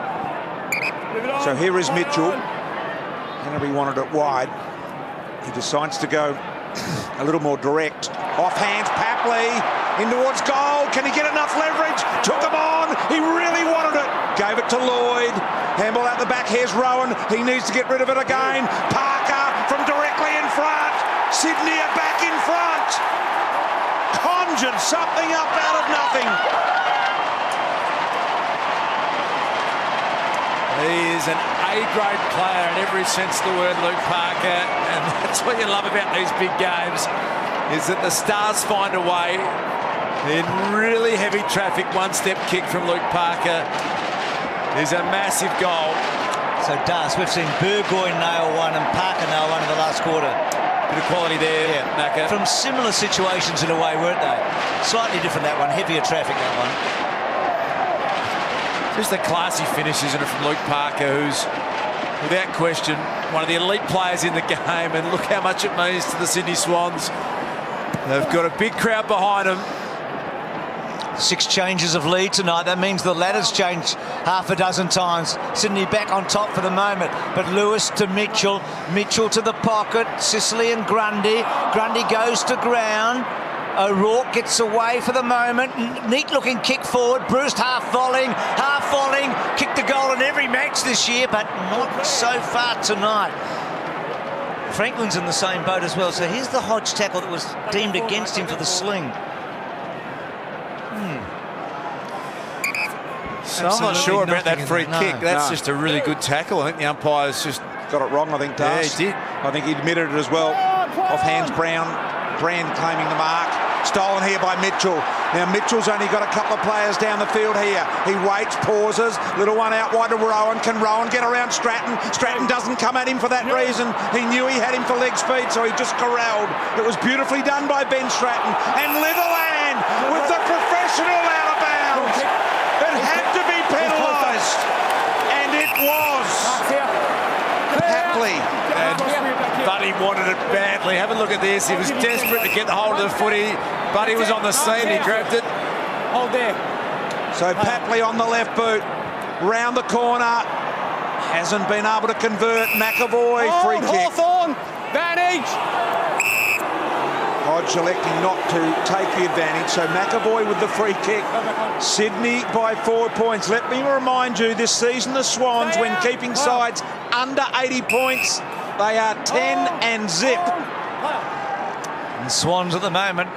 So here is Mitchell. Henry wanted it wide. He decides to go a little more direct. Off hands, Papley in towards goal. Can he get enough leverage? Took him on. He really wanted it. Gave it to Lloyd. Handball out the back. Here's Rowan. He needs to get rid of it again. Parker from directly in front. Sydney are back in front. Conjured something up out of nothing. He is an A-grade player in every sense of the word, Luke Parker, and that's what you love about these big games, is that the Stars find a way in really heavy traffic. One-step kick from Luke Parker is a massive goal. So, Das, we've seen Burgoyne nail one and Parker nail one in the last quarter. Bit of quality there, Macca. From similar situations in a way, weren't they? Slightly different, that one. Heavier traffic, that one. Just a classy finish, isn't it, from Luke Parker, who's, without question, one of the elite players in the game, and look how much it means to the Sydney Swans. They've got a big crowd behind them. 6 changes of lead tonight. That means the ladder's changed half a dozen times. Sydney back on top for the moment, but Lewis to Mitchell. Mitchell to the pocket. Sicily and Grundy. Grundy goes to ground. O'Rourke gets away for the moment. Neat looking kick forward. Bruce half volleying. Kicked the goal in every match this year, but not so far tonight. Franklin's in the same boat as well. So here's the Hodge tackle that was deemed against him for the sling. So I'm not sure about that free kick. That's just a really good tackle. I think the umpire's just got it wrong, I think, Das. Yeah, he did. I think he admitted it as well. Off hands, Brown. Brand claiming the mark. Stolen here by Mitchell. Now Mitchell's only got a couple of players down the field here. He waits, pauses. Little one out wide to Rowan. Can Rowan get around Stratton? Stratton doesn't come at him for that reason. He knew he had him for leg speed, so he just corralled. It was beautifully done by Ben Stratton. And Litherland with the professional out of bounds. It had to be penalised. And it was. Papley. And Buddy wanted it badly. Have a look at this. He was desperate to get the hold of the footy. Buddy was on the scene. He grabbed it. Hold there. So Papley on the left boot. Round the corner. Hasn't been able to convert. McAvoy, free kick. Hawthorn. Advantage. Hodge electing not to take the advantage. So McAvoy with the free kick. Sydney by 4 points. Let me remind you, this season the Swans, when keeping sides under 80 points, they are 10 and zip. And Swans at the moment,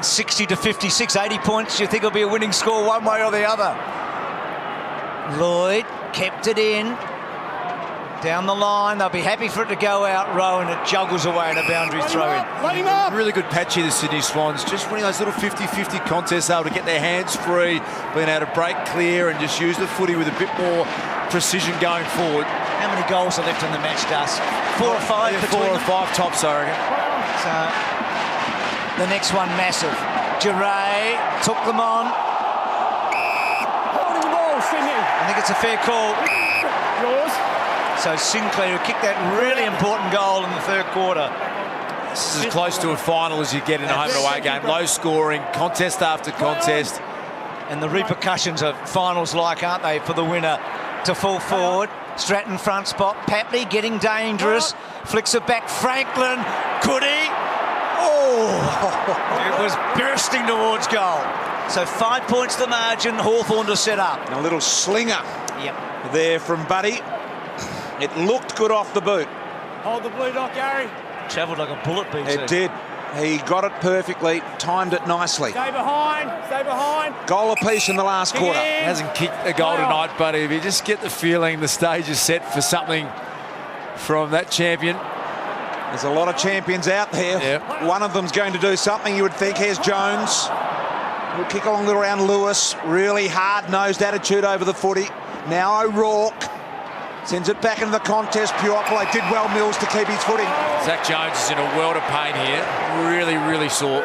60 to 56, 80 points. You think it'll be a winning score one way or the other? Lloyd kept it in. Down the line, they'll be happy for it to go out. Rowan, it juggles away in a boundary throw-in. Really good patch here, the Sydney Swans. Just winning those little 50-50 contests, able to get their hands free, being able to break clear and just use the footy with a bit more precision going forward. How many goals are left in the match, Das? 4 or 5? Yeah, 4 or 5 tops, I reckon. So, the next one, massive. Giray took them on. Holding the ball, Sydney. I think it's a fair call. Yours. So Sinclair, who kicked that really important goal in the third quarter. This is as close to a final as you get in a home and away game. Low scoring, contest after contest. And the repercussions of finals like, aren't they, for the winner to fall forward. Stratton front spot. Papley getting dangerous. Flicks it back. Franklin. Could he? Oh! It was bursting towards goal. So 5 points the margin. Hawthorn to set up. A little slinger there from Buddy. It looked good off the boot. Hold the blue dot, Gary. Travelled like a bullet, BT. It did. He got it perfectly, timed it nicely. Stay behind, stay behind. Goal apiece in the last quarter. Hasn't kicked a goal tonight, but if you just get the feeling the stage is set for something from that champion. There's a lot of champions out there. Yep. One of them's going to do something, you would think. Here's Jones. We'll kick along a little around Lewis. Really hard-nosed attitude over the footy. Now O'Rourke. Sends it back into the contest. Puopolo did well, Mills, to keep his footing. Zach Jones is in a world of pain here. Really, really sore.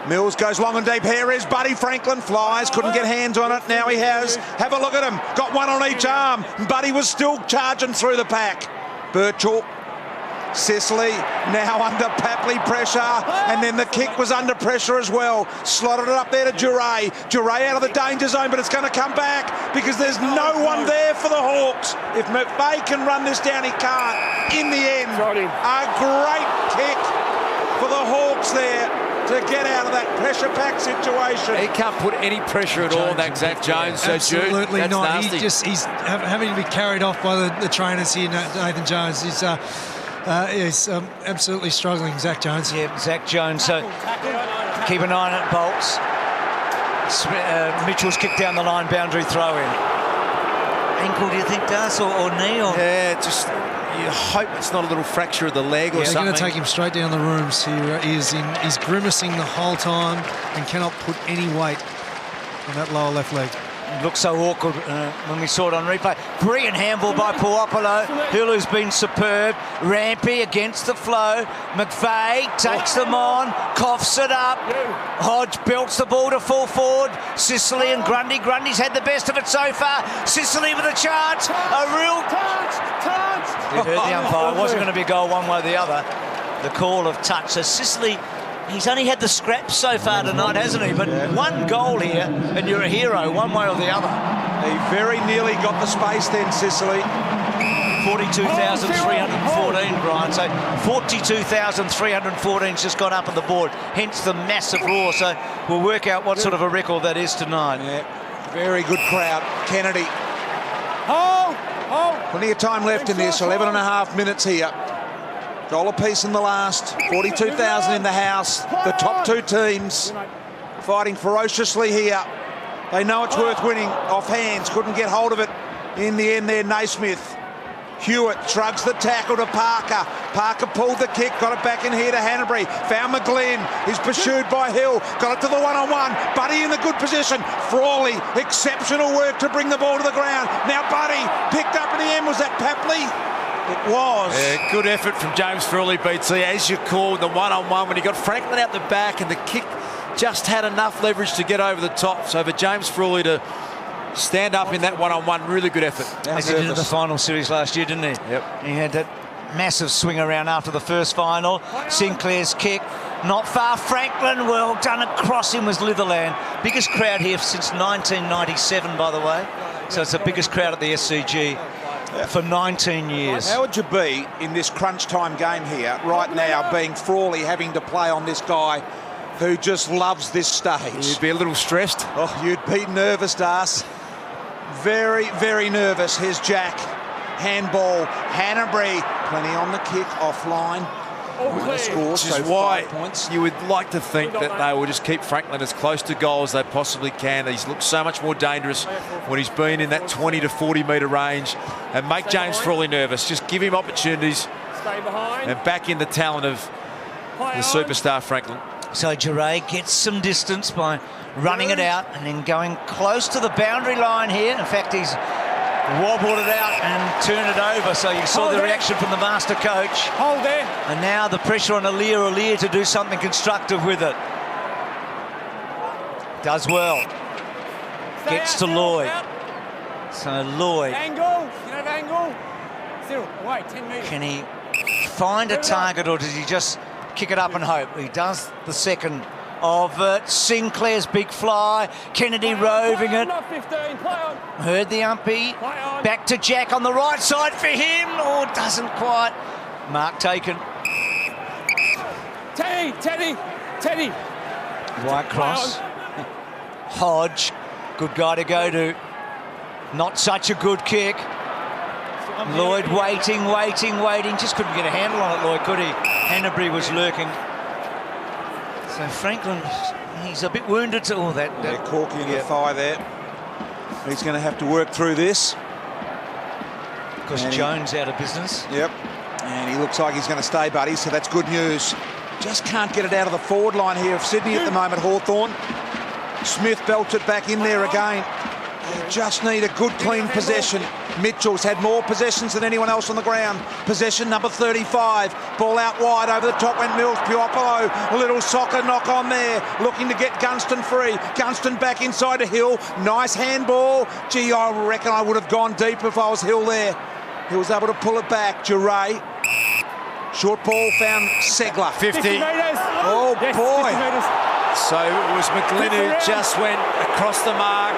Mills goes long and deep. Here is Buddy Franklin. Flies. Couldn't get hands on it. Now he has. Have a look at him. Got one on each arm. Buddy was still charging through the pack. Birchall. Sicily now under Papley pressure, and then the kick was under pressure as well. Slotted it up there to Duray. Duray out of the danger zone, but it's going to come back because there's no one there for the Hawks. If McVeigh can run this down, he can't. In the end, a great kick for the Hawks there to get out of that pressure-packed situation. He can't put any pressure at all on that Zach Jones. So Absolutely Jude, not. Nasty. He's having to be carried off by the trainers here. Nathan Jones is absolutely struggling, Zach Jones. Yeah, Zach Jones. So keep an eye on it, Bolts. Mitchell's kicked down the line, boundary throw in. Ankle, do you think, Das, or knee? Or? Yeah, just you hope it's not a little fracture of the leg or they're something. going to take him straight down the rooms. He's grimacing the whole time and cannot put any weight on that lower left leg. It looked so awkward when we saw it on replay. Brilliant handball by Puopolo. Hulu's been superb. Rampy against the flow. McVeigh takes them on, coughs it up. Hodge belts the ball to full forward. Sicily and Grundy. Grundy's had the best of it so far. Sicily with a chance. A real touch. It hurt the umpire. It wasn't going to be a goal one way or the other. The call of touch. So Sicily, he's only had the scraps so far tonight, hasn't he? But one goal here, and you're a hero, one way or the other. He very nearly got the space then, Sicily. 42,314, Brian. So 42,314's just gone up on the board, hence the massive roar. So we'll work out what sort of a record that is tonight. Yeah, very good crowd. Kennedy. Plenty of time left in this, 11 and a half minutes here. Goal apiece in the last, 42,000 in the house. The top two teams fighting ferociously here. They know it's worth winning. Off hands, couldn't get hold of it. In the end there, Naismith. Hewitt shrugs the tackle to Parker. Parker pulled the kick, got it back in here to Hanbury. Found McGlynn. He's pursued by Hill. Got it to the one-on-one. Buddy in the good position. Frawley, exceptional work to bring the ball to the ground. Now Buddy picked up in the end. Was that Papley? It was. Yeah, good effort from James Frawley, BT. As you called, the one-on-one when he got Franklin out the back and the kick just had enough leverage to get over the top. So for James Frawley to stand up in that one-on-one, really good effort. As he did in the final series last year, didn't he? Yep. He had that massive swing around after the first final. Sinclair's kick, not far. Franklin, well done across him was Litherland. Biggest crowd here since 1997, by the way. So it's the biggest crowd at the SCG. For 19 years. How would you be in this crunch time game here right now, being Frawley, having to play on this guy who just loves this stage? You'd be a little stressed. Oh, you'd be nervous, Das. Very, very nervous. Here's Jack. Handball. Hanbury. Plenty on the kick, offline. Score, Which is why you would like to think that they will just keep Franklin as close to goal as they possibly can. He's looked so much more dangerous when he's been in that 20 to 40 metre range, and make James Frawley nervous. Just give him opportunities and back in the talent of the superstar Franklin. So Duray gets some distance by running it out and then going close to the boundary line here. In fact, he's wobbled it out and turned it over. So you saw the reaction from the master coach. Hold there. And now the pressure on Aliir to do something constructive with it. Does well. Gets to Lloyd. So Lloyd. Angle. You have angle. Cyril, wait, 10 metres. Can he find a target, or does he just kick it up and hope. He does the second of Sinclair's big fly. Kennedy roving it. Heard the umpy. Back to Jack on the right side for him. Oh, doesn't quite. Mark taken. Teddy. White cross. Hodge, good guy to go to. Not such a good kick. Lloyd waiting. Just couldn't get a handle on it, Lloyd, could he? Hanbury was lurking. So Franklin, he's a bit wounded to all that. They're corking in the thigh there. He's going to have to work through this. Because Jones out of business. Yep. And he looks like he's going to stay, buddy, so that's good news. Just can't get it out of the forward line here of Sydney at the moment, Hawthorn. Smith belts it back in there again. They just need a good, clean possession. Mitchell's had more possessions than anyone else on the ground. Possession number 35. Ball out wide, over the top went Mills. Puopolo, a little soccer knock on there. Looking to get Gunston free. Gunston back inside to Hill. Nice handball. Gee, I reckon I would have gone deep if I was Hill there. He was able to pull it back. Duray. Short ball found Segler. 50. Oh, yes, boy. 50 metres. So it was McGlynn who just went across the mark.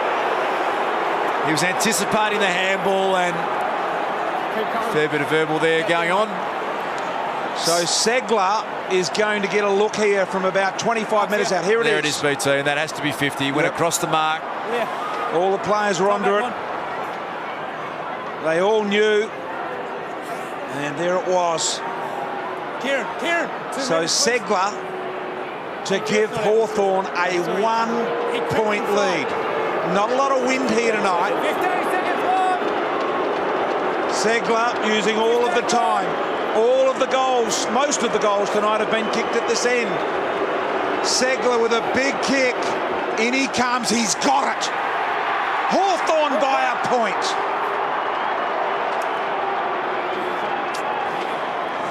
He was anticipating the handball, and a fair bit of verbal there going on. So Segler is going to get a look here from about 25 metres out. Here it is. There it is, BT, and that has to be 50. Went across the mark. All the players were onto it. They all knew. And there it was. Kieran. So Segler to give Hawthorn a 1 point lead. Not a lot of wind here tonight. 15 seconds left. Segler using all of the time. All of the goals, most of the goals tonight have been kicked at this end. Segler with a big kick. In he comes, he's got it. Hawthorn by a point.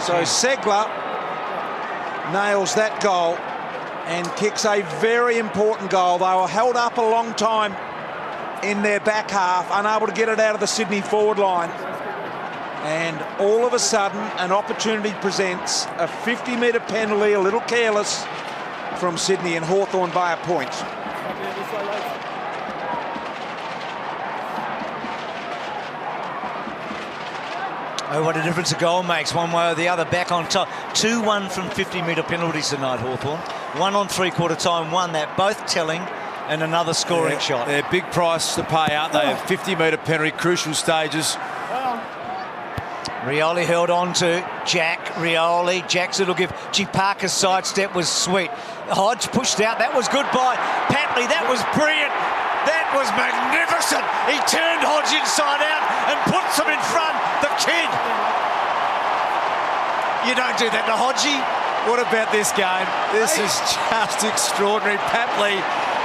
So Segler nails that goal and kicks a very important goal. They were held up a long time in their back half, unable to get it out of the Sydney forward line. And all of a sudden, an opportunity presents. A 50-metre penalty, a little careless from Sydney, and Hawthorn by a point. Oh, what a difference a goal makes, one way or the other, back on top. 2-1 from 50-metre penalties tonight, Hawthorn. 1 on three-quarter time, 1 that, both telling, and another scoring shot. They're big price to pay, aren't they? 50-metre penalty, crucial stages. Rioli held on to Jack. Rioli, Jackson will give. Parker's sidestep was sweet. Hodge pushed out. That was good by Patley. That was brilliant. That was magnificent. He turned Hodge inside out and puts him in front. The kid. You don't do that to Hodgie. What about this game? This is just extraordinary. Patley,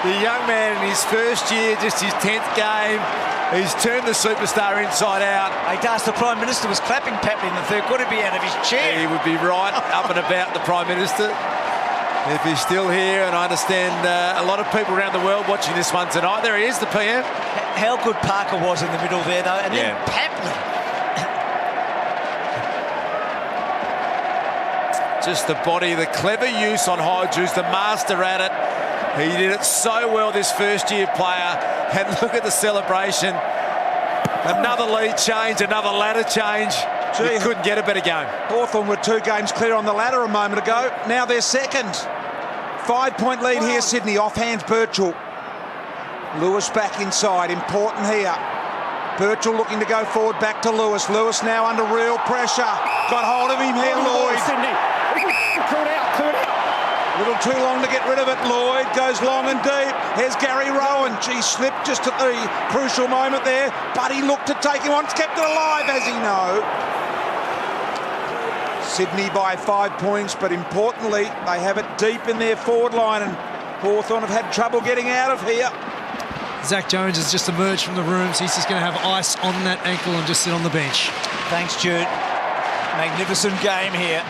the young man in his first year, just his 10th game, he's turned the superstar inside out. He does. The Prime Minister was clapping Patley in the third. Could he be out of his chair? He would be right up and about, the Prime Minister. If he's still here, and I understand a lot of people around the world watching this one tonight. There he is, the PM. How good Parker was in the middle there, though. And then Patley. Just the body, the clever use on Hodge, who's the master at it. He did it so well, this first-year player. And look at the celebration. Another lead change, another ladder change. You couldn't get a better game. Hawthorn were 2 games clear on the ladder a moment ago. Now they're second. 5-point lead here, Sydney. Off hands, Birchall. Lewis back inside. Important here. Birchall looking to go forward, back to Lewis. Lewis now under real pressure. Got hold of him here, Lloyd. A little too long to get rid of it. Lloyd goes long and deep. Here's Gary Rowan. Gee, slipped just at the crucial moment there, but he looked to take him on. Kept it alive, as he know. Sydney by 5 points, but importantly, they have it deep in their forward line, and Hawthorn have had trouble getting out of here. Zach Jones has just emerged from the rooms. He's just going to have ice on that ankle and just sit on the bench. Thanks, Jude. Magnificent game here.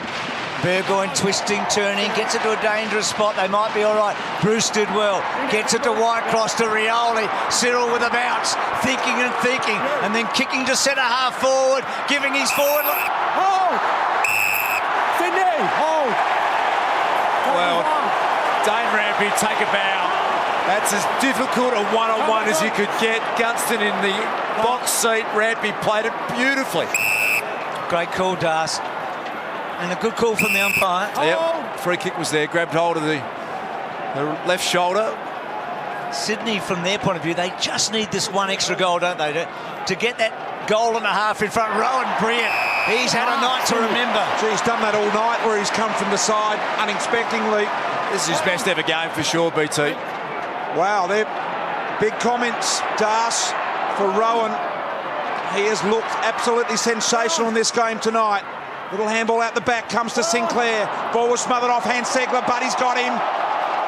Burgoyne twisting, turning, gets it to a dangerous spot. They might be all right. Bruce did well. Gets it to Whitecross, to Rioli. Cyril with a bounce, thinking, and then kicking to centre half forward, giving his forward. Hold! Sydney, hold! Well, Dane Rampy, take a bow. That's as difficult a one-on-one as you could get. Gunston in the box seat. Rampy played it beautifully. Great call, Das. And a good call from the umpire. Yep, free kick was there. Grabbed hold of the left shoulder. Sydney, from their point of view, they just need this one extra goal, don't they, to get that goal and a half in front. Rowan, brilliant. He's had a night to remember. He's done that all night where he's come from the side unexpectedly. This is his best ever game for sure, BT. Wow, they're big comments, Das, for Rowan. He has looked absolutely sensational in this game tonight. Little handball out the back, comes to Sinclair. Ball was smothered off hand Segler, but he's got him.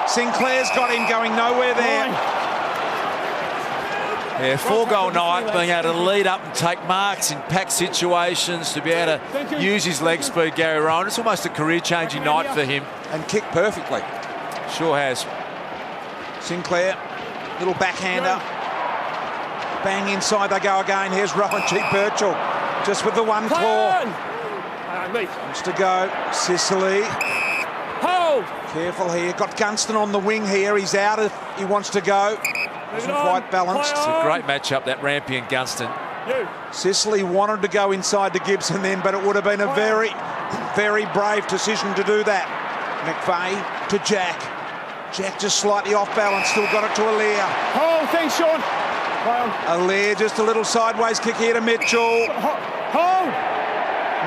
Sinclair's got him, going nowhere there. Yeah, 4-goal night, being able to lead up and take marks in packed situations, to be able to use his leg speed, Gary Rowan. It's almost a career-changing night for him. And kicked perfectly. Sure has. Sinclair, little backhander. Bang inside they go again. Here's Rowan G. Birchall, just with the one claw. Wants to go. Sicily. Careful here. Got Gunston on the wing here. He's out if he wants to go. Isn't quite balanced. It's a great matchup, that Rampy and Gunston. Sicily wanted to go inside to Gibson then, but it would have been a very, very brave decision to do that. McVeigh to Jack. Jack just slightly off balance. Still got it to Allaire. Oh, thanks, Sean. Allaire just a little sideways kick here to Mitchell.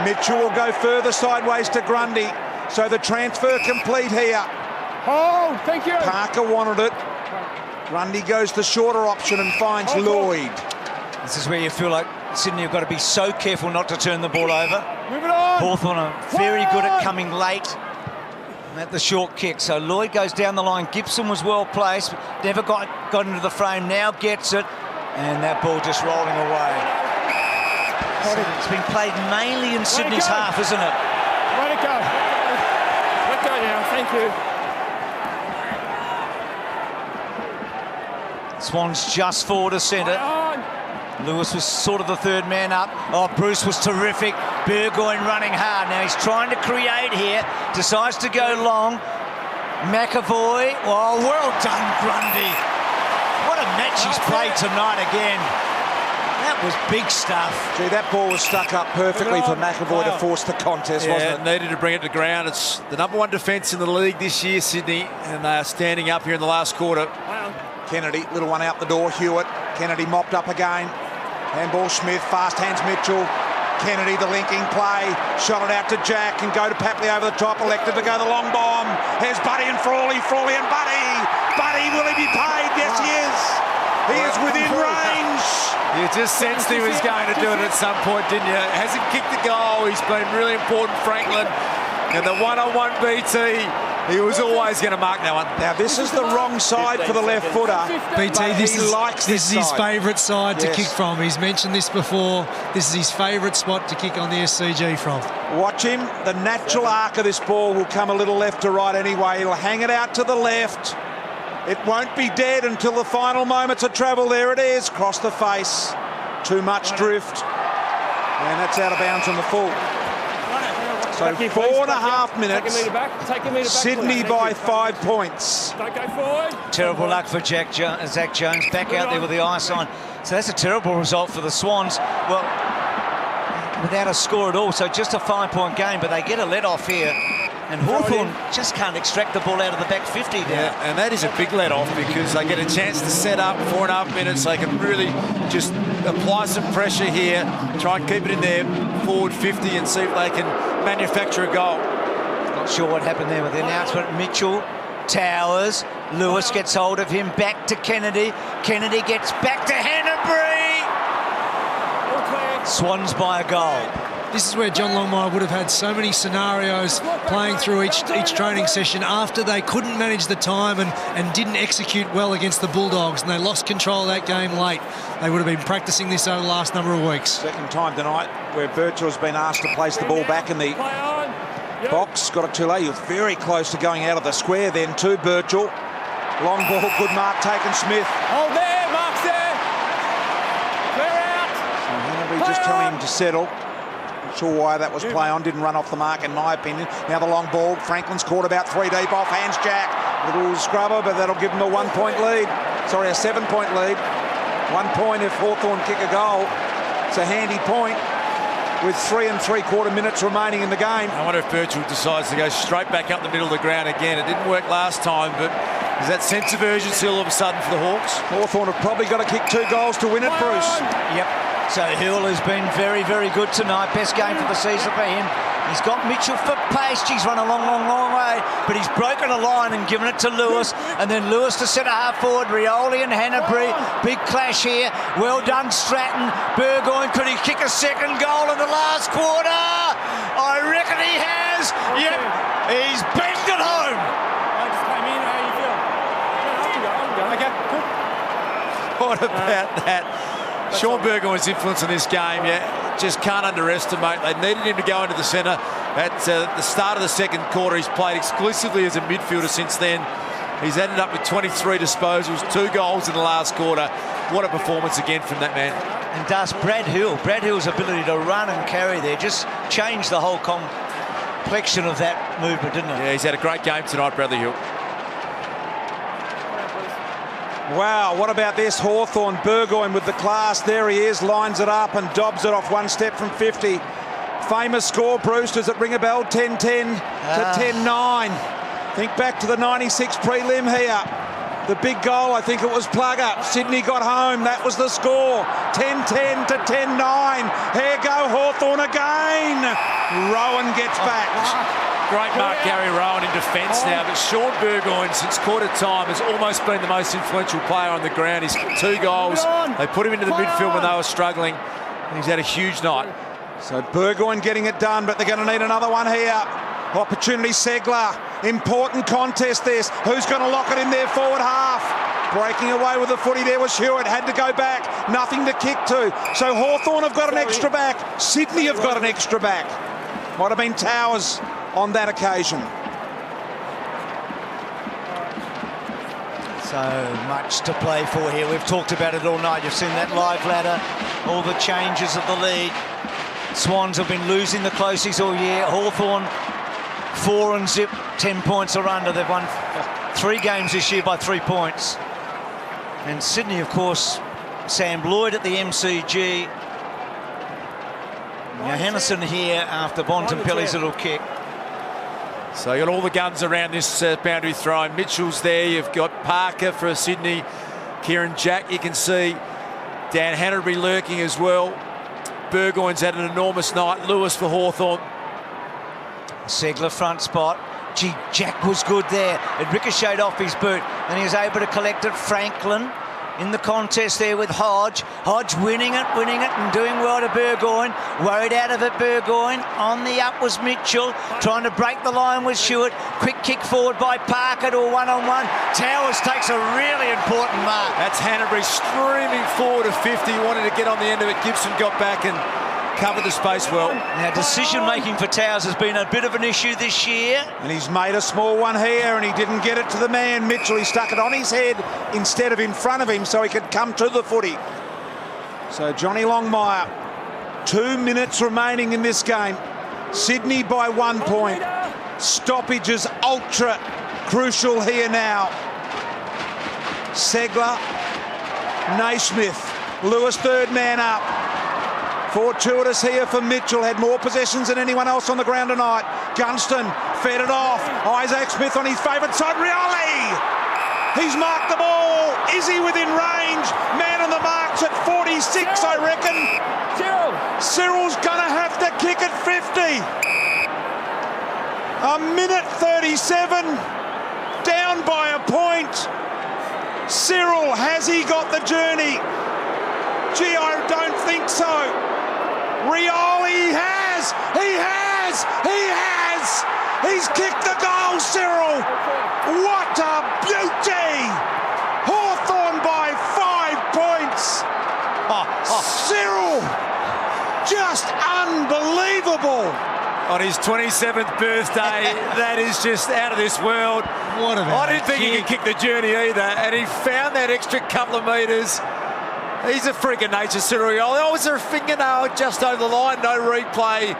Mitchell will go further sideways to Grundy. So the transfer complete here. Oh, thank you. Parker wanted it. Grundy goes the shorter option and finds Lloyd. This is where you feel like Sydney have got to be so careful not to turn the ball over. Move it on. Hawthorn are very good at coming late at the short kick. So Lloyd goes down the line. Gibson was well placed, never got into the frame, now gets it, and that ball just rolling away. So it's been played mainly in Sydney's half, isn't it? Let it go. Let go now, thank you. Swans just forward to centre. Lewis was sort of the third man up. Oh, Bruce was terrific. Burgoyne running hard. Now he's trying to create here. Decides to go long. McAvoy. Oh, well done, Grundy. What a match he's played tonight again. That was big stuff. Gee, that ball was stuck up perfectly for McAvoy to force the contest, wasn't it? Needed to bring it to ground. It's the #1 defence in the league this year, Sydney, and they are standing up here in the last quarter. Kennedy, little one out the door. Hewitt. Kennedy mopped up again. Handball Smith, fast hands Mitchell. Kennedy, the linking play. Shot it out to Jack and go to Papley over the top. Elected to go the long bomb. Here's Buddy and Frawley. Frawley and Buddy. Buddy, will he be paid? Yes, he is. He is within range. You just sensed he was going to do it at some point, didn't you? Hasn't kicked the goal. He's been really important, Franklin. And the one-on-one BT, he was always going to mark that one. Now, this is the wrong side for the left footer. BT, this is his side. favourite side to Yes. kick from. He's mentioned this before. This is his favourite spot to kick on the SCG from. Watch him. The natural arc of this ball will come a little left to right anyway. He'll hang it out to the left. It won't be dead until the final moments of travel. There it is. Cross the face. Too much drift. And that's out of bounds on the full. So 4.5 minutes. Sydney by 5 points. Don't go forward. Terrible luck for Zach Jones, back out there with the ice on. So that's a terrible result for the Swans. Well, without a score at all, so just a 5-point game, but they get a let-off here. And Hawthorn just can't extract the ball out of the back 50 now. Yeah, and that is a big let-off because they get a chance to set up 4.5 minutes. They can really just apply some pressure here, try and keep it in their forward 50 and see if they can manufacture a goal. Not sure what happened there with the announcement. Mitchell, Towers, Lewis gets hold of him, back to Kennedy. Kennedy gets back to Hanbury. Swans by a goal. This is where John Longmire would have had so many scenarios playing through each training session after they couldn't manage the time and didn't execute well against the Bulldogs, and they lost control of that game late. They would have been practicing this over the last number of weeks. Second time tonight where Birchall's been asked to place the ball back in the box. Got it too late. He was very close to going out of the square then too, Birchall. Long ball, good mark taken, Smith. Hold there, Mark's there. Clear out. So Hanbury just telling him to settle. Not sure why that was play on. Didn't run off the mark, in my opinion. Now the long ball. Franklin's caught about 3 deep off hands Jack. Little scrubber, but that'll give him a 1 point lead. Sorry, a 7 point lead. 1 point if Hawthorn kick a goal. It's a handy point with 3 3/4 minutes remaining in the game. I wonder if Birchall decides to go straight back up the middle of the ground again. It didn't work last time, but is that sense of urgency all of a sudden for the Hawks? Hawthorn have probably got to kick 2 goals to win it, Bruce. Yep. So Hill has been very, very good tonight. Best game for the season for him. He's got Mitchell for pace. He's run a long, long, long way, but he's broken a line and given it to Lewis, and then Lewis to centre half forward. Rioli and Hanbury. Big clash here. Well done, Stratton. Burgoyne, could he kick a second goal in the last quarter? I reckon he has. Yep. He's banged it home. I just came in. How you feel? Okay, cool. What about that? Sean Burgoyne's influence in this game, just can't underestimate. They needed him to go into the centre at the start of the second quarter. He's played exclusively as a midfielder since then. He's ended up with 23 disposals, 2 goals in the last quarter. What a performance again from that man. And does Brad Hill. Brad Hill's ability to run and carry there just changed the whole complexion of that movement, didn't it? Yeah, he's had a great game tonight, Bradley Hill. Wow, what about this? Hawthorn, Burgoyne with the class. There he is, lines it up and dobs it off 1 step from 50. Famous score, Bruce, does it ring a bell? 10-10 to 10-9. Think back to the 96 prelim here. The big goal, I think it was Plugger. Sydney got home, that was the score. 10-10 to 10-9. Here go Hawthorn again. Rowan gets back. Great mark, Gary Rowan in defence now, but Sean Burgoyne, since quarter time, has almost been the most influential player on the ground. He's got 2 goals. They put him into the midfield when they were struggling. He's had a huge night. So Burgoyne getting it done, but they're going to need another one here. Opportunity, Segler. Important contest this. Who's going to lock it in their forward half? Breaking away with the footy there was Hewitt. Had to go back. Nothing to kick to. So Hawthorn have got an extra back. Sydney have got an extra back. Might have been Towers on that occasion. So much to play for here. We've talked about it all night. You've seen that live ladder, all the changes of the lead. Swans have been losing the closies all year. Hawthorn 4 and zip, 10 points are under. They've won 3 games this year by 3 points. And Sydney, of course, Sam Lloyd at the MCG. Now Hennison here after Bontempelli's little kick. So you got all the guns around this boundary throw. Mitchell's there. You've got Parker for Sydney. Kieran Jack, you can see. Dan Hanbury lurking as well. Burgoyne's had an enormous night. Lewis for Hawthorn. Segler front spot. Gee, Jack was good there. It ricocheted off his boot and he was able to collect it. Franklin in the contest there with Hodge. Hodge winning it and doing well to Burgoyne. Worried out of it, Burgoyne. On the up was Mitchell, trying to break the line with Stewart. Quick kick forward by Parker to a 1-on-1. Towers takes a really important mark. That's Hanbury streaming forward to 50. Wanted to get on the end of it. Gibson got back and covered the space well. Now, decision-making for Towers has been a bit of an issue this year. And he's made a small one here and he didn't get it to the man. Mitchell, he stuck it on his head instead of in front of him so he could come to the footy. So Johnny Longmire, 2 minutes remaining in this game. Sydney by 1 point. Stoppage is ultra crucial here now. Segler, Naismith, Lewis third man up. Fortuitous here for Mitchell, had more possessions than anyone else on the ground tonight. Gunston fed it off. Isaac Smith on his favourite side. Rioli! He's marked the ball. Is he within range? Man on the marks at 46, I reckon. Cyril's going to have to kick at 50. A minute 37, down by a point. Cyril, has he got the journey? Gee, I don't think so. Rioli has! He has! He has! He's kicked the goal, Cyril! What a beauty! Hawthorn by 5 points! Cyril! Just unbelievable! On his 27th birthday, that is just out of this world. What about I didn't think he could kick the journey either, and he found that extra couple of metres. He's a freak of nature, Cyril Rioli. Oh, was there a fingernail just over the line? No replay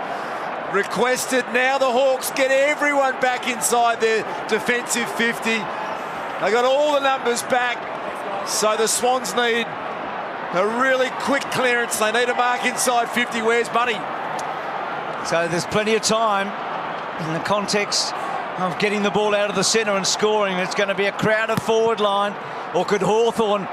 requested. Now the Hawks get everyone back inside their defensive 50. They got all the numbers back. So the Swans need a really quick clearance. They need a mark inside 50. Where's Buddy? So there's plenty of time in the context of getting the ball out of the centre and scoring. It's going to be a crowded forward line. Or could Hawthorn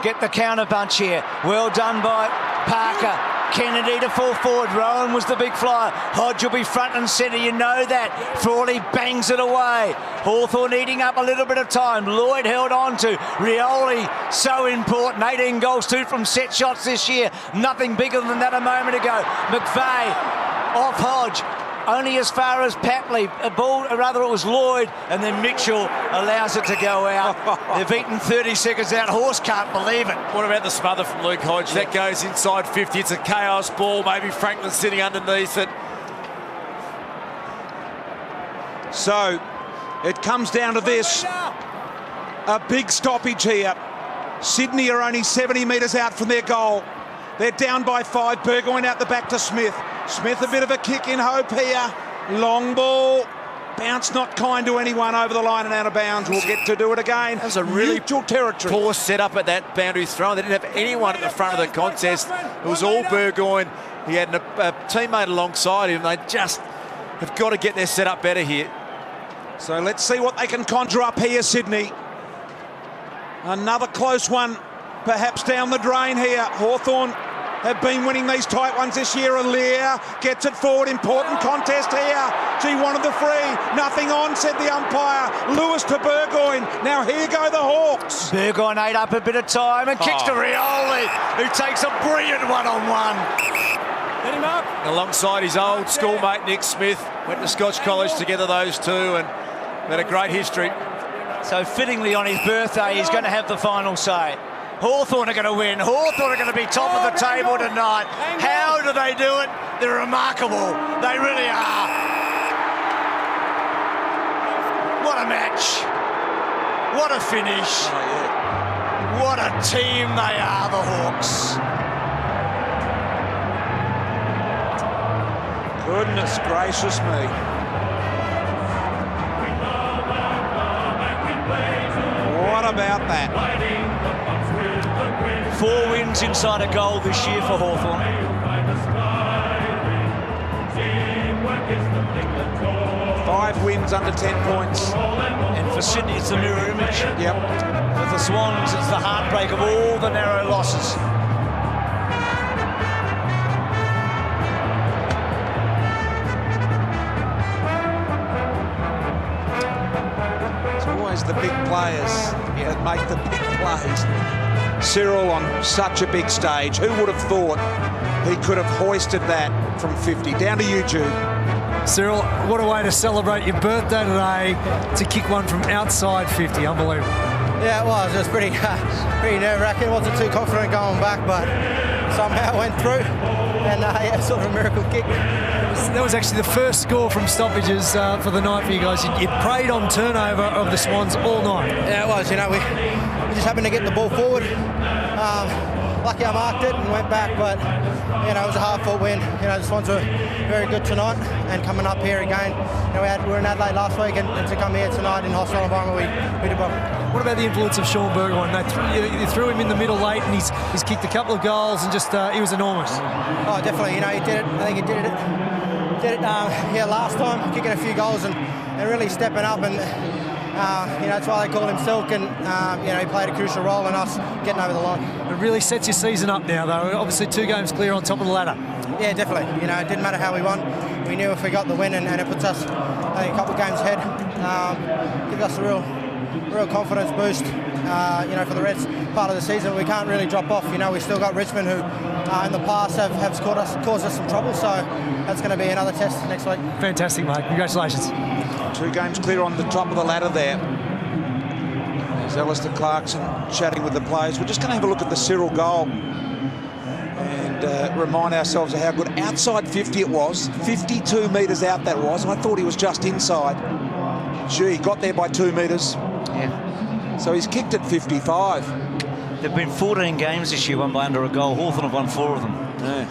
get the counter punch here? Well done by Parker. Kennedy to full forward. Rowan was the big flyer. Hodge will be front and centre, you know that. Frawley bangs it away. Hawthorn eating up a little bit of time. Lloyd held on to. Rioli, so important. 18 goals, 2 from set shots this year. Nothing bigger than that a moment ago. McVeigh off Hodge. Only as far as Papley. A ball, or rather it was Lloyd, and then Mitchell allows it to go out. They've eaten 30 seconds out. Horse can't believe it. What about the smother from Luke Hodge? That goes inside 50. It's a chaos ball. Maybe Franklin's sitting underneath it. So it comes down to this. A big stoppage here. Sydney are only 70 metres out from their goal. They're down by 5. Burgoyne out the back to Smith. Smith a bit of a kick in hope here. Long ball. Bounce not kind to anyone over the line and out of bounds. We'll get to do it again. That was a really neutral territory. Poor setup at that boundary throw. They didn't have anyone at the front of the contest. It was all Burgoyne. He had a teammate alongside him. They just have got to get their setup better here. So let's see what they can conjure up here, Sydney. Another close one, perhaps down the drain here. Hawthorn have been winning these tight ones this year. Alier gets it forward. Important contest here. She wanted the free. Nothing on, said the umpire. Lewis to Burgoyne. Now here go the Hawks. Burgoyne ate up a bit of time and kicks to Rioli, who takes a brilliant one-on-one. Let him up. Alongside his old schoolmate Nick Smith. Went to Scotch College together, those two, and had a great history. So fittingly on his birthday, he's going to have the final say. Hawthorn are going to win. Hawthorn are going to be top of the table tonight. How do they do it? They're remarkable. They really are. What a match. What a finish. What a team they are, the Hawks. Goodness gracious me. What about that? 4 wins inside a goal this year for Hawthorn. 5 wins under 10 points. And for Sydney, it's the mirror image. Yep. For the Swans, it's the heartbreak of all the narrow losses. It's always the big players that make the big plays. Cyril on such a big stage. Who would have thought he could have hoisted that from 50? Down to you, Jude. Cyril, what a way to celebrate your birthday today, to kick one from outside 50. Unbelievable. Yeah, it was. It was pretty nerve-wracking. Wasn't too confident going back, but somehow went through. And yeah, sort of a miracle kick. That was actually the first score from stoppages for the night for you guys. You preyed on turnover of the Swans all night. Yeah, it was. You know, we just happened to get the ball forward. Lucky I marked it and went back, but you know, it was a hard-fought win. You know, the Swans were very good tonight, and coming up here again. You know, we were in Adelaide last week, and to come here tonight in hostile environment, we did well. What about the influence of Sean Burgoyne? You threw him in the middle late, and he's kicked a couple of goals, and just he was enormous. Oh, definitely. You know, he did it. I think he did it. Last time, kicking a few goals and really stepping up, and you know, that's why they call him Silk, and you know, he played a crucial role in us getting over the line. It really sets your season up now, though. Obviously, 2 games clear on top of the ladder. Yeah, definitely. You know, it didn't matter how we won. We knew if we got the win, and it puts us, I think, a couple of games ahead. Gives us a real confidence boost. You know, for the rest part of the season, we can't really drop off. You know, we've still got Richmond, who in the past have caused us some trouble. So that's going to be another test next week. Fantastic, mate. Congratulations. 2 games clear on the top of the ladder there. There's Alistair Clarkson chatting with the players. We're just going to have a look at the Cyril goal and remind ourselves of how good outside 50 it was. 52 metres out that was. I thought he was just inside. Gee, got there by 2 metres. Yeah. So he's kicked at 55. There've been 14 games this year won by under a goal. Hawthorn have won 4 of them. Yeah.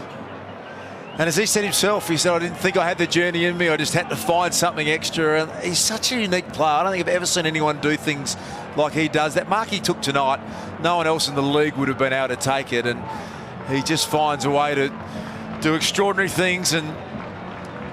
And as he said himself, he said, I didn't think I had the journey in me. I just had to find something extra. And he's such a unique player. I don't think I've ever seen anyone do things like he does. That mark he took tonight, no one else in the league would have been able to take it. And he just finds a way to do extraordinary things. And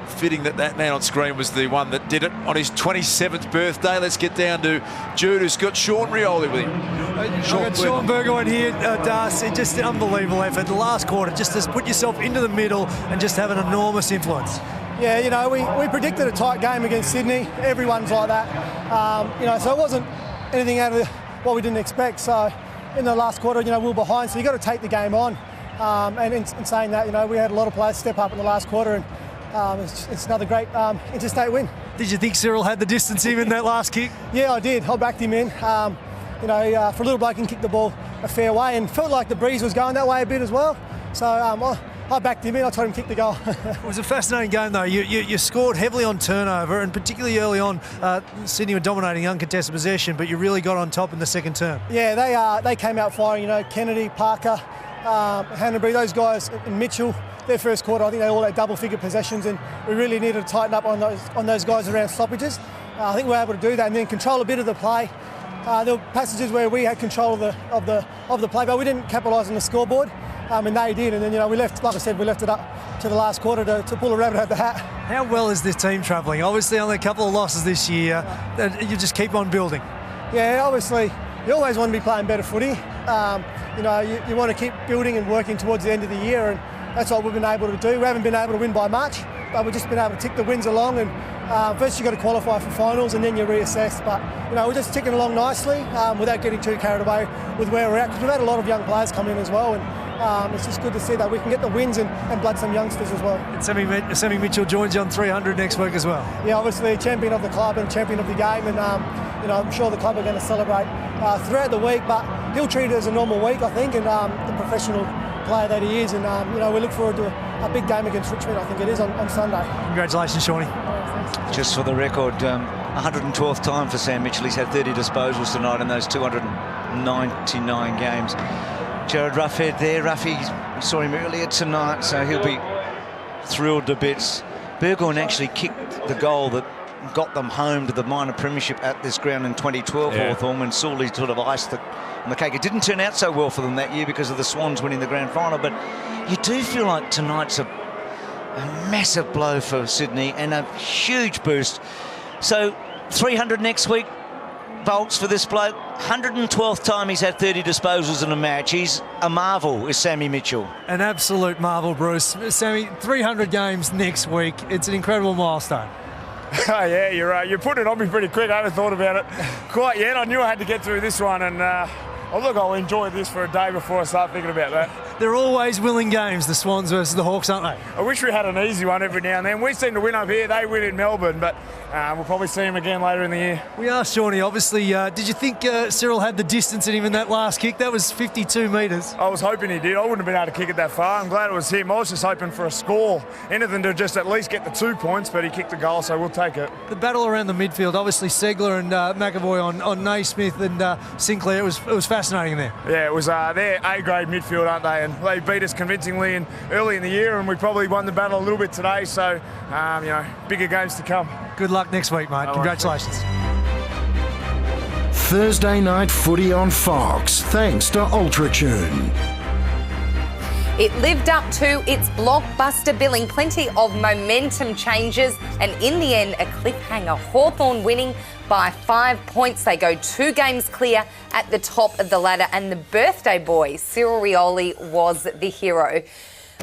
fitting that that man on screen was the one that did it on his 27th birthday. Let's get down to Jude, who's got Sean Rioli with him. I've got Sean Burgoyne here, Darcy. Just an unbelievable effort. The last quarter, just to put yourself into the middle and just have an enormous influence. Yeah, you know, we predicted a tight game against Sydney. Everyone's like that. You know, so it wasn't anything out of what we didn't expect. So in the last quarter, you know, we were behind. So you got to take the game on. And in saying that, you know, we had a lot of players step up in the last quarter, and it's another great interstate win. Did you think Cyril had the distance even in that last kick? Yeah, I did. I backed him in. You know, for a little bloke, he can kick the ball a fair way, and felt like the breeze was going that way a bit as well. So I backed him in. I told him to kick the goal. It was a fascinating game, though. You scored heavily on turnover, and particularly early on, Sydney were dominating uncontested possession, but you really got on top in the second term. Yeah, they came out firing. You know, Kennedy, Parker, Hanbury, those guys, and Mitchell. Their first quarter, I think they all had double-figure possessions, and we really needed to tighten up on those guys around stoppages. I think we were able to do that and then control a bit of the play. There were passages where we had control of the play, but we didn't capitalise on the scoreboard, and they did. And then, you know, we left, like I said, we left it up to the last quarter to pull a rabbit out of the hat. How well is this team travelling? Obviously, only a couple of losses this year. You just keep on building. Yeah, obviously, you always want to be playing better footy. You know, you want to keep building and working towards the end of the year, and that's what we've been able to do. We haven't been able to win by much, but we've just been able to tick the wins along. And first you've got to qualify for finals, and then you reassess. But, you know, we're just ticking along nicely without getting too carried away with where we're at, because we've had a lot of young players come in as well. And it's just good to see that we can get the wins and blood some youngsters as well. And Sammy Mitchell joins you on 300 next week as well. Yeah, obviously champion of the club and champion of the game. And, you know, I'm sure the club are going to celebrate throughout the week. But he'll treat it as a normal week, I think, and the professional player that he is, and you know, we look forward to a big game against Richmond. I think it is on Sunday. Congratulations, Shawnee. Just for the record, 112th time for Sam Mitchell. He's had 30 disposals tonight in those 299 games. Jared Ruffhead there. Ruffy, we saw him earlier tonight, so he'll be thrilled to bits. Burgoyne actually kicked the goal that got them home to the minor premiership at this ground in 2012, Hawthorn, when Sawley sort of iced the cake. It didn't turn out so well for them that year because of the Swans winning the grand final, but you do feel like tonight's a massive blow for Sydney and a huge boost. So 300 next week, Bolts, for this bloke. 112th time he's had 30 disposals in a match. He's a marvel, is Sammy Mitchell. An absolute marvel, Bruce. Sammy, 300 games next week. It's an incredible milestone. Oh, yeah, you're putting it on me pretty quick. I haven't thought about it quite yet. I knew I had to get through this one, and look, I'll enjoy this for a day before I start thinking about that. They're always willing games, the Swans versus the Hawks, aren't they? I wish we had an easy one every now and then. We seem to win up here, they win in Melbourne, but we'll probably see them again later in the year. We asked Shawnee, obviously, did you think Cyril had the distance in him in that last kick? That was 52 metres. I was hoping he did. I wouldn't have been able to kick it that far. I'm glad it was him. I was just hoping for a score, anything to just at least get the 2 points, but he kicked the goal, so we'll take it. The battle around the midfield, obviously Segler and McAvoy on Naismith and Sinclair, it was fascinating there. Yeah, it was their A-grade midfield, aren't they? And they beat us convincingly early in the year, and we probably won the battle a little bit today, so, you know, bigger games to come. Good luck next week, mate. Congratulations. Thursday night footy on Fox, thanks to UltraTune. It lived up to its blockbuster billing, plenty of momentum changes, and in the end, a cliffhanger. Hawthorn winning by 5 points. They go 2 games clear at the top of the ladder, and the birthday boy, Cyril Rioli, was the hero.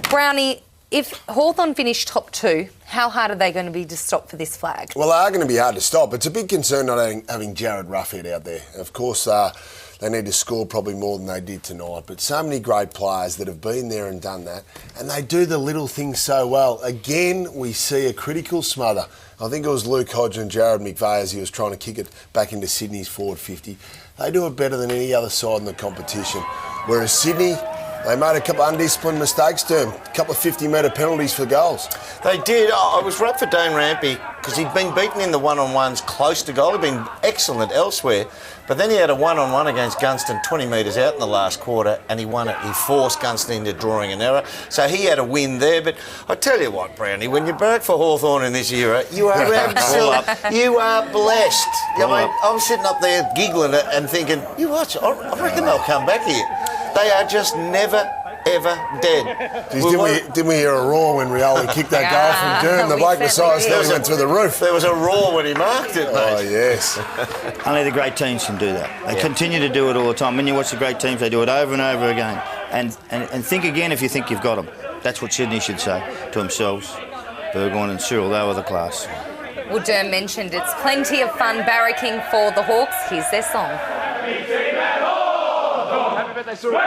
Brownie, if Hawthorn finish top 2, how hard are they going to be to stop for this flag? Well, they are going to be hard to stop. It's a big concern not having Jared Ruffhead out there. Of course, they need to score probably more than they did tonight. But so many great players that have been there and done that, and they do the little things so well. Again, we see a critical smother. I think it was Luke Hodge and Jared McVeigh as he was trying to kick it back into Sydney's forward 50. They do it better than any other side in the competition. Whereas Sydney, They made a couple of undisciplined mistakes to him, a couple of 50-metre penalties for goals. They did. I was right for Dane Rampy because he'd been beaten in the one-on-ones close to goal. He'd been excellent elsewhere. But then he had a one-on-one against Gunston 20 metres out in the last quarter and he won it. He forced Gunston into drawing an error. So he had a win there. But I tell you what, Brownie, when you barrack for Hawthorn in this era, you are absolutely, you are blessed. I'm sitting up there giggling and thinking, you watch, I reckon they'll come back here. They are just never, ever dead. Didn't we hear a roar when Rioli kicked that goal from Dern? The bloke beside us nearly went through the roof. There was a roar when he marked it, mate. Oh, yes. Only the great teams can do that. They continue to do it all the time. When you watch the great teams, they do it over and over again. And think again if you think you've got them. That's what Sydney should say to themselves. Burgoyne and Cyril, they were the class. Well, Derm mentioned it's plenty of fun barracking for the Hawks. Here's their song. Happy birthday, Cyril.